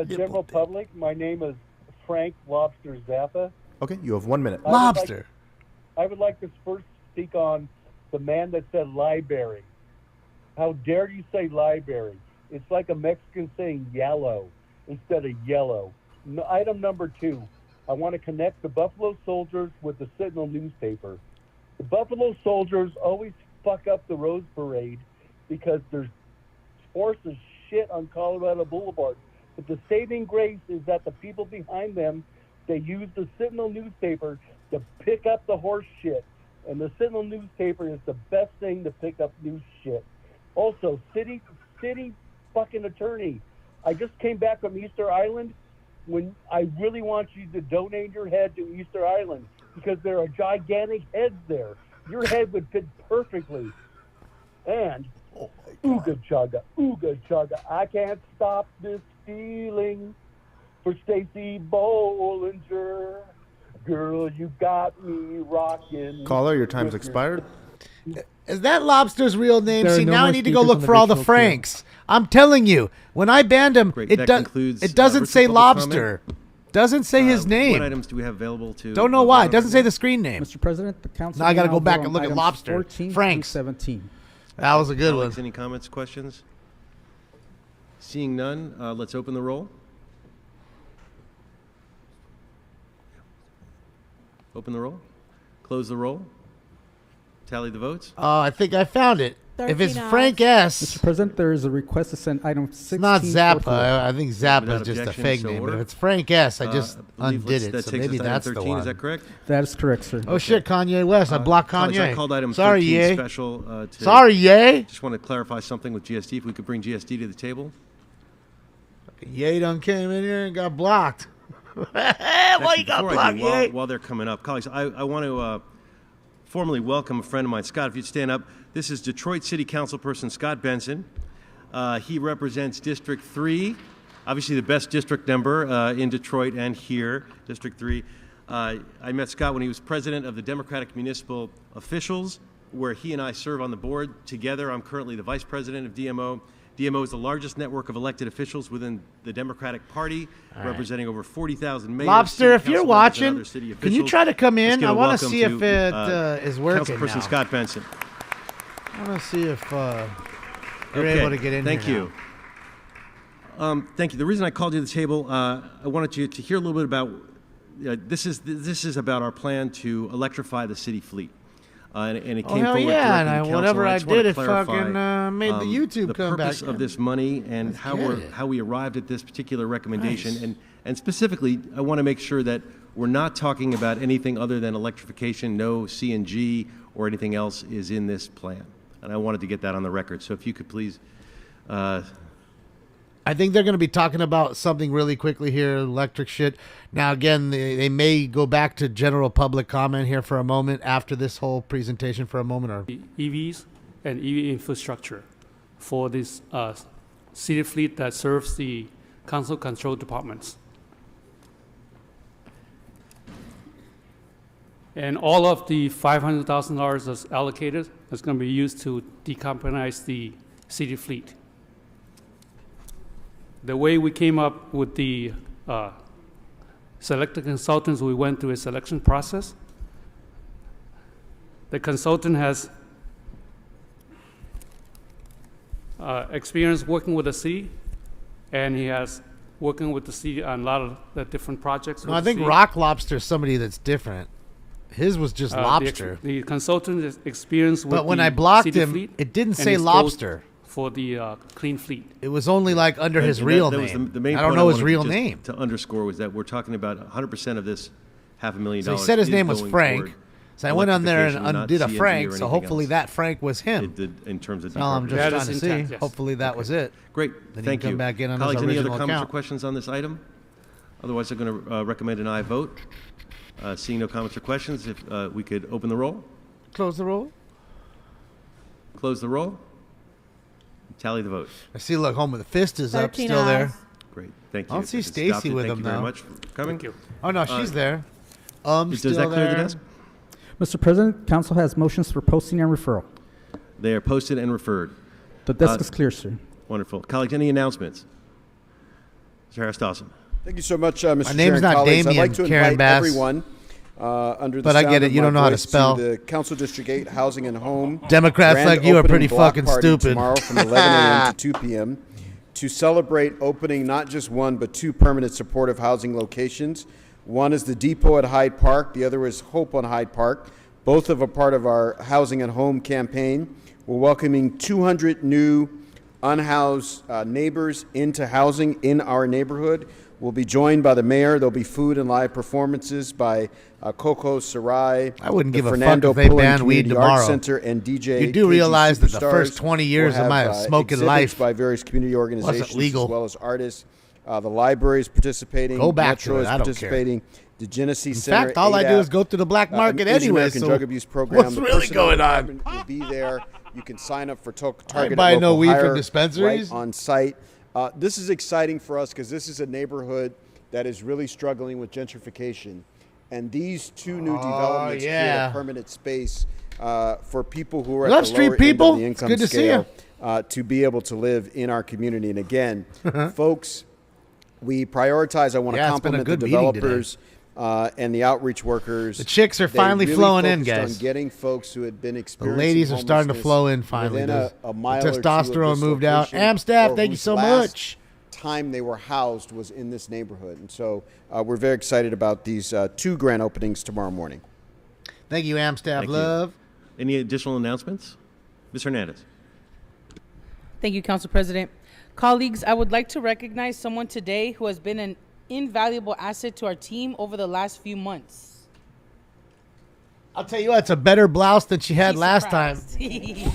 General public, my name is Frank Lobster Zappa. Okay, you have 1 minute. I would like to first speak on the man that said library. How dare you say library? It's like a Mexican saying yellow instead of yellow. Item number 2, I want to connect the Buffalo Soldiers with the Sentinel newspaper. The Buffalo Soldiers always fuck up the Rose Parade because there's force of shit on Colorado Boulevard. But the saving grace is that the people behind them, they use the Sentinel newspaper to pick up the horse shit. And the Sentinel newspaper is the best thing to pick up news shit. Also, city fucking attorney. I just came back from Easter Island. When I really want you to donate your head to Easter Island because there are gigantic heads there. Your head would fit perfectly. And ooga chugga, I can't stop this feeling for Stacy Bollinger. Girl, you got me rocking. Caller, your time's expired. Is that Lobster's real name? There are See, no now more I need to go speakers look on the for all the virtual Franks. I'm telling you, when I banned him, Great. it That does. concludes, It doesn't virtual say public Lobster. Doesn't say his What name. items do we have available to? Don't know why. It doesn't say the screen name. Mr. President, the council. Now I got to will go back vote and on look at items Lobster. 14 Franks. through 17. That was a good one. Alex, any comments, questions? Seeing none, let's open the roll. Open the roll. Close the roll. Tally the votes. Oh, I think I found it. If it's 13 Frank ayes. S., Mr. President, there is a request to send item 16. it's not Zappa. forward. I think Zappa Without is just a objection, fake so name. But ordered. if it's Frank S., I just I believe undid that it. So takes maybe us to item that's the 13. one. Is that correct? That is correct, sir. Oh shit, Kanye West. I blocked Colleagues, Kanye. I called item Sorry, 13 Ye. special. To Sorry, Ye. Just want to clarify something with GSD. If we could bring GSD to the table. Ye done came in here and got blocked. Why Actually, you got before I blocked, do, Ye? while they're coming up, colleagues, I want to formally welcome a friend of mine, Scott. If you'd stand up, this is Detroit City Councilperson Scott Benson. He represents District 3, obviously the best district number in Detroit and here, District 3. I met Scott when he was president of the Democratic Municipal Officials, where he and I serve on the board together. I'm currently the vice president of DMO. DMO is the largest network of elected officials within the Democratic Party, representing over 40,000 mayors. Lobster, if city you're council members, and watching, other city can you officials. try to come Let's in? give I a want welcome to see if it is working Councilperson now. Scott Benson. I want to see if you're Okay, able to get in thank here you. Thank you. The reason I called you to the table, I wanted you to hear a little bit about. This is about our plan to electrify the city fleet, and it Oh, came hell forward yeah, directly and to whenever council. I just wanna did, it clarify, fucking, made the YouTube come back purpose of in. this money and how we arrived at this particular recommendation, Nice. and specifically, I want to make sure that we're not talking about anything other than electrification. No CNG or anything else is in this plan, and I wanted to get that on the record. So if you could please. I think they're going to be talking about something really quickly here, electric shit. Now, again, they may go back to general public comment here for a moment after this whole presentation for a moment. Or EVs and EV infrastructure for this city fleet that serves the council control departments. And all of the $500,000 that's allocated is going to be used to decarbonize the city fleet. The way we came up with the selected consultants, we went through a selection process. The consultant has experience working with the city, and he has working with the city on a lot of the different projects. no, with I the think city. Rock Lobster is somebody that's different. His was just lobster. The consultant is experienced with But when the I blocked city him, fleet, it didn't and say he's lobster. for the clean fleet. It was only like under his And real that was name. the main I don't point know his wanted real just name. to underscore was that we're talking about 100% of this $500,000. So he said his is name was going Frank. toward So I went on there and electrification, not undid a CNG or Frank. So anything hopefully else. that Frank was him. It did in terms of That's all I'm just decarbonization. trying to see. intact, yes. Hopefully that was it. Great, Then thank he can you. come back in on Colleagues, his any original other comments or account. questions on this item? Otherwise, I'm going to recommend an aye vote. Seeing no comments or questions, if we could open the roll, Close the roll. close the roll, tally the vote. I see. Look, home with the fist is up, 13 still there. ayes. Great, thank you. I don't see It's Stacy adopted. with Thank him you very though. much for coming. Thank you. Oh no, she's there. Does Still that clear there. the desk? Mr. President, council has motions for posting and referral. They are posted and referred. The desk is clear, sir. Wonderful. Colleagues, any announcements? Mr. Harris Dawson. Thank you so much, Mr. My Chair name's and not colleagues. I'd Damian like to Karen invite Bass. everyone under the But I sound get it. of You my don't know how to voice spell. the Council District 8 Housing and Home Democrats grand like you are opening pretty block fucking party stupid. tomorrow from 11 a.m. to 2 p.m. to celebrate opening not just one but two permanent supportive housing locations. One is the Depot at Hyde Park. The other is Hope on Hyde Park. Both of a part of our Housing and Home campaign. We're welcoming 200 new unhoused neighbors into housing in our neighborhood. We'll be joined by the mayor. There'll be food and live performances by Coco Sarai. I wouldn't the give a fuck Fernando if they Pullen banned weed Community Arts tomorrow. Center and DJ. You do KG realize that the Superstars. first 20 years We'll of my have, smoking exhibits life by various community organizations legal. as well as artists. The library is participating. Go back Metro to it. is I don't care. participating. The Genesee In Center. fact, all I do ADAP, is go to the black market Asian anyway. American So Drug Abuse Program. what's The really personnel going on? department will be there. You can sign up for Target. I ain't buying no Local weed from Hire dispensaries. right on site. This is exciting for us because this is a neighborhood that is really struggling with gentrification, and these two new developments create yeah. a permanent space for people who are Love at the street lower people. end of the It's income good to see scale to be able to live in our community. And again, folks, we prioritize. I want to Yeah, it's been a compliment the good meeting today. developers and the outreach workers. The chicks are They finally really flowing in, focused guys. On getting folks who had been The experiencing ladies are starting to homelessness flow in finally. within a mile The or two of testosterone this moved out. location, Amstaff, or thank you whose so last much. time they were housed was in this neighborhood, and so we're very excited about these two grand openings tomorrow morning. Thank you, Amstaff Thank you. Love. Any additional announcements? Ms. Hernandez. Thank you, Council President. Colleagues, I would like to recognize someone today who has been an invaluable asset to our team over the last few months. I'll tell you what, it's a better blouse than she had Be last time. surprised.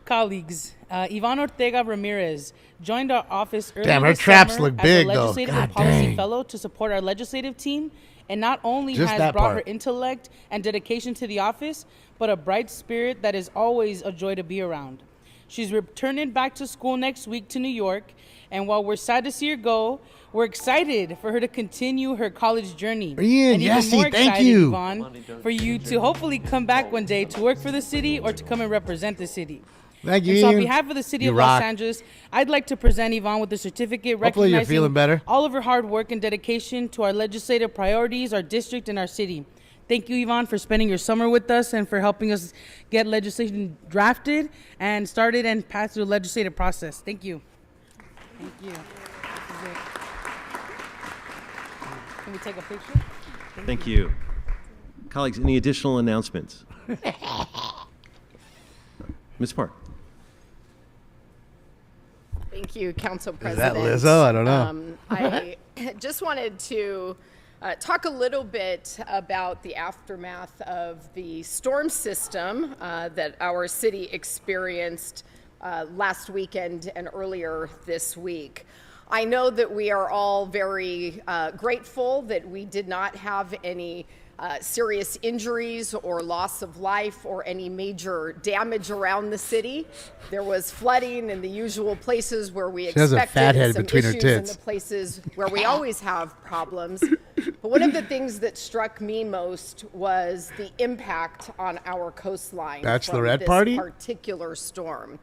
Colleagues, Yvonne Ortega Ramirez joined our office earlier Damn, her this traps summer look as big, a though. legislative God and policy dang. fellow to support our legislative team, and not only Just has that brought her part. intellect and dedication to the office, but a bright spirit that is always a joy to be around. She's returning back to school next week to New York, and while we're sad to see her go, we're excited for her to continue her college journey. Ian, and even Yessie, more thank excited, you. Yvonne, for you to hopefully come back one day to work for the city or to come and represent the city. Thank you, And so on Ian. behalf of the city You of rock. Los Angeles, I'd like to present Yvonne with a certificate Hopefully you're recognizing feeling better. all of her hard work and dedication to our legislative priorities, our district, and our city. Thank you, Yvonne, for spending your summer with us and for helping us get legislation drafted and started and passed through the legislative process. Thank you. Thank you. This is it. Can we take a picture? Thank you. Colleagues, any additional announcements? Ms. Park. Thank you, Council Is President. that Lizzo? I don't know. I just wanted to talk a little bit about the aftermath of the storm system that our city experienced last weekend and earlier this week. I know that we are all very grateful that we did not have any serious injuries or loss of life or any major damage around the city. There was flooding in the usual places where we She has a expected, fat head and some between her issues in tits. the places where we always have problems. But one of the things that struck me most was the impact on our coastline from Bachelorette this party? particular storm.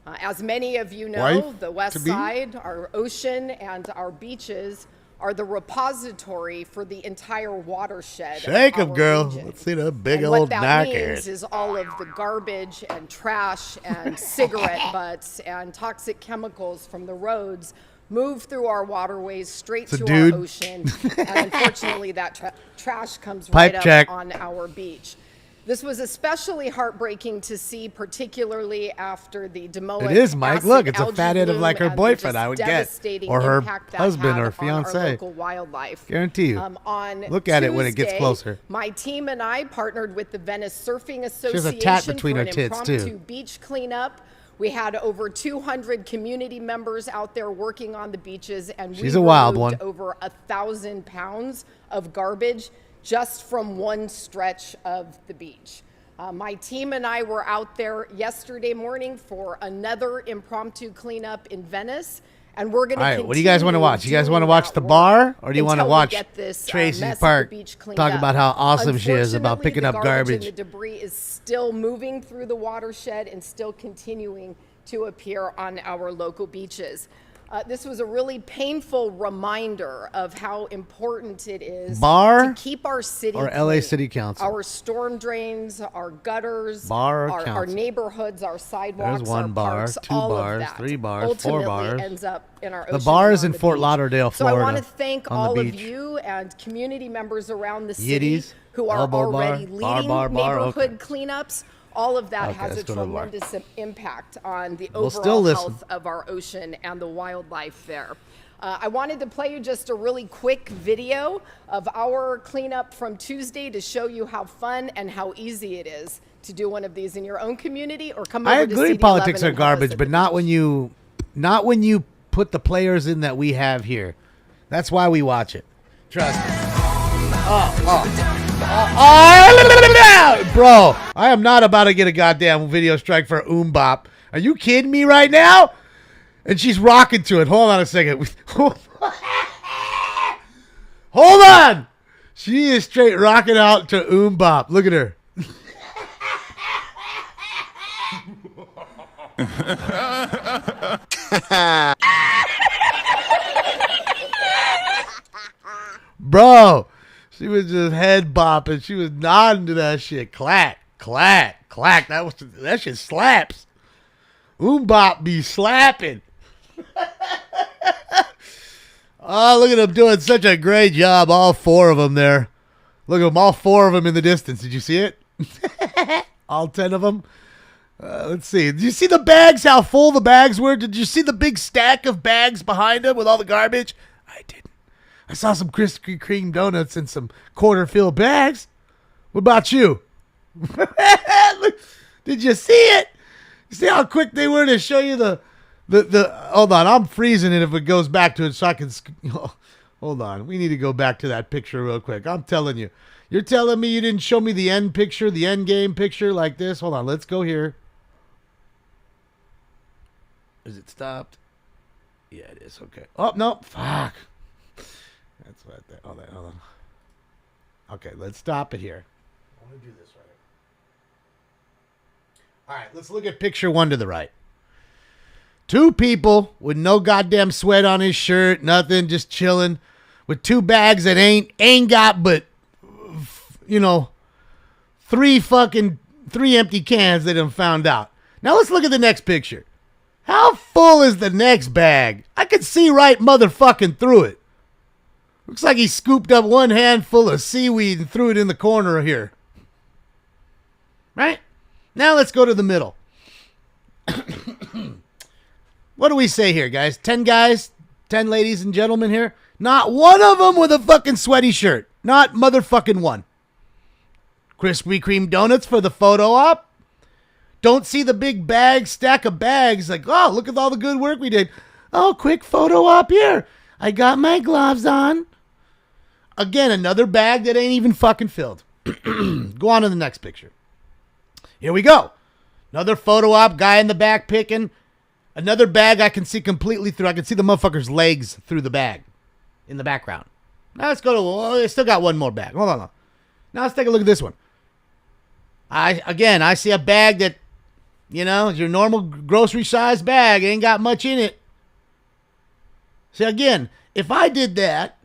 As many of you know, Wife the West to be? Side, our ocean, and our beaches are the repository for the entire watershed. Shake of 'em, our girl. region. Let's see that big And old what that means knockhead. is all of the garbage and trash and cigarette butts and toxic chemicals from the roads move through our waterways straight It's a to dude. our ocean. And unfortunately, that trash comes Pipe right check. up on our beach. This was especially heartbreaking to see, particularly after the Demoic It is, Mike. acid Look, it's a algae fat head of bloom like her and the boyfriend, just I would guess. devastating Or her impact that husband had or on fiance. our local wildlife. Guarantee you. On Look at it when it gets Tuesday, closer. My team and I partnered with the Venice Surfing has Association a tat between for her an tits, too. impromptu beach cleanup. We had over 200 community members out there working on the beaches, and She's we a wild removed one. over 1,000 pounds of garbage just from one stretch of the beach. My team and I were out there yesterday morning for another impromptu cleanup in Venice, and we're going to All continue. right, what do you guys want to watch? You guys want to watch The Bar, or do you want to watch Tracy Park talk about how awesome she is about picking up garbage? And the debris is still moving through the watershed and still continuing to appear on our local beaches. This was a really painful reminder of how important it is Bar to keep our city or LA clean. City Council? Our storm drains, our gutters, Bar or our council? neighborhoods, our sidewalks, There's one our bar, parks, two all bars, of that 3 bars, 4 ultimately bars. ends up in our The ocean bar and is on in the Fort beach. Lauderdale, So I Florida, want to thank on the all of beach. you and community members around the city Yiddies, who are elbow bar, already leading bar, neighborhood cleanups. All of that Okay, has a let's go to the bar. tremendous impact on the We'll still overall listen. health of our ocean and the wildlife there. I wanted to play you just a really quick video of our cleanup from Tuesday to show you how fun and how easy it is to do one of these in your own community or come over I to agree CD11 politics are and help us garbage, at but the not when you put the players in that we have here. That's why we watch it. Trust me. Bro, I am not about to get a goddamn video strike for Bop. Are you kidding me right now? And she's rocking to it. Hold on a second. Hold on. She is straight rocking out to Bop. Look at her. Bro, she was just head bopping. She was nodding to that shit. Clack, clack, clack. That shit slaps. Bop be slapping. Oh, look at them doing such a great job. All 4 of them there. Look at them, all 4 of them in the distance. Did you see it? All 10 of them. Let's see. Did you see the bags? How full the bags were? Did you see the big stack of bags behind them with all the garbage? I didn't. I saw some Krispy Kreme donuts and some quarter-filled bags. What about you? Did you see it? You see how quick they were to show you the hold on, I'm freezing it if it goes back to it so I can hold on. We need to go back to that picture real quick. I'm telling you. You're telling me you didn't show me the end picture, the end game picture like this? Hold on, let's go here. Is it stopped? Yeah, it is. Okay. Oh, no. Fuck. That's what hold on. Okay, let's stop it here. I want to do this right. All right, let's look at picture 1 to the right. 2 people with no goddamn sweat on his shirt, nothing, just chilling, with 2 bags that ain't got but, 3 empty cans they done found out. Now let's look at the next picture. How full is the next bag? I could see right motherfucking through it. Looks like he scooped up 1 handful of seaweed and threw it in the corner here. Right? Now let's go to the middle. What do we say here, guys? 10 guys, 10 ladies and gentlemen here. Not one of them with a fucking sweaty shirt. Not motherfucking one. Krispy Kreme donuts for the photo op. Don't see the big bag, stack of bags. Like, oh, look at all the good work we did. Oh, quick photo op here. I got my gloves on. Again, another bag that ain't even fucking filled. Go on to the next picture. Here we go. Another photo op, guy in the back picking. Another bag I can see completely through. I can see the motherfucker's legs through the bag in the background. Now let's go to, I still got 1 more bag. Hold on. Now let's take a look at this one. I see a bag that, is your normal grocery size bag. Ain't got much in it. See, again, if I did that,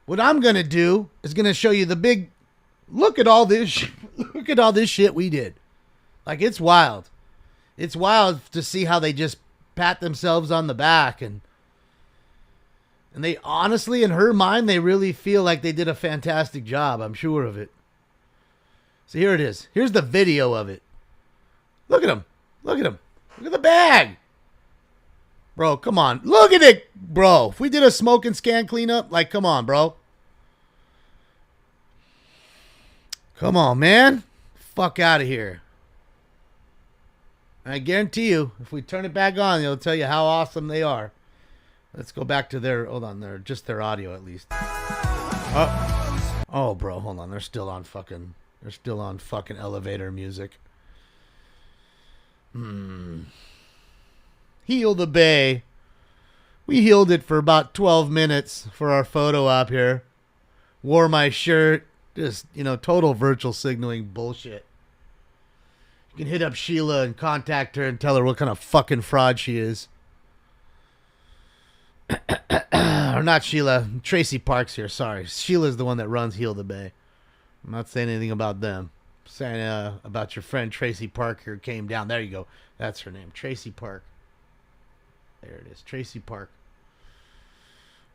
what I'm going to do is going to show you the big, look at all this shit we did. Like, it's wild. It's wild to see how they just pat themselves on the back and they honestly, in her mind, they really feel like they did a fantastic job. I'm sure of it. So here it is. Here's the video of it. Look at him. Look at him. Look at the bag. Bro, come on. Look at it, bro. If we did a smoke and scan cleanup, like, come on, bro. Come on, man. Fuck out of here. I guarantee you, if we turn it back on, it'll tell you how awesome they are. Let's go back to their, hold on, their audio at least. Oh, bro, hold on. They're still on fucking elevator music. Heal the bay. We healed it for about 12 minutes for our photo op here. Wore my shirt. Just, total virtual signaling bullshit. You can hit up Sheila and contact her and tell her what kind of fucking fraud she is. Or not Sheila. Tracy Parks here. Sorry. Sheila's the one that runs Heal the Bay. I'm not saying anything about them. I'm saying about your friend Tracy Parker who came down. There you go. That's her name. Tracy Park. There it is. Tracy Park.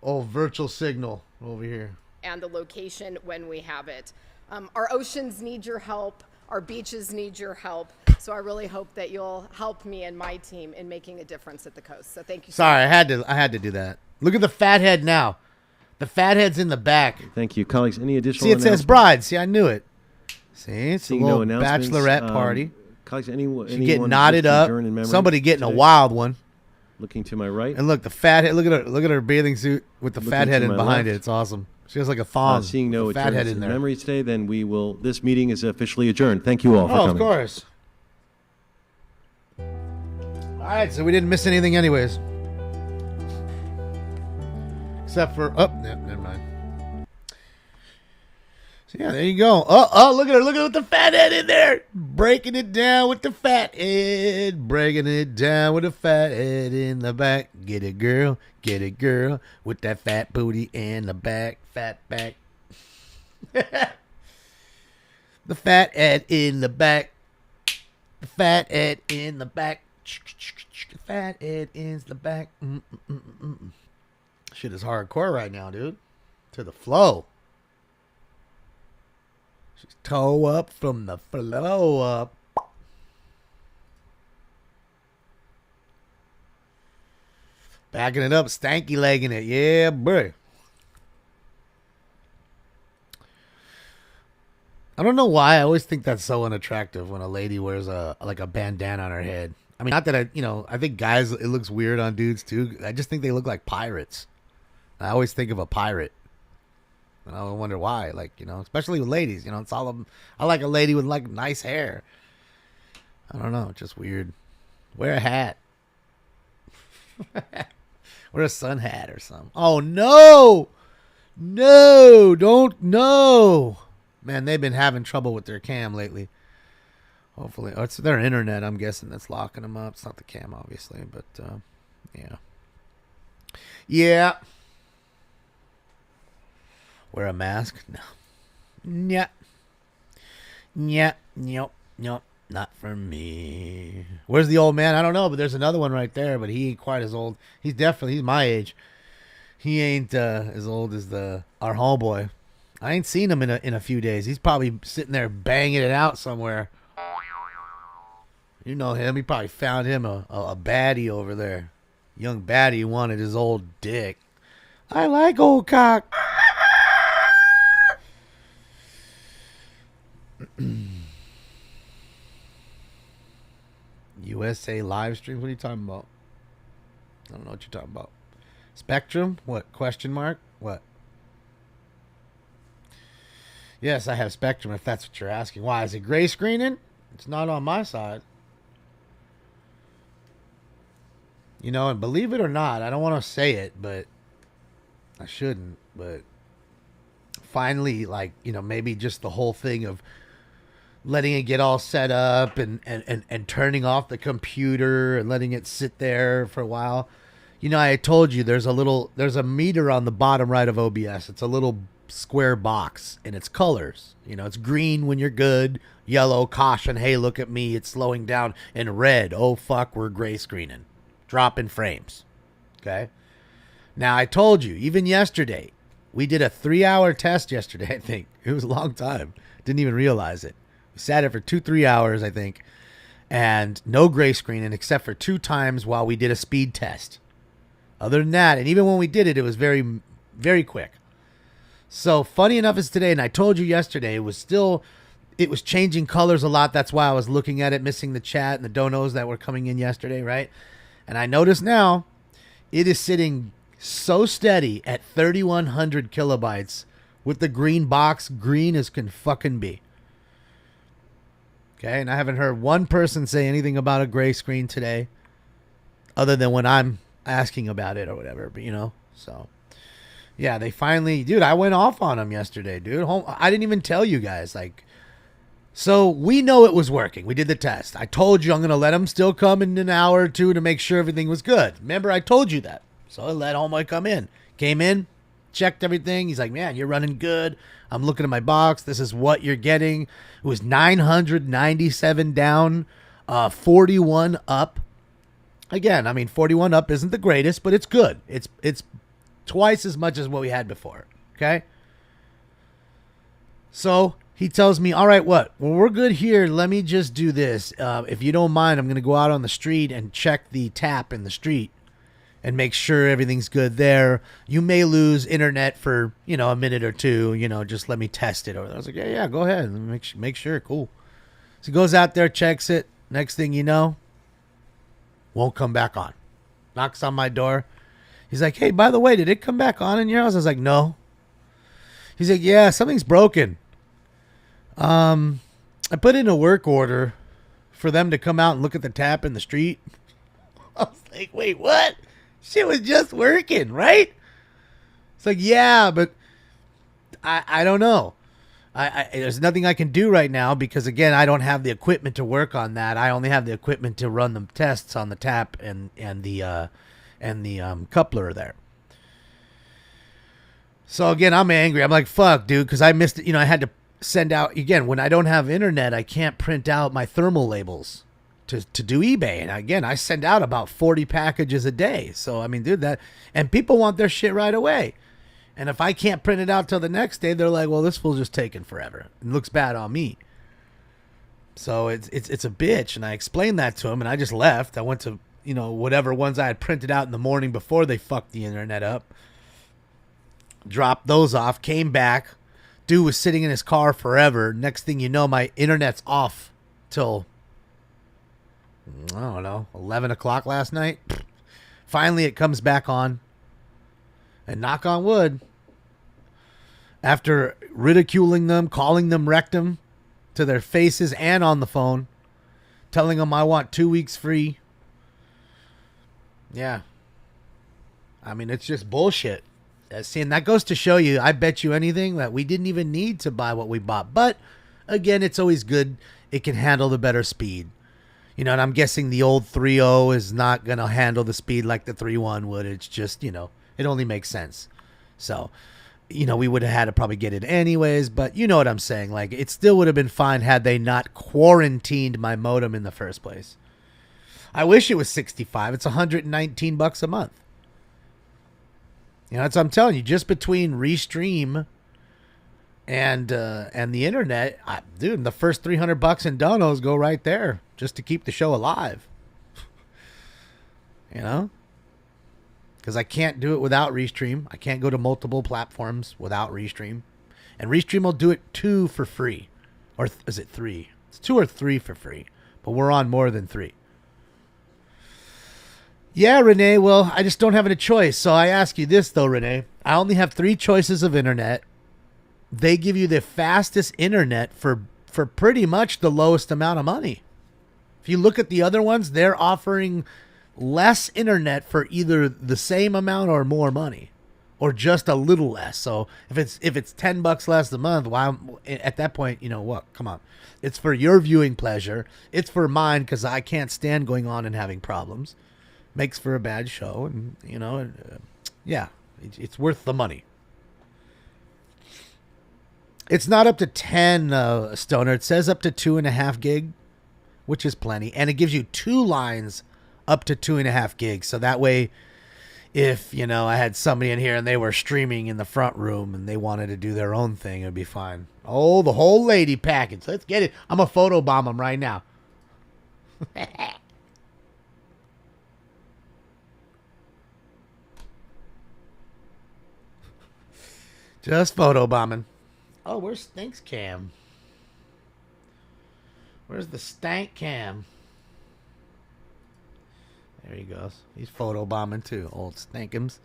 Oh, virtual signal over here. And the location when we have it. Our oceans need your help. Our beaches need your help. So I really hope that you'll help me and my team in making a difference at the coast. So thank you. Sorry, I had to do that. Look at the fathead now. The fathead's in the back. Thank you, colleagues. Any additional? See, it says bride. See, I knew it. See, it's a little no bachelorette party. Colleagues, She anyone getting knotted up. Somebody getting today? A wild one. Looking to my right. And look, the fathead. Look at her bathing suit with the fathead in behind left. it. It's awesome. She has like a thong. Seeing no with a fathead in there. memory today, then we will. This meeting is officially adjourned. Thank you all for coming. Of course. All right, so we didn't miss anything, anyways. Except for never mind. So yeah, there you go. Oh, look at her! Look at the fathead in there, breaking it down with the fathead, breaking it down with the fathead in the back. Get it, girl, with that fat booty in the back, fat back. The fathead in the back, the fathead in the back, the fathead in the back. Shit is hardcore right now, dude. To the flow. She's toe up from the flow up. Backing it up, stanky legging it. Yeah, boy. I don't know why. I always think that's so unattractive when a lady wears a bandana on her head. I mean, not that I think guys, it looks weird on dudes too. I just think they look like pirates. I always think of a pirate. And I wonder why, especially with ladies, it's all I like a lady with like nice hair. I don't know, just weird. Wear a hat. Wear a sun hat or something. Oh no! No, no. Man, they've been having trouble with their cam lately. Hopefully, it's their internet, I'm guessing, that's locking them up. It's not the cam, obviously, but yeah. Yeah. Wear a mask? No. Yeah. Yeah. Nope. Not for me. Where's the old man? I don't know, but there's another one right there, but he ain't quite as old. He's my age. He ain't as old as our homeboy. I ain't seen him in a few days. He's probably sitting there banging it out somewhere. You know him. He probably found him a baddie over there. Young baddie wanted his old dick. I like old cock. USA live streams? What are you talking about? I don't know what you're talking about. Spectrum? What? Question mark? What? Yes, I have Spectrum if that's what you're asking. Why? Is it gray screening? It's not on my side. And believe it or not, I don't want to say it, but I shouldn't, but finally, maybe just the whole thing of letting it get all set up and turning off the computer and letting it sit there for a while. I told you there's a meter on the bottom right of OBS. It's a little square box and it's colors. It's green when you're good, yellow, caution, hey, look at me, it's slowing down, and red, oh fuck, we're gray screening, dropping frames. Okay. Now I told you, even yesterday, we did a 3-hour test yesterday, I think. It was a long time. Didn't even realize it. We sat it for 2-3 hours, I think, and no gray screening except for 2 times while we did a speed test. Other than that, and even when we did it, it was very, very quick. So funny enough as today, and I told you yesterday, it was changing colors a lot. That's why I was looking at it, missing the chat and the donos that were coming in yesterday, right? And I notice now it is sitting so steady at 3,100 kilobytes with the green box, green as can fucking be. Okay, and I haven't heard one person say anything about a gray screen today other than when I'm asking about it or whatever, but so yeah, they finally, dude, I went off on them yesterday, dude. I didn't even tell you guys, so we know it was working. We did the test. I told you I'm going to let him still come in an hour or two to make sure everything was good. Remember, I told you that. So I let homeboy come in. Came in, checked everything. He's like, man, you're running good. I'm looking at my box. This is what you're getting. It was 997 down, 41 up. Again, I mean, 41 up isn't the greatest, but it's good. It's twice as much as what we had before. Okay? So he tells me, all right, what? Well, we're good here. Let me just do this. If you don't mind, I'm going to go out on the street and check the tap in the street and make sure everything's good there. You may lose internet for, a minute or two, just let me test it. I was like, yeah, go ahead. Make sure. Cool. So he goes out there, checks it. Next thing you know, won't come back on. Knocks on my door. He's like, hey, by the way, did it come back on in your house? I was like, no. He's like, yeah, something's broken. I put in a work order for them to come out and look at the tap in the street. I was like, wait, what? Shit was just working, right? It's like, yeah, but I don't know. There's nothing I can do right now because, again, I don't have the equipment to work on that. I only have the equipment to run the tests on the tap and the coupler there. So, again, I'm angry. I'm like, fuck, dude, because I missed it. I had to send out, again, when I don't have internet, I can't print out my thermal labels to do eBay. And again, I send out about 40 packages a day. So, I mean, dude, and people want their shit right away. And if I can't print it out till the next day, they're like, well, this fool's just taking forever. It looks bad on me. So it's a bitch. And I explained that to him, and I just left. I went to, whatever ones I had printed out in the morning before they fucked the internet up. Dropped those off, came back. Dude was sitting in his car forever. Next thing you know, my internet's off till, I don't know, 11 o'clock last night. Finally, it comes back on. And knock on wood, after ridiculing them, calling them rectum to their faces and on the phone, telling them I want 2 weeks free. Yeah. I mean, it's just bullshit. See, and that goes to show you, I bet you anything, that we didn't even need to buy what we bought. But, again, it's always good. It can handle the better speed. And I'm guessing the old 3.0 is not going to handle the speed like the 3.1 would. It's just, it only makes sense. So, we would have had to probably get it anyways, but you know what I'm saying. Like, it still would have been fine had they not quarantined my modem in the first place. I wish it was $65. It's $119 a month. That's what I'm telling you. Just between Restream and the internet, dude, the first $300 in donos go right there just to keep the show alive. Because I can't do it without Restream. I can't go to multiple platforms without Restream. And Restream will do it 2 for free. Or is it 3? It's 2 or 3 for free. But we're on more than 3. Yeah, Renee, well, I just don't have a choice. So I ask you this, though, Renee. I only have 3 choices of internet. They give you the fastest internet for pretty much the lowest amount of money. If you look at the other ones, they're offering less internet for either the same amount or more money, or just a little less. So if it's $10 less a month, why at that point, what? Come on, it's for your viewing pleasure. It's for mine because I can't stand going on and having problems. Makes for a bad show, and yeah, it's worth the money. It's not up to 10, Stoner. It says up to 2.5 gig, which is plenty, and it gives you 2 lines up to 2.5 gigs. So that way, if, I had somebody in here and they were streaming in the front room and they wanted to do their own thing, it'd be fine. Oh, the whole lady package. Let's get it. I'm going to photobomb them right now. Just photobombing. Oh, where's Stinks Cam? Where's the stank cam? There he goes. He's photobombing too. Old Stinkums.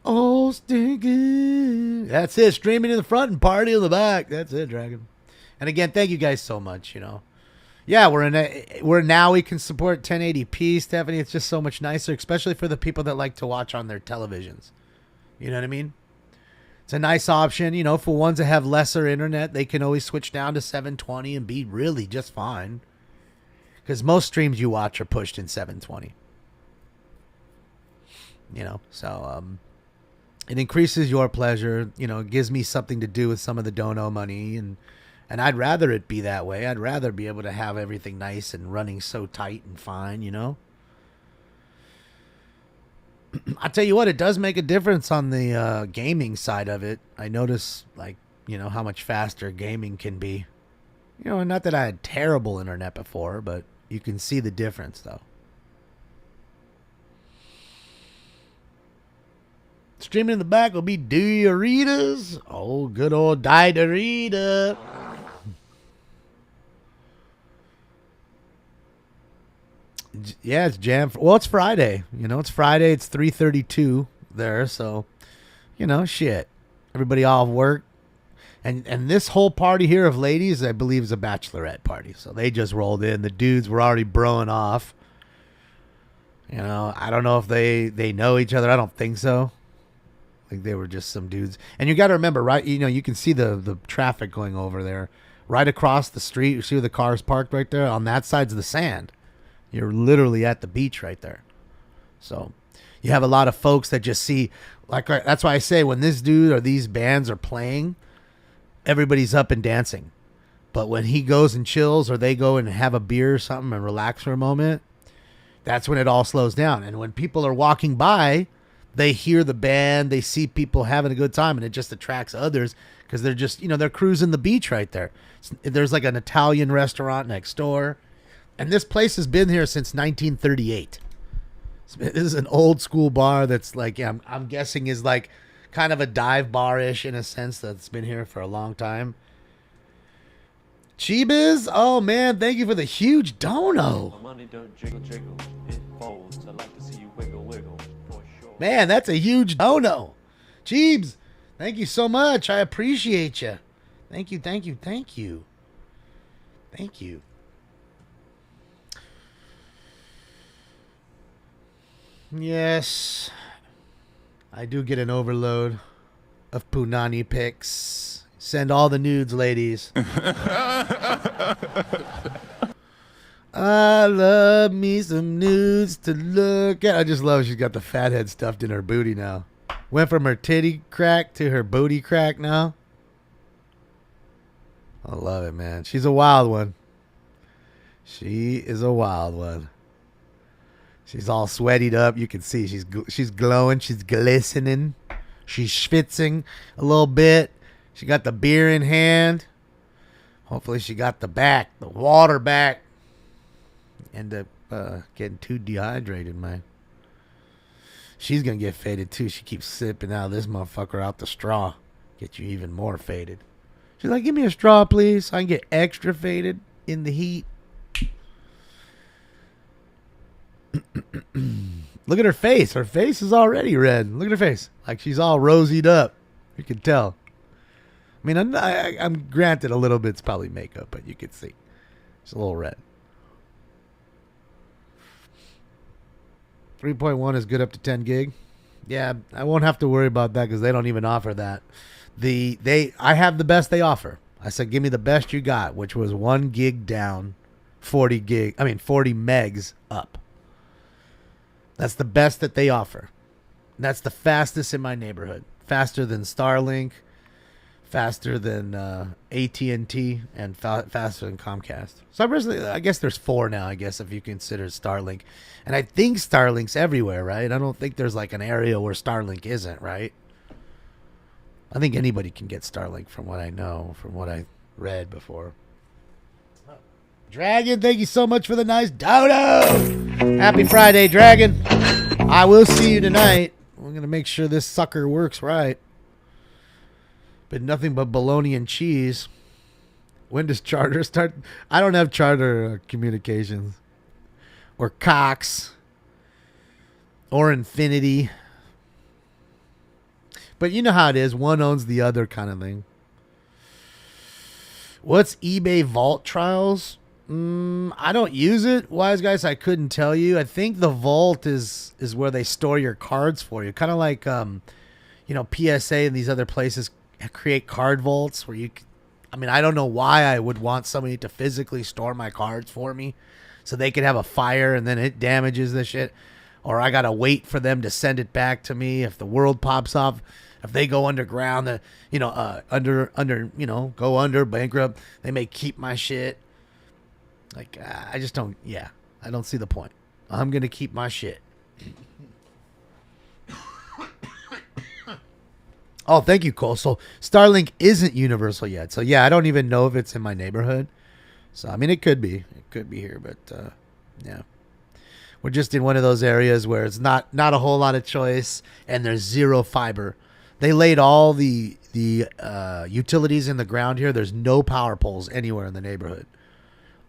Oh, Stinkin'. That's it. Streaming in the front and party in the back. That's it, Dragon. And again, thank you guys so much, Yeah, we're now we can support 1080p, Stephanie. It's just so much nicer, especially for the people that like to watch on their televisions. You know what I mean? It's a nice option, for ones that have lesser internet, they can always switch down to 720 and be really just fine. Because most streams you watch are pushed in 720. So it increases your pleasure, it gives me something to do with some of the dono money, and I'd rather it be that way. I'd rather be able to have everything nice and running so tight and fine, I tell you what, it does make a difference on the gaming side of it. I notice, how much faster gaming can be. Not that I had terrible internet before, but you can see the difference, though. Streaming in the back will be Dioritas. Oh, good old Diorita. Yeah, it's jam. Well, it's Friday. It's Friday. It's 3:32 there. So, shit. Everybody off work. And this whole party here of ladies, I believe, is a bachelorette party. So they just rolled in. The dudes were already broing off. I don't know if they know each other. I don't think so. I think they were just some dudes. And you got to remember, right? You can see the traffic going over there. Right across the street, you see where the car's parked right there? On that side's the sand. You're literally at the beach right there. So you have a lot of folks that just see, that's why I say when this dude or these bands are playing, everybody's up and dancing. But when he goes and chills or they go and have a beer or something and relax for a moment, that's when it all slows down. And when people are walking by, they hear the band, they see people having a good time, and it just attracts others because they're just, they're cruising the beach right there. There's like an Italian restaurant next door, and this place has been here since 1938. This is an old school bar that's like, I'm guessing is like kind of a dive bar-ish in a sense, that's been here for a long time. Cheebiz, oh man, thank you for the huge dono. Money don't jiggle jiggle, it folds. I like to see you wiggle wiggle. For sure. Man, that's a huge dono. Cheebs, thank you so much. I appreciate you. Thank you, thank you, thank you. Thank you. Yes, I do get an overload of Punani pics. Send all the nudes, ladies. I love me some nudes to look at. I just love she's got the fat head stuffed in her booty now. Went from her titty crack to her booty crack now. I love it, man. She's a wild one. She is a wild one. She's all sweatied up. You can see she's glowing. She's glistening. She's schwitzing a little bit. She got the beer in hand. Hopefully she got the water back. End up getting too dehydrated, man. She's going to get faded too. She keeps sipping out of this motherfucker out the straw. Get you even more faded. She's like, give me a straw, please, so I can get extra faded in the heat. Look at her face. Her face is already red. Look at her face. Like she's all rosied up. You can tell. I mean, I'm granted a little bit's probably makeup, but you can see. It's a little red. 3.1 is good up to 10 gig. Yeah, I won't have to worry about that because they don't even offer that. I have the best they offer. I said, give me the best you got, which was 1 gig down, 40 megs up. That's the best that they offer. That's the fastest in my neighborhood. Faster than Starlink, faster than AT&T, and faster than Comcast. So I guess there's 4 now, I guess, if you consider Starlink. And I think Starlink's everywhere, right? I don't think there's like an area where Starlink isn't, right? I think anybody can get Starlink from what I know, from what I read before. Dragon, thank you so much for the nice dodo. Happy Friday, Dragon. I will see you tonight. We're going to make sure this sucker works right. But nothing but bologna and cheese. When does Charter start? I don't have Charter communications. Or Cox. Or Infinity. But you know how it is. One owns the other kind of thing. What's eBay Vault Trials? I don't use it. Wise guys, I couldn't tell you. I think the vault is where they store your cards for you. Kind of like, PSA and these other places create card vaults where you, I don't know why I would want somebody to physically store my cards for me so they could have a fire and then it damages the shit. Or I got to wait for them to send it back to me if the world pops off. If they go underground, go under, bankrupt, they may keep my shit. Like, I just don't, I don't see the point. I'm going to keep my shit. Oh, thank you, Cole. So Starlink isn't universal yet. So, I don't even know if it's in my neighborhood. So, it could be. It could be here, but, yeah. We're just in one of those areas where it's not a whole lot of choice and there's zero fiber. They laid all the utilities in the ground here. There's no power poles anywhere in the neighborhood.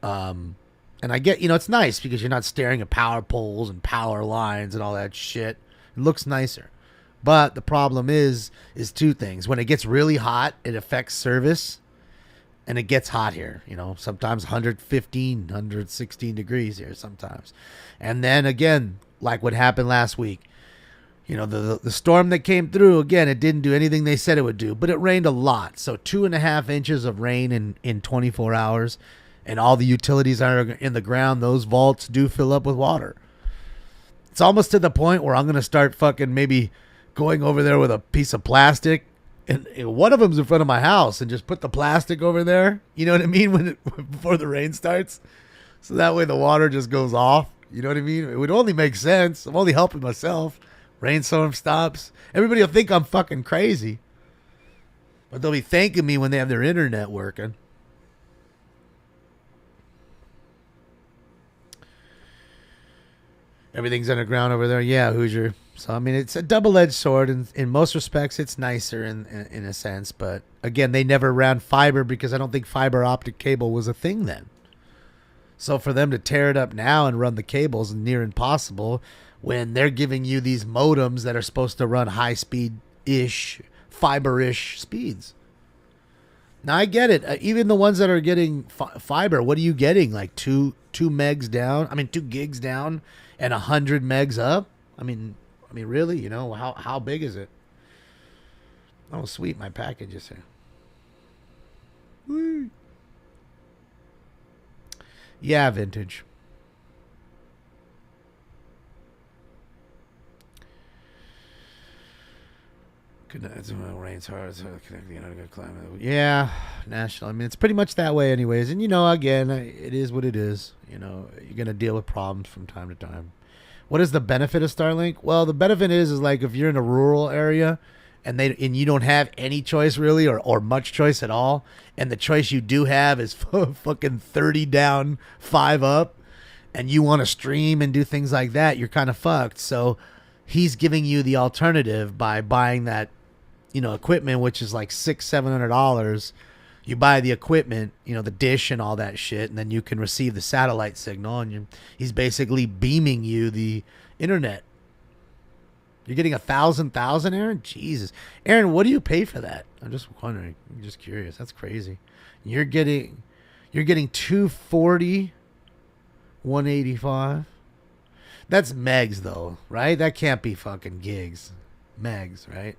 And I get, it's nice because you're not staring at power poles and power lines and all that shit. It looks nicer. But the problem is 2 things. When it gets really hot, it affects service. And it gets hot here, sometimes 115, 116 degrees here sometimes. And then again, like what happened last week, the storm that came through, again, it didn't do anything they said it would do, but it rained a lot. So 2.5 inches of rain in 24 hours. And all the utilities are in the ground. Those vaults do fill up with water. It's almost to the point where I'm going to start fucking maybe going over there with a piece of plastic. And one of them's in front of my house and just put the plastic over there. You know what I mean? Before the rain starts. So that way the water just goes off. You know what I mean? It would only make sense. I'm only helping myself. Rainstorm stops. Everybody will think I'm fucking crazy. But they'll be thanking me when they have their internet working. Everything's underground over there. Yeah, Hoosier. So, I mean, it's a double-edged sword. In most respects, it's nicer in a sense. But, again, they never ran fiber because I don't think fiber optic cable was a thing then. So, for them to tear it up now and run the cables is near impossible when they're giving you these modems that are supposed to run high-speed-ish, fiber-ish speeds. Now, I get it. Even the ones that are getting fiber, what are you getting? Like 2 megs down? I mean, 2 gigs down and 100 megs up? I mean, really? You know, how big is it? Oh, sweet. My package is here. Whee. Yeah, vintage. Rains hard, yeah, national. I mean, it's pretty much that way, anyways. And you know, again, it is what it is. You know, you're gonna deal with problems from time to time. What is the benefit of Starlink? Well, the benefit is like if you're in a rural area and you don't have any choice really, or much choice at all, and the choice you do have is fucking 30 down, 5 up, and you want to stream and do things like that, you're kind of fucked. So he's giving you the alternative by buying that, you know, equipment, which is like $600-700. You buy the equipment, you know, the dish and all that shit, and then you can receive the satellite signal, and he's basically beaming you the internet. You're getting 1,000, Aaron? Jesus. Aaron, what do you pay for that? I'm just wondering. I'm just curious. That's crazy. You're getting 240, 185. That's megs though, right? That can't be fucking gigs. Megs, right?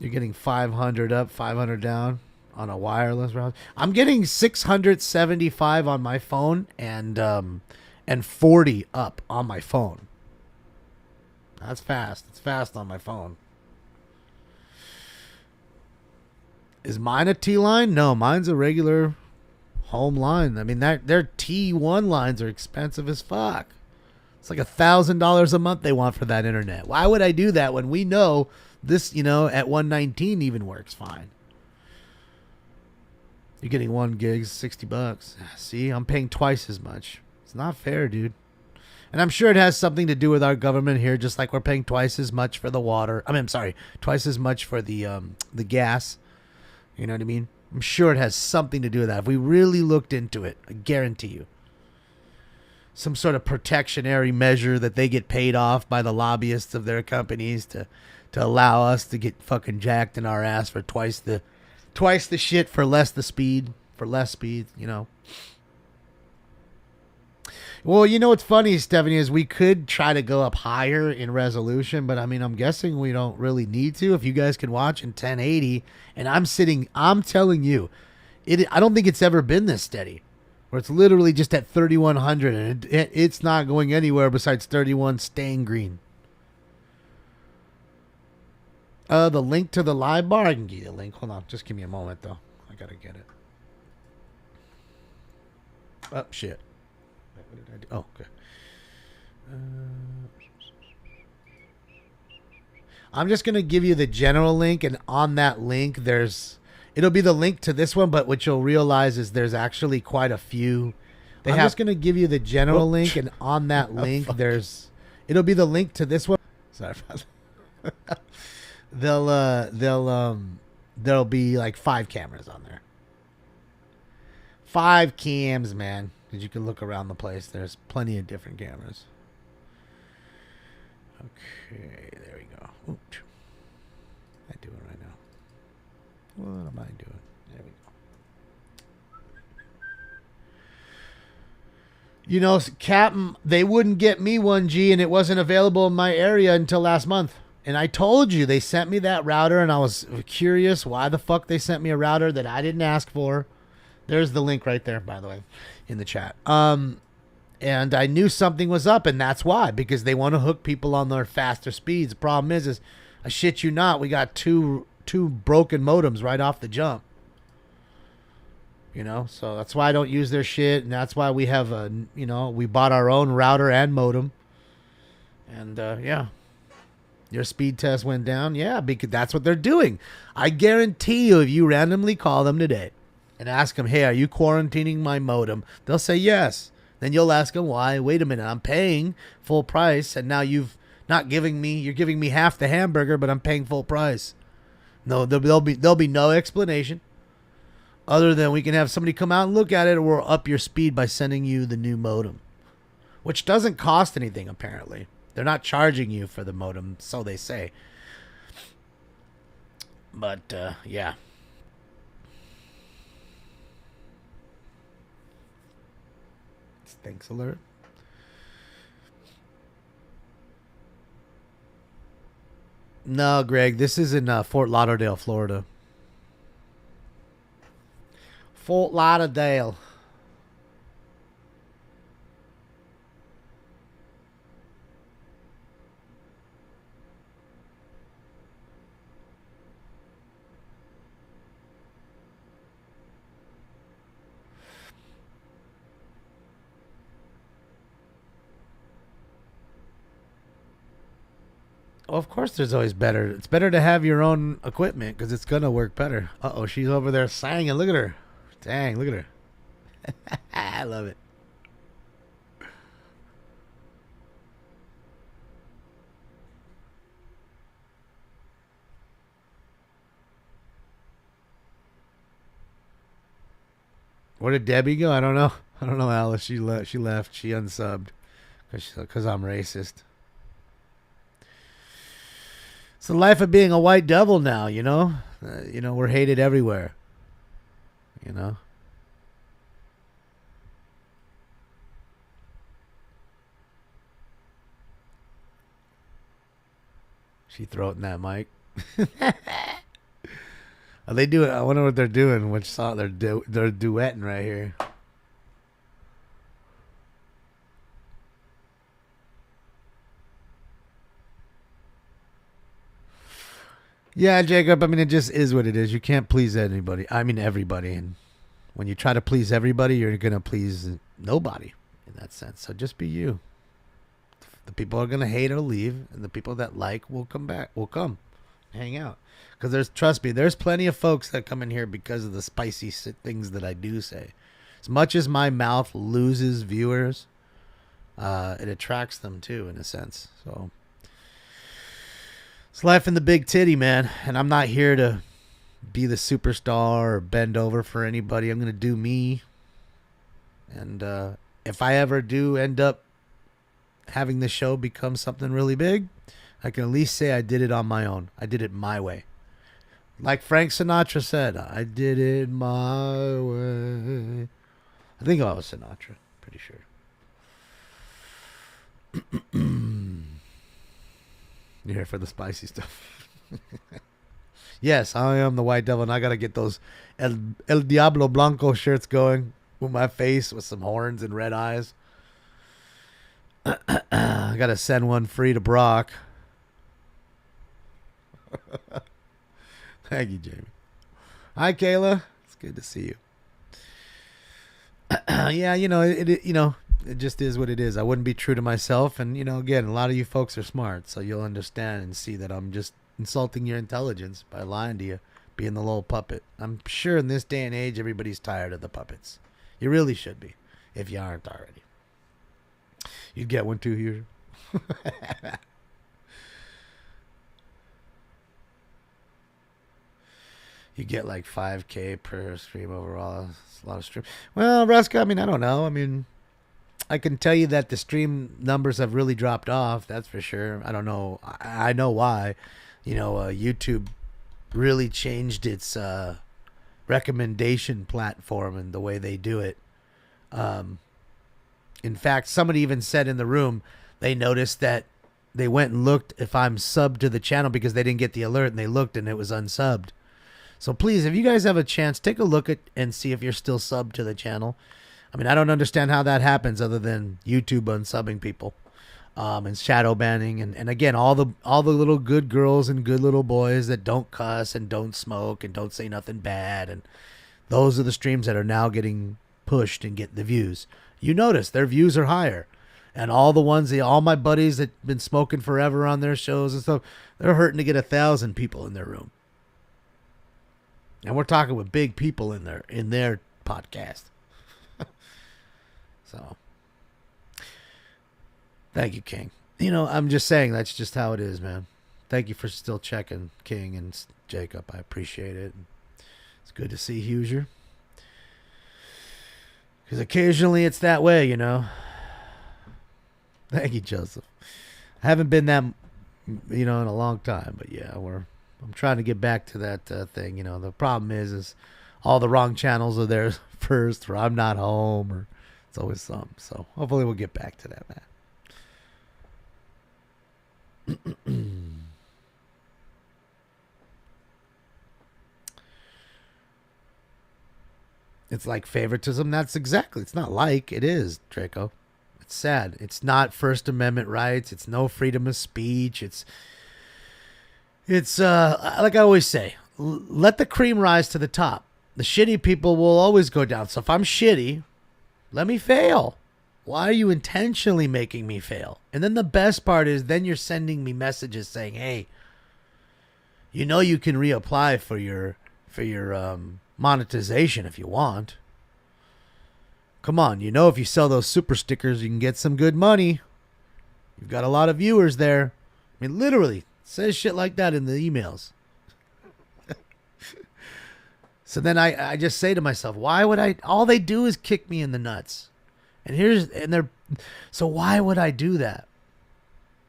You're getting 500 up, 500 down on a wireless route. I'm getting 675 on my phone and 40 up on my phone. That's fast. It's fast on my phone. Is mine a T line? No, mine's a regular home line. I mean, their T1 lines are expensive as fuck. It's like $1,000 a month they want for that internet. Why would I do that when we know this, you know, at 119 even works fine? You're getting 1 gig, $60. See, I'm paying twice as much. It's not fair, dude. And I'm sure it has something to do with our government here, just like we're paying twice as much for the water. I mean, I'm sorry, twice as much for the gas. You know what I mean? I'm sure it has something to do with that. If we really looked into it, I guarantee you. Some sort of protectionary measure that they get paid off by the lobbyists of their companies to allow us to get fucking jacked in our ass for twice the shit for less speed, you know. Well, you know what's funny, Stephanie, is we could try to go up higher in resolution, but I mean, I'm guessing we don't really need to. If you guys can watch in 1080, and I'm telling you, I don't think it's ever been this steady, where it's literally just at 3100, and it's not going anywhere besides 31 staying green. The link to the live bar, I can give you the link. Hold on, just give me a moment, though. I gotta get it. Oh, shit. What did I do? Oh, okay. I'm just going to give you the general link, and on that link, it'll be the link to this one, but what you'll realize is there's actually quite a few. I'm just going to give you the general link, and on that link, it'll be the link to this one. Sorry about that. There'll be like 5 cameras on there. 5 cams, man. Because you can look around the place. There's plenty of different cameras. Okay, there we go. Oops. I do it right now. What am I doing? There we go. You know, Captain, they wouldn't get me 1G, and it wasn't available in my area until last month. And I told you they sent me that router, and I was curious why the fuck they sent me a router that I didn't ask for. There's the link right there, by the way, in the chat. And I knew something was up, and that's why, because they want to hook people on their faster speeds. The problem is I shit you not, we got two broken modems right off the jump. You know, so that's why I don't use their shit, and that's why we have we bought our own router and modem. And yeah, your speed test went down. Yeah, because that's what they're doing. I guarantee you, if you randomly call them today and ask them, "Hey, are you quarantining my modem?" They'll say yes. Then you'll ask them why. Wait a minute, I'm paying full price, and now you're giving me half the hamburger, but I'm paying full price. No, there'll be no explanation. Other than we can have somebody come out and look at it, or we'll up your speed by sending you the new modem. Which doesn't cost anything, apparently. They're not charging you for the modem, so they say. But, yeah. Thanks alert. No, Greg, this is in Fort Lauderdale, Florida. Fort Lauderdale. Well, of course, there's always better. It's better to have your own equipment because it's gonna work better. Uh-oh, she's over there singing. Look at her. Dang, look at her. I love it. Where did Debbie go? I don't know. I don't know, Alice. She left. She unsubbed because I'm racist. It's the life of being a white devil now, you know? We're hated everywhere. You know? She throating that mic. Are they doing? I wonder what they're doing. Which song they're duetting right here. Yeah, Jacob. I mean, it just is what it is. You can't please anybody. I mean, everybody. And when you try to please everybody, you're gonna please nobody in that sense. So just be you. The people are gonna hate or leave, and the people that like will come back. Will come, hang out. Because trust me, there's plenty of folks that come in here because of the spicy things that I do say. As much as my mouth loses viewers, it attracts them too, in a sense. So it's life in the big titty, man. And I'm not here to be the superstar or bend over for anybody. I'm going to do me. And if I ever do end up having the show become something really big, I can at least say I did it on my own. I did it my way. Like Frank Sinatra said, I did it my way. I think I was Sinatra. Pretty sure. You're here for the spicy stuff. Yes, I am the white devil, and I got to get those El Diablo Blanco shirts going with my face with some horns and red eyes. I got to send one free to Brock. Thank you, Jamie. Hi, Kayla. It's good to see you. Yeah, it just is what it is. I wouldn't be true to myself. And, again, a lot of you folks are smart, so you'll understand and see that I'm just insulting your intelligence by lying to you, being the little puppet. I'm sure in this day and age, everybody's tired of the puppets. You really should be, if you aren't already. You'd get one too here. You get like 5K per stream overall. It's a lot of stream. Well, Ruska, I mean, I don't know. I mean, I can tell you that the stream numbers have really dropped off. That's for sure. I don't know. I know why. YouTube really changed its recommendation platform and the way they do it. In fact, somebody even said in the room they noticed that they went and looked if I'm subbed to the channel because they didn't get the alert, and they looked and it was unsubbed. So please, if you guys have a chance, take a look at and see if you're still subbed to the channel. I mean, I don't understand how that happens other than YouTube unsubbing people and shadow banning. And again, all the little good girls and good little boys that don't cuss and don't smoke and don't say nothing bad. And Those are the streams that are now getting pushed and get the views. You notice their views are higher. And all the ones, all my buddies that been smoking forever on their shows and stuff, they're hurting to get 1,000 people in their room. And we're talking with big people in their podcast. So, thank you, King. You know, I'm just saying that's just how it is, man. Thank you for still checking, King and Jacob. I appreciate it. It's good to see Huger. Because occasionally it's that way, you know. Thank you, Joseph. I haven't been that, in a long time, but yeah, I'm trying to get back to that thing. You know, the problem is all the wrong channels are there first, or I'm not home, or it's always something. So hopefully we'll get back to that, man. It's like favoritism. That's exactly. It's not like. It is, Draco. It's sad. It's not First Amendment rights. It's no freedom of speech. It's like I always say, let the cream rise to the top. The shitty people will always go down. So if I'm shitty, let me fail. Why are you intentionally making me fail? And then the best part is then you're sending me messages saying, hey, you know you can reapply for your monetization if you want. Come on, you know if you sell those super stickers, you can get some good money. You've got a lot of viewers there. I mean, literally, it says shit like that in the emails. So then I just say to myself, why would I? All they do is kick me in the nuts. So why would I do that?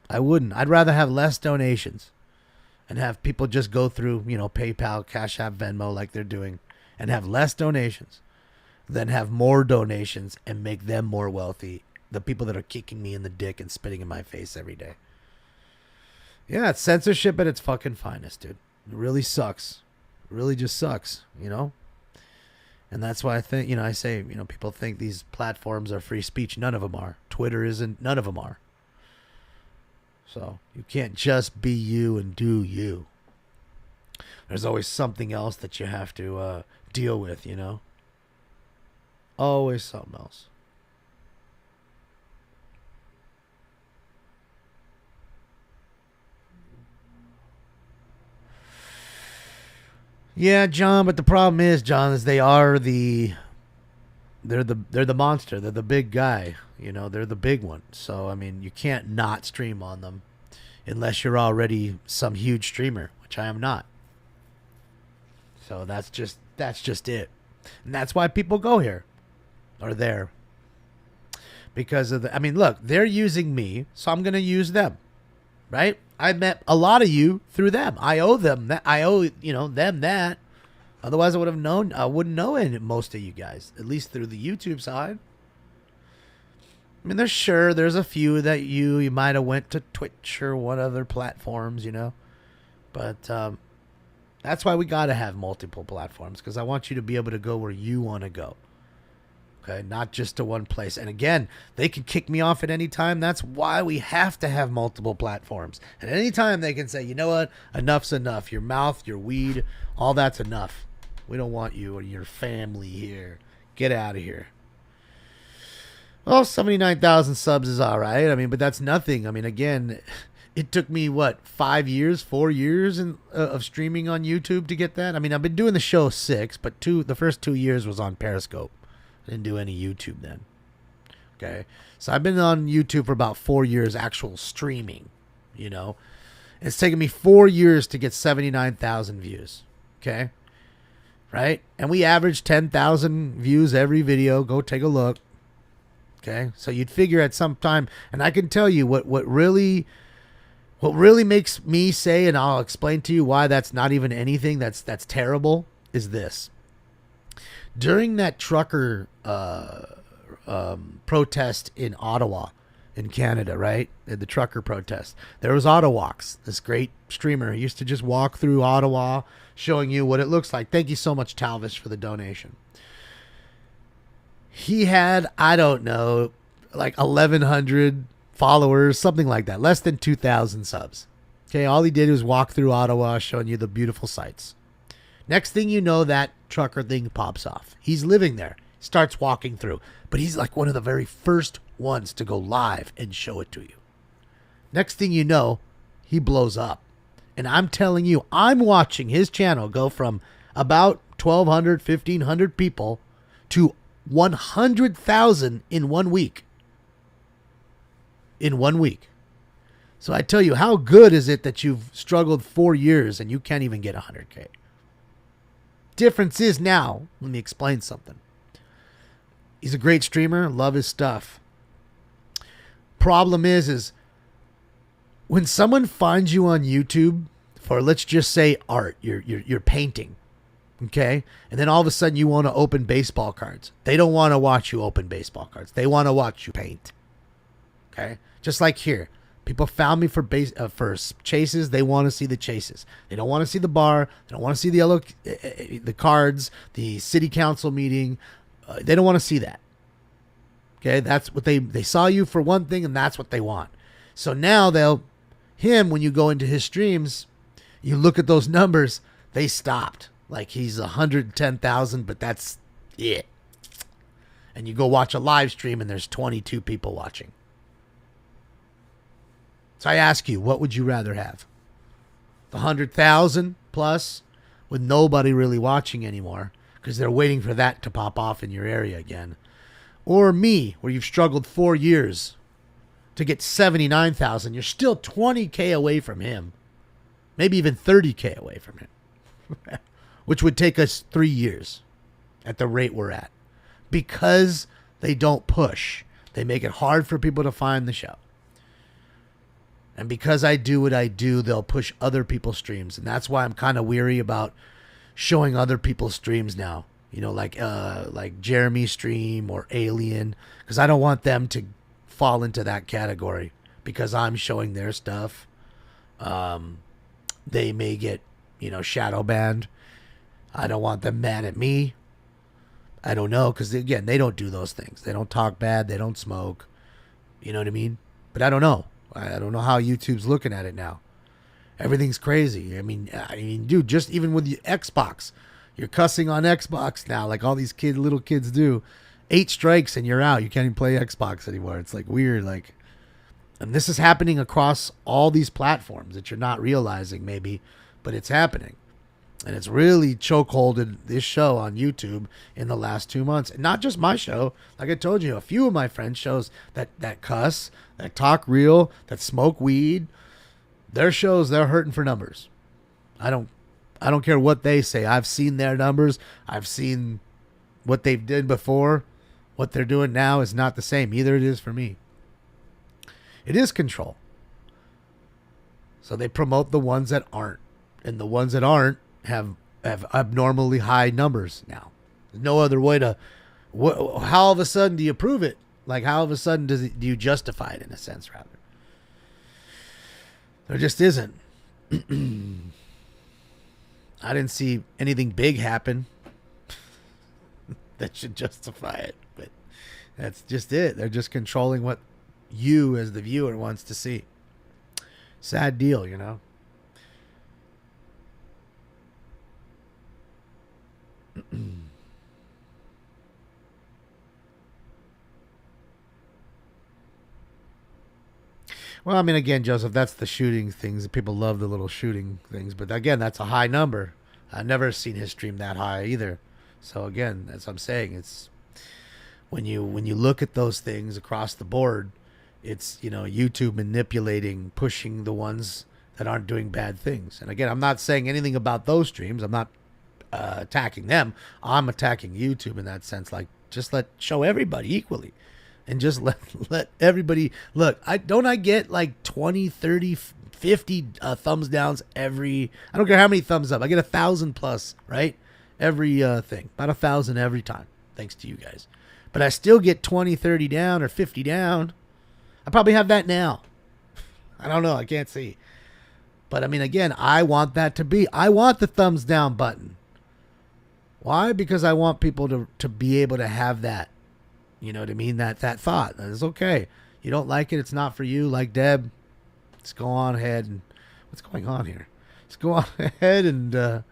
I wouldn't. I'd rather have less donations and have people just go through, PayPal, Cash App, Venmo like they're doing, and have less donations than have more donations and make them more wealthy. The people that are kicking me in the dick and spitting in my face every day. Yeah, it's censorship at its fucking finest, dude. It really sucks. It really just sucks, And that's why I think, I say, people think these platforms are free speech. None of them are. Twitter isn't. None of them are. So you can't just be you and do you. There's always something else that you have to deal with, Always something else. Yeah, John, but the problem is, John, is they're the monster. They're the big guy. They're the big one. So, I mean, you can't not stream on them unless you're already some huge streamer, which I am not. So that's just it. And that's why people go here or there. Because of look, they're using me, so I'm going to use them. Right? I met a lot of you through them. I owe them that. I owe, them that. Otherwise, I wouldn't know most of you guys, at least through the YouTube side. I mean, there's a few that you might have went to Twitch or one other platforms, But that's why we got to have multiple platforms, because I want you to be able to go where you want to go. Okay, not just to one place. And again, they can kick me off at any time. That's why we have to have multiple platforms. And at any time they can say, you know what? Enough's enough. Your mouth, your weed, all that's enough. We don't want you or your family here. Get out of here. Well, 79,000 subs is all right. But that's nothing. Again, it took me, 4 years of streaming on YouTube to get that? I've been doing the show 6, but the first 2 years was on Periscope. I didn't do any YouTube then. Okay. So I've been on YouTube for about 4 years, actual streaming, It's taken me 4 years to get 79,000 views. Okay. Right. And we average 10,000 views every video. Go take a look. Okay. So you'd figure at some time, and I can tell you what really makes me say, and I'll explain to you why that's not even anything that's terrible, is this. During that trucker protest in Ottawa, in Canada, right? The trucker protest. There was Ottawalks, this great streamer. He used to just walk through Ottawa showing you what it looks like. Thank you so much, Talvis, for the donation. He had, I don't know, like 1,100 followers, something like that. Less than 2,000 subs. Okay, all he did was walk through Ottawa showing you the beautiful sights. Next thing you know, that trucker thing pops off. He's living there, starts walking through, but he's like one of the very first ones to go live and show it to you. Next thing you know, he blows up. And I'm telling you, I'm watching his channel go from about 1,200, 1,500 people to 100,000 in 1 week. In 1 week. So I tell you, how good is it that you've struggled 4 years and you can't even get 100K? Difference is now, let me explain something. He's a great streamer, love his stuff. Problem is when someone finds you on YouTube for, let's just say, art, you're painting, okay? And then all of a sudden you want to open baseball cards. They don't want to watch you open baseball cards. They want to watch you paint, okay? Just like here. People found me for chases. They want to see the chases. They don't want to see the bar. They don't want to see the cards, the city council meeting. They don't want to see that. Okay, that's what they saw you for one thing, and that's what they want. So now when you go into his streams, you look at those numbers, they stopped. Like he's 110,000, but that's it. And you go watch a live stream, and there's 22 people watching. So I ask you, what would you rather have? The 100,000 plus with nobody really watching anymore because they're waiting for that to pop off in your area again. Or me, where you've struggled 4 years to get 79,000. You're still 20K away from him. Maybe even 30K away from him. Which would take us 3 years at the rate we're at. Because they don't push. They make it hard for people to find the show. And because I do what I do, they'll push other people's streams. And that's why I'm kind of weary about showing other people's streams now. You know, like Jeremy's stream or Alien. Because I don't want them to fall into that category. Because I'm showing their stuff. They may get, shadow banned. I don't want them mad at me. I don't know. Because, again, they don't do those things. They don't talk bad. They don't smoke. You know what I mean? But I don't know. I don't know how YouTube's looking at it now. Everything's crazy. I mean, dude, just even with the Xbox, you're cussing on Xbox now, like all these little kids do. 8 strikes and you're out. You can't even play Xbox anymore. It's like weird, and this is happening across all these platforms that you're not realizing maybe, but it's happening. And it's really chokeholded this show on YouTube in the last 2 months. And not just my show. Like I told you, a few of my friends' shows that cuss, that talk real, that smoke weed, their shows, they're hurting for numbers. I don't care what they say. I've seen their numbers. I've seen what they've did before. What they're doing now is not the same. Either it is for me. It is control. So they promote the ones that aren't. And the ones that aren't have abnormally high numbers now. There's no other way to. How all of a sudden do you prove it? Like how all of a sudden do you justify it in a sense? Rather, there just isn't. I didn't see anything big happen that should justify it, but that's just it. They're just controlling what you as the viewer wants to see. Sad deal, Well, I mean, again, Joseph, that's the shooting things. People love the little shooting things. But again, that's a high number. I've never seen his stream that high either. So again, as I'm saying, it's when you look at those things across the board, it's, YouTube manipulating, pushing the ones that aren't doing bad things. And again, I'm not saying anything about those streams. I'm not attacking them. I'm attacking YouTube in that sense. Like, just show everybody equally. And just let everybody look. I get like 20, 30, 50 thumbs downs every. I don't care how many thumbs up. I get 1,000 plus, right? Every thing, about 1,000 every time, thanks to you guys. But I still get 20, 30 down or 50 down. I probably have that now. I don't know. I can't see. But I mean, again, I want that to be. I want the thumbs down button. Why? Because I want people to be able to have that. You know what I mean? That thought. That is okay. You don't like it, it's not for you. Like Deb, let's go on ahead and what's going on here? Let's go on ahead and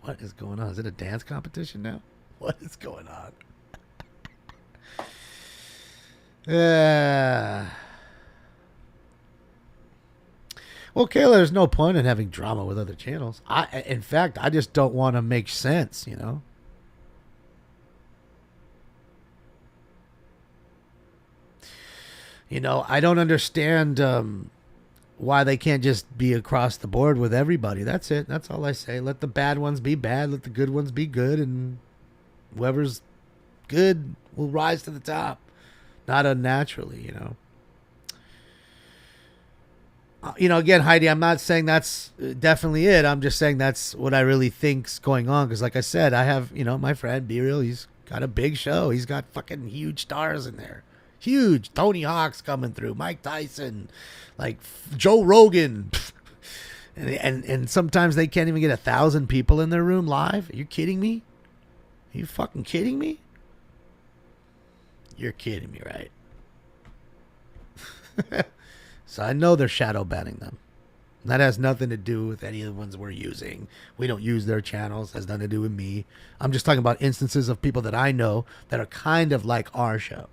What is going on? Is it a dance competition now? What is going on? Well, Kayla, there's no point in having drama with other channels. In fact, I just don't want to make sense, you know? You know, I don't understand why they can't just be across the board with everybody. That's it. That's all I say. Let the bad ones be bad. Let the good ones be good. And whoever's good will rise to the top. Not unnaturally, you know. You know, again, Heidi, I'm not saying that's definitely it. I'm just saying that's what I really think's going on. Because like I said, I have, you know, my friend B-Real, he's got a big show. He's got fucking huge stars in there. Huge. Tony Hawk's coming through. Mike Tyson. Like Joe Rogan. and sometimes they can't even get 1,000 people in their room live. Are you kidding me? Are you fucking kidding me? You're kidding me, right? So I know they're shadow banning them. That has nothing to do with any of the ones we're using. We don't use their channels. It has nothing to do with me. I'm just talking about instances of people that I know that are kind of like our show.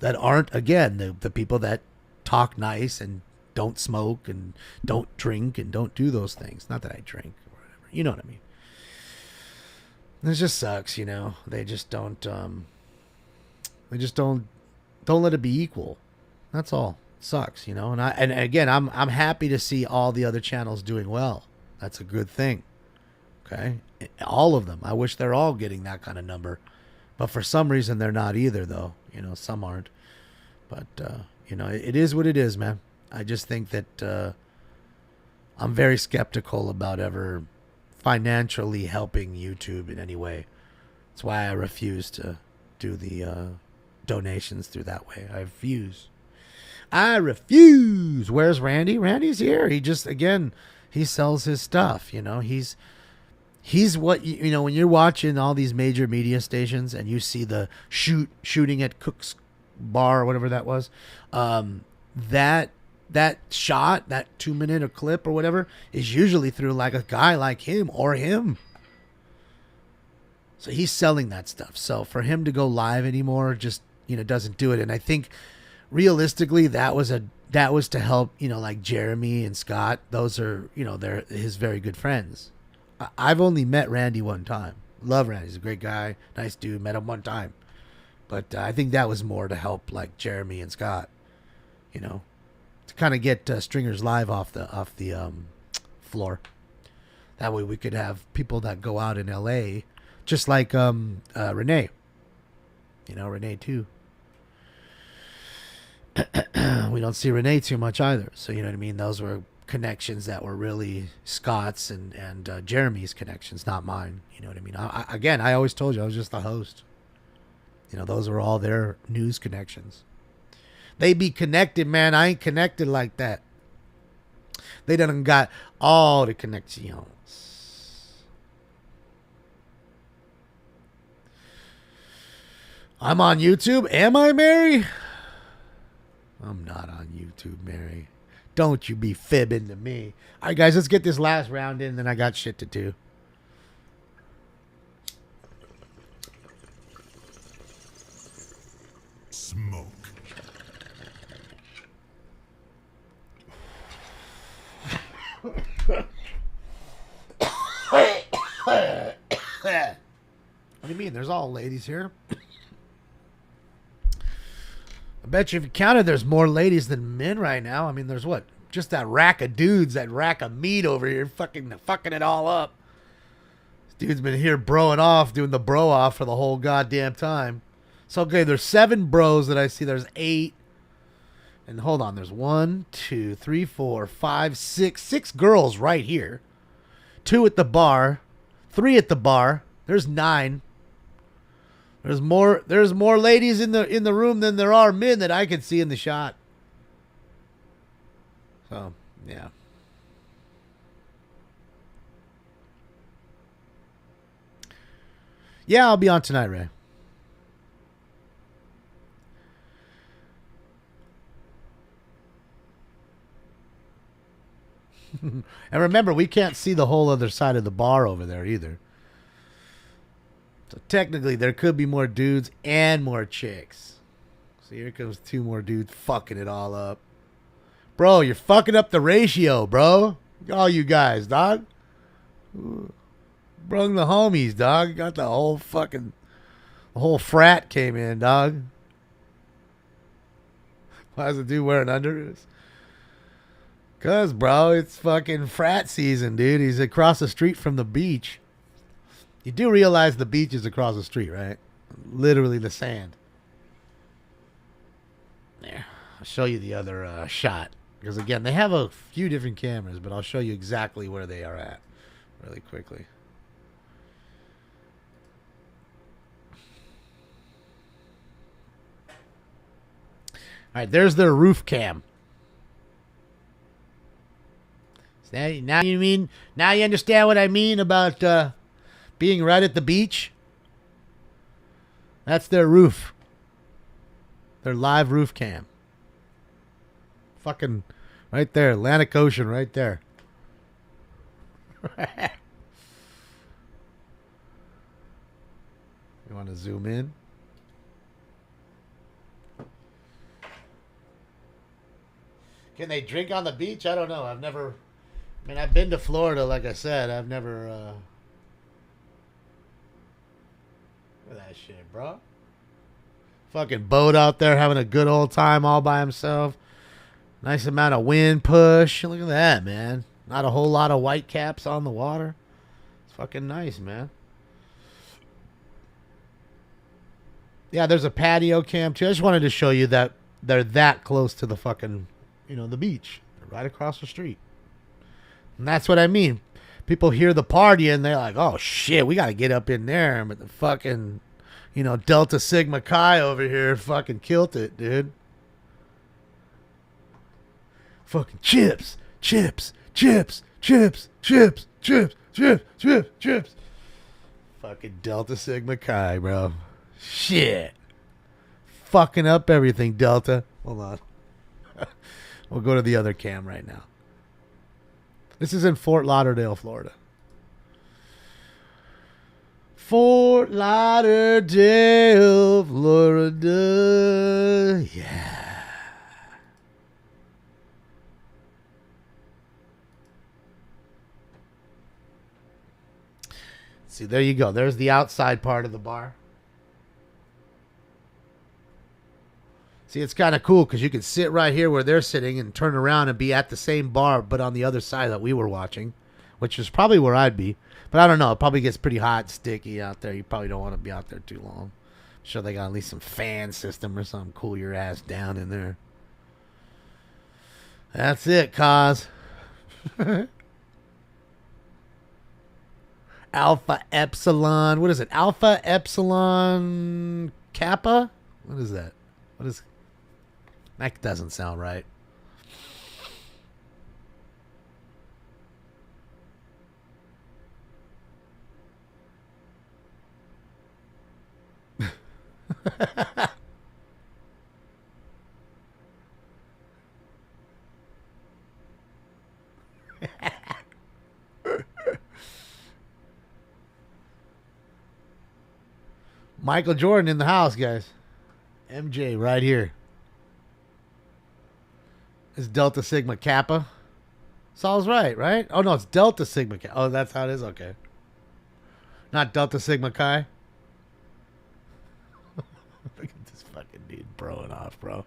That aren't, again, the people that talk nice and don't smoke and don't drink and don't do those things. Not that I drink or whatever. You know what I mean? It just sucks, you know. They just don't let it be equal. That's all. It sucks, you know. And again, I'm happy to see all the other channels doing well. That's a good thing. Okay? All of them. I wish they're all getting that kind of number. But for some reason they're not either, though. You know, some aren't. But you know, it is what it is, man. I just think that I'm very skeptical about ever financially helping YouTube in any way. That's why I refuse to do the donations through that way. I refuse. Where's Randy? Randy's here. He just, again, he sells his stuff. You know, he's what, you know, when you're watching all these major media stations and you see the shooting at Cook's bar or whatever that was, that shot, that 2-minute or clip or whatever, is usually through like a guy like him or him. So he's selling that stuff. So for him to go live anymore, just, you know, doesn't do it. And I think realistically that was to help, you know, like Jeremy and Scott. Those are, you know, they're his very good friends. I've only met Randy one time. Love Randy. He's a great guy. Nice dude. Met him one time. But I think that was more to help like Jeremy and Scott, you know, to kind of get Stringers Live off the floor. That way we could have people that go out in LA, just like Renee. You know, Renee too. We don't see Renee too much either. So, you know what I mean? Those were connections that were really Scott's and Jeremy's connections, not mine. You know what I mean? Again, I always told you I was just the host. You know, those were all their news connections. They be connected, man. I ain't connected like that. They done got all the connections. I'm on YouTube. Am I, Mary? I'm not on YouTube, Mary. Don't you be fibbing to me. All right, guys, let's get this last round in, then I got shit to do. Smoke. What do you mean? There's all ladies here. I bet you if you counted, there's more ladies than men right now. I mean, there's what? Just that rack of dudes, that rack of meat over here fucking it all up. This dude's been here broing off, doing the bro off for the whole goddamn time. So, okay, there's 7 bros that I see. There's 8. And hold on, there's 1, 2, 3, 4, 5, 6. 6 girls right here. 2 at the bar. 3 at the bar. There's 9. There's more ladies in the room than there are men that I can see in the shot. So, yeah. Yeah, I'll be on tonight, Ray. And remember, we can't see the whole other side of the bar over there either. So technically, there could be more dudes and more chicks. So here comes 2 more dudes fucking it all up. Bro, you're fucking up the ratio, bro. All you guys, dog. Brung the homies, dog. Got the whole frat came in, dog. Why is the dude wearing underoos? Cause, bro, it's fucking frat season, dude. He's across the street from the beach. You do realize the beach is across the street, right? Literally the sand. There. I'll show you the other shot. Because, again, they have a few different cameras, but I'll show you exactly where they are at really quickly. All right, there's their roof cam. So now you understand what I mean about being right at the beach? That's their roof. Their live roof cam. Fucking right there, Atlantic Ocean right there. You want to zoom in? Can they drink on the beach? I don't know. I've been to Florida, like I said. I've never, look at that shit, bro. Fucking boat out there having a good old time all by himself. Nice amount of wind push. Look at that, man. Not a whole lot of white caps on the water. It's fucking nice, man. Yeah, there's a patio cam too. I just wanted to show you that they're that close to the fucking, the beach. They're right across the street. And that's what I mean. People hear the party and they're like, oh shit, we got to get up in there. But the fucking, Delta Sigma Chi over here fucking killed it, dude. Fucking chips. Fucking Delta Sigma Chi, bro. Shit. Fucking up everything, Delta. Hold on. We'll go to the other cam right now. This is in Fort Lauderdale, Florida. Fort Lauderdale, Florida. Yeah. See, there you go. There's the outside part of the bar. See, it's kind of cool because you can sit right here where they're sitting and turn around and be at the same bar, but on the other side that we were watching, which is probably where I'd be. But I don't know. It probably gets pretty hot, sticky out there. You probably don't want to be out there too long. I'm sure they got at least some fan system or something. Cool your ass down in there. That's it, cuz. Alpha Epsilon. What is it? Alpha Epsilon Kappa? What is that? That doesn't sound right. Michael Jordan in the house, guys. MJ right here. It's Delta Sigma Kappa. Saul's right? Oh, no, it's Delta Sigma Kappa. Oh, that's how it is? Okay. Not Delta Sigma Chi. Look at this fucking dude broing off, bro.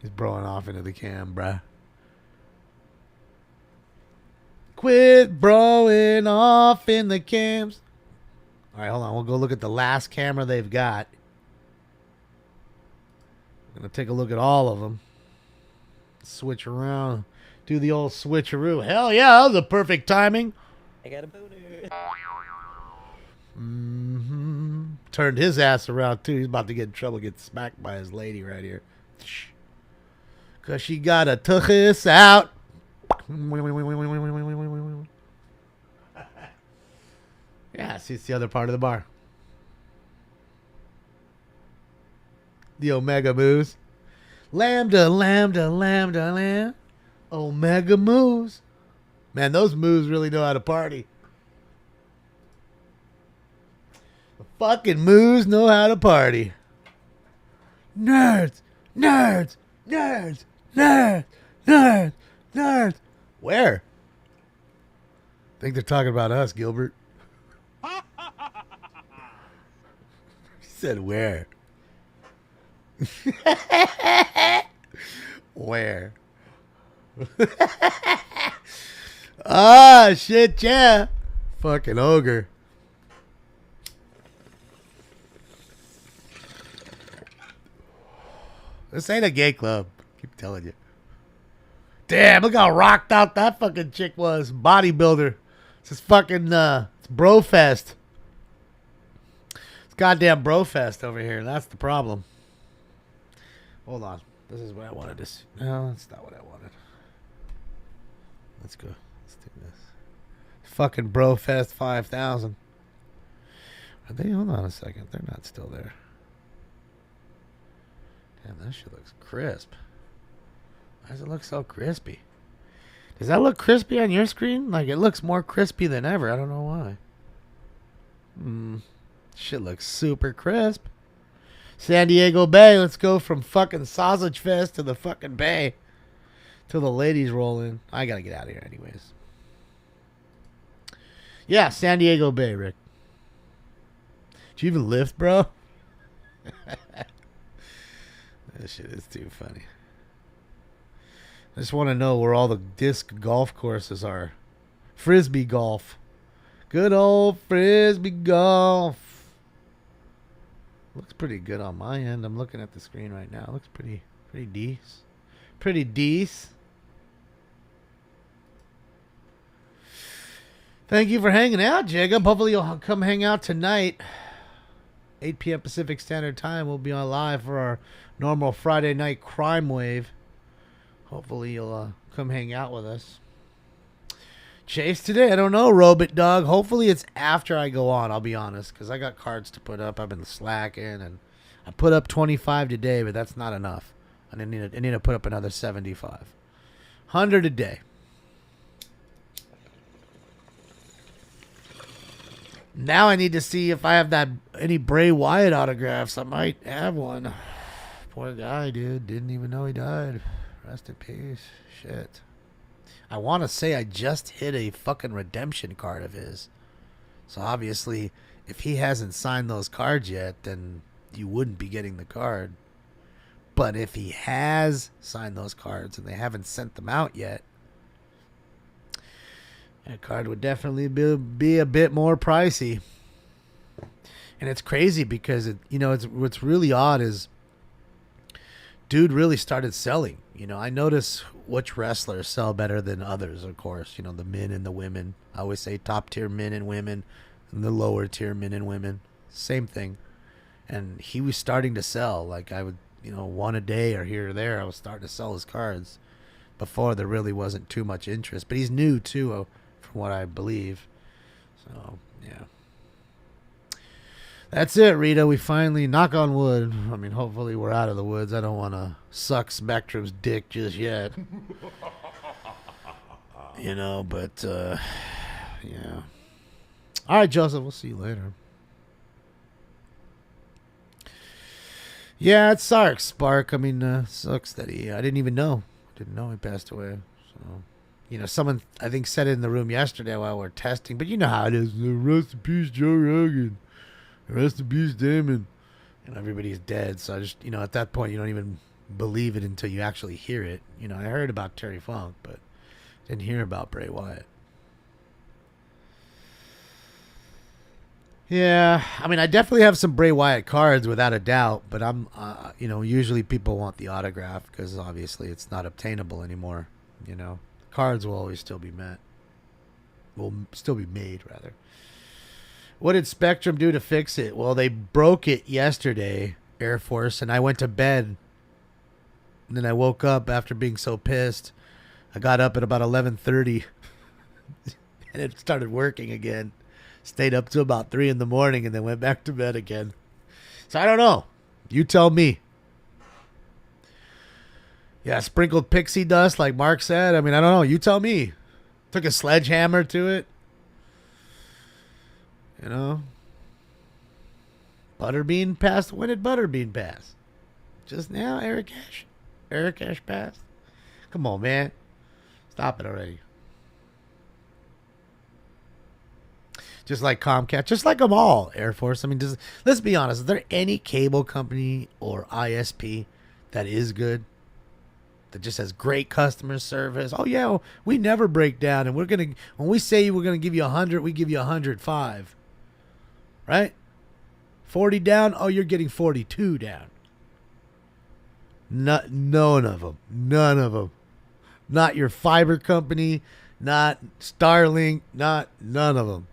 He's broing off into the cam, bruh. Quit broing off in the cams. All right, hold on. We'll go look at the last camera they've got. I'm going to take a look at all of them. Switch around. Do the old switcheroo. Hell yeah, that was a perfect timing. I got a booter. Turned his ass around, too. He's about to get in trouble, get smacked by his lady right here. Because she got to tuck us out. Yeah, see, it's the other part of the bar. The Omega moves. Lambda, lambda, lambda, lambda. Omega moves. Man, those moves really know how to party. The Fucking moos know how to party. Nerds, nerds, nerds, nerds, nerds, nerds. Where? Think they're talking about us, Gilbert. He said where? Where? Ah, shit, yeah. Fucking ogre. This ain't a gay club. Keep telling you. Damn, look how rocked out that fucking chick was. Bodybuilder. It's fucking, it's Brofest. It's goddamn Brofest over here. That's the problem. Hold on. This is what I wanted to see. No, that's not what I wanted. Let's go. Let's do this. Fucking Brofest 5000. Are they? Hold on a second. They're not still there. Damn, that shit looks crisp. Why does it look so crispy? Does that look crispy on your screen? Like, it looks more crispy than ever. I don't know why. Shit looks super crisp. San Diego Bay. Let's go from fucking Sausage Fest to the fucking Bay. Till the ladies roll in. I gotta get out of here anyways. Yeah, San Diego Bay, Rick. Did you even lift, bro? This shit is too funny. I just want to know where all the disc golf courses are. Frisbee golf. Good old Frisbee golf. Looks pretty good on my end. I'm looking at the screen right now. Looks pretty decent. Pretty decent. Thank you for hanging out, Jacob. Hopefully you'll come hang out tonight. 8 p.m. Pacific Standard Time. We'll be on live for our normal Friday night crime wave. Hopefully you'll come hang out with us. Chase today? I don't know, Robot Dog. Hopefully it's after I go on, I'll be honest, because I got cards to put up. I've been slacking, and I put up 25 today, but that's not enough. I need to put up another 75. 100 a day. Now I need to see if I have any Bray Wyatt autographs. I might have one. Poor guy, dude. Didn't even know he died. Rest in peace. Shit. I want to say I just hit a fucking redemption card of his. So obviously, if he hasn't signed those cards yet, then you wouldn't be getting the card. But if he has signed those cards and they haven't sent them out yet, that card would definitely be a bit more pricey. And it's crazy because, what's really odd is dude really started selling. I notice which wrestlers sell better than others, of course. The men and the women. I always say top tier men and women and the lower tier men and women. Same thing. And he was starting to sell. Like I would, one a day or here or there, I was starting to sell his cards. Before there really wasn't too much interest. But he's new too, from what I believe. So, yeah. That's it, Rita. We finally, knock on wood. I mean, hopefully we're out of the woods. I don't want to suck Spectrum's dick just yet. But, yeah. All right, Joseph. We'll see you later. Yeah, it sucks, Spark. I mean, sucks that I didn't even know. Didn't know he passed away. So, someone, I think, said it in the room yesterday while we were testing. But you know how it is. Rest in peace, Joe Rogan. Rest in peace, Damon. And everybody's dead. So I just, at that point, you don't even believe it until you actually hear it. I heard about Terry Funk, but didn't hear about Bray Wyatt. Yeah, I mean, I definitely have some Bray Wyatt cards without a doubt, but I'm, usually people want the autograph because obviously it's not obtainable anymore. Cards will always still be met. Will still be made, rather. What did Spectrum do to fix it? Well, they broke it yesterday, Air Force, and I went to bed. And then I woke up after being so pissed. I got up at about 11:30, and it started working again. Stayed up till about 3 in the morning, and then went back to bed again. So I don't know. You tell me. Yeah, sprinkled pixie dust, like Mark said. I mean, I don't know. You tell me. Took a sledgehammer to it. Butterbean passed. When did Butterbean pass? Just now, Eric Cash. Eric Cash passed. Come on, man. Stop it already. Just like Comcast, just like them all, Air Force. I mean, let's be honest. Is there any cable company or ISP that is good? That just has great customer service? Oh, yeah, we never break down. And when we say we're going to give you 100, we give you 105. Right? 40 down. Oh, you're getting 42 down. None of them. None of them. Not your fiber company. Not Starlink. None of them.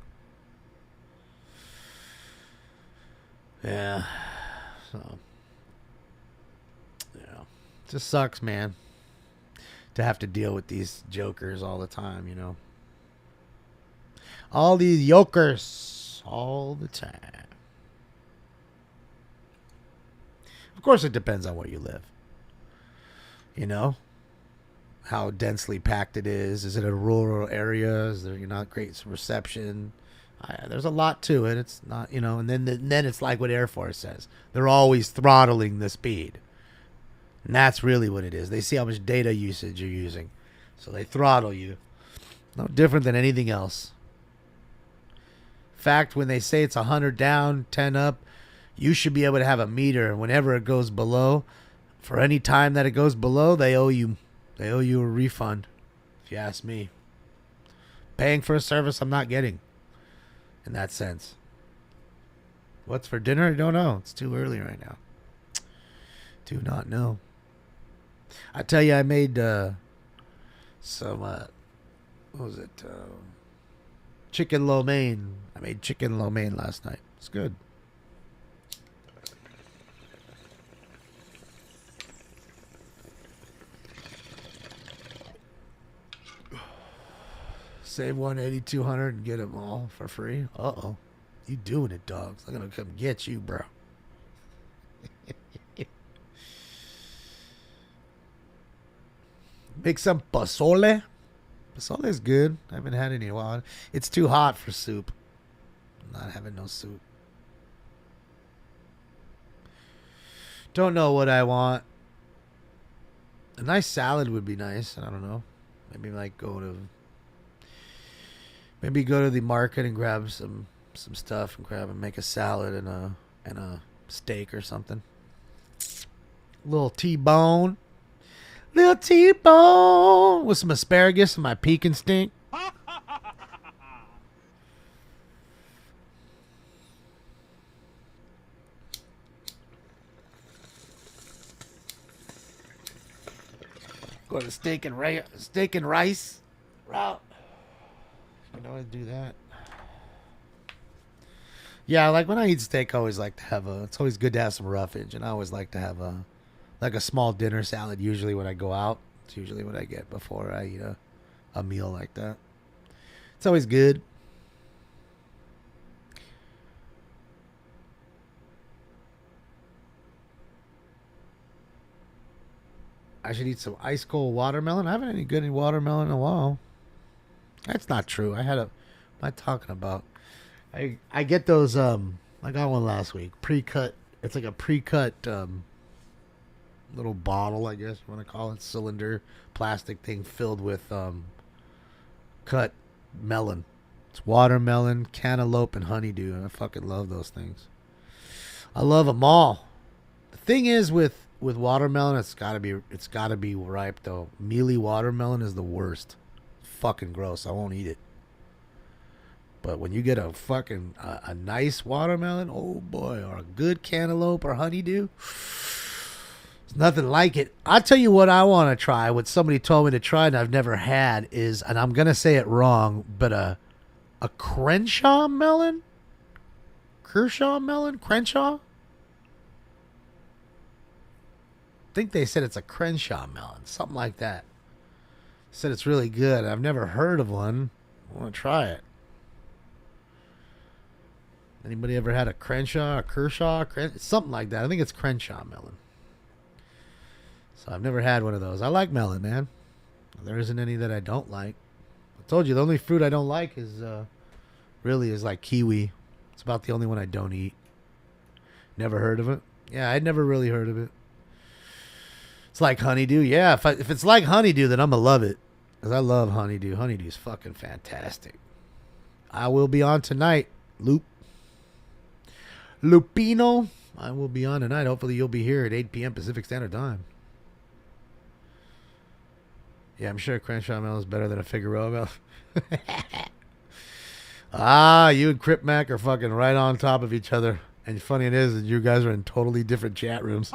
Yeah. So. Yeah. Just sucks, man. To have to deal with these jokers all the time, you know. All these yokers. All the time. Of course, it depends on where you live. You know? How densely packed it is. Is it a rural area? Is there not great reception? There's a lot to it. It's not, you know, and then it's like what Air Force says. They're always throttling the speed. And that's really what it is. They see how much data usage you're using. So they throttle you. No different than anything else. In fact, when they say it's 100 down, 10 up, you should be able to have a meter. Whenever it goes below, for any time that it goes below, they owe you a refund, if you ask me. Paying for a service I'm not getting. In that sense. What's for dinner? I don't know. It's too early right now. Do not know. I tell you, I made some, what was it? Chicken lo mein. I made chicken lo mein last night. It's good. Save 180, 200 and get them all for free. Uh-oh. You doing it, dogs. I'm going to come get you, bro. Make some pozole. Pozole is good. I haven't had any in a while. It's too hot for soup. I'm not having no soup. Don't know what I want. A nice salad would be nice. I don't know. Maybe like go to the market and grab some stuff and make a salad and a steak or something. Little T-bone with some asparagus and my pecan stink. Go to steak and rice route. You can always do that. Yeah, like when I eat steak, I always like to have it's always good to have some roughage, and I always like to have a small dinner salad. Usually when I go out, it's usually what I get before I eat a meal like that. It's always good. I should eat some ice cold watermelon. I haven't had any good watermelon in a while. That's not true. What am I talking about? I get those, I got one last week. Pre-cut. It's like a pre-cut little bottle, I guess you want to call it. Cylinder, plastic thing filled with cut melon. It's watermelon, cantaloupe, and honeydew. And I fucking love those things. I love them all. The thing is with watermelon, it's gotta be ripe though. Mealy watermelon is the worst. Fucking gross. I won't eat it. But when you get a fucking a nice watermelon, oh boy, or a good cantaloupe or honeydew, there's nothing like it. I'll tell you what I want to try. What somebody told me to try and I've never had is, and I'm gonna say it wrong, but a Crenshaw melon. Crenshaw. I think they said it's a Crenshaw melon, something like that. Said it's really good. I've never heard of one. I want to try it. Anybody ever had a Crenshaw, something like that? I think it's Crenshaw melon. So I've never had one of those. I like melon, man. There isn't any that I don't like. I told you the only fruit I don't like is really like kiwi. It's about the only one I don't eat. Never heard of it. Yeah, I'd never really heard of it. It's like Honeydew. Yeah, if it's like Honeydew, then I'm going to love it. Because I love Honeydew. Honeydew's fucking fantastic. I will be on tonight, Lupino. I will be on tonight. Hopefully you'll be here at 8 p.m. Pacific Standard Time. Yeah, I'm sure Crenshaw Melon is better than a Figueroa Melon. You and Crip Mac are fucking right on top of each other. And funny it is that you guys are in totally different chat rooms.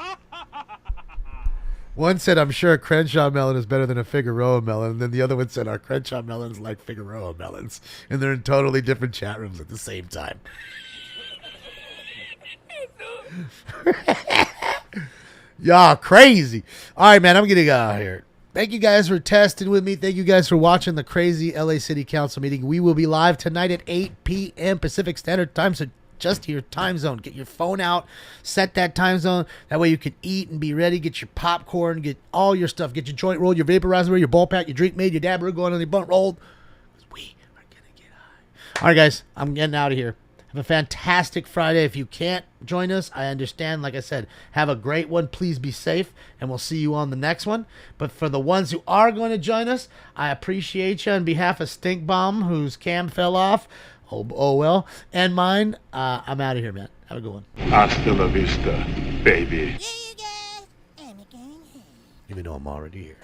One said, I'm sure a Crenshaw melon is better than a Figueroa melon. And then the other one said, our Crenshaw melons like Figueroa melons. And they're in totally different chat rooms at the same time. Y'all crazy. All right, man, I'm going to get out of here. Thank you guys for testing with me. Thank you guys for watching the crazy LA City Council meeting. We will be live tonight at 8 p.m. Pacific Standard Time. So just your time zone. Get your phone out. Set that time zone. That way you can eat and be ready. Get your popcorn. Get all your stuff. Get your joint rolled, your vaporizer, your ball pack, your drink made, your dabber going on your blunt rolled. We are going to get high. All right, guys. I'm getting out of here. Have a fantastic Friday. If you can't join us, I understand. Like I said, have a great one. Please be safe, and we'll see you on the next one. But for the ones who are going to join us, I appreciate you. On behalf of Stink Bomb, whose cam fell off, oh well, and mine, I'm out of here, man. Have a good one. Hasta la vista, baby. Even though I'm already here.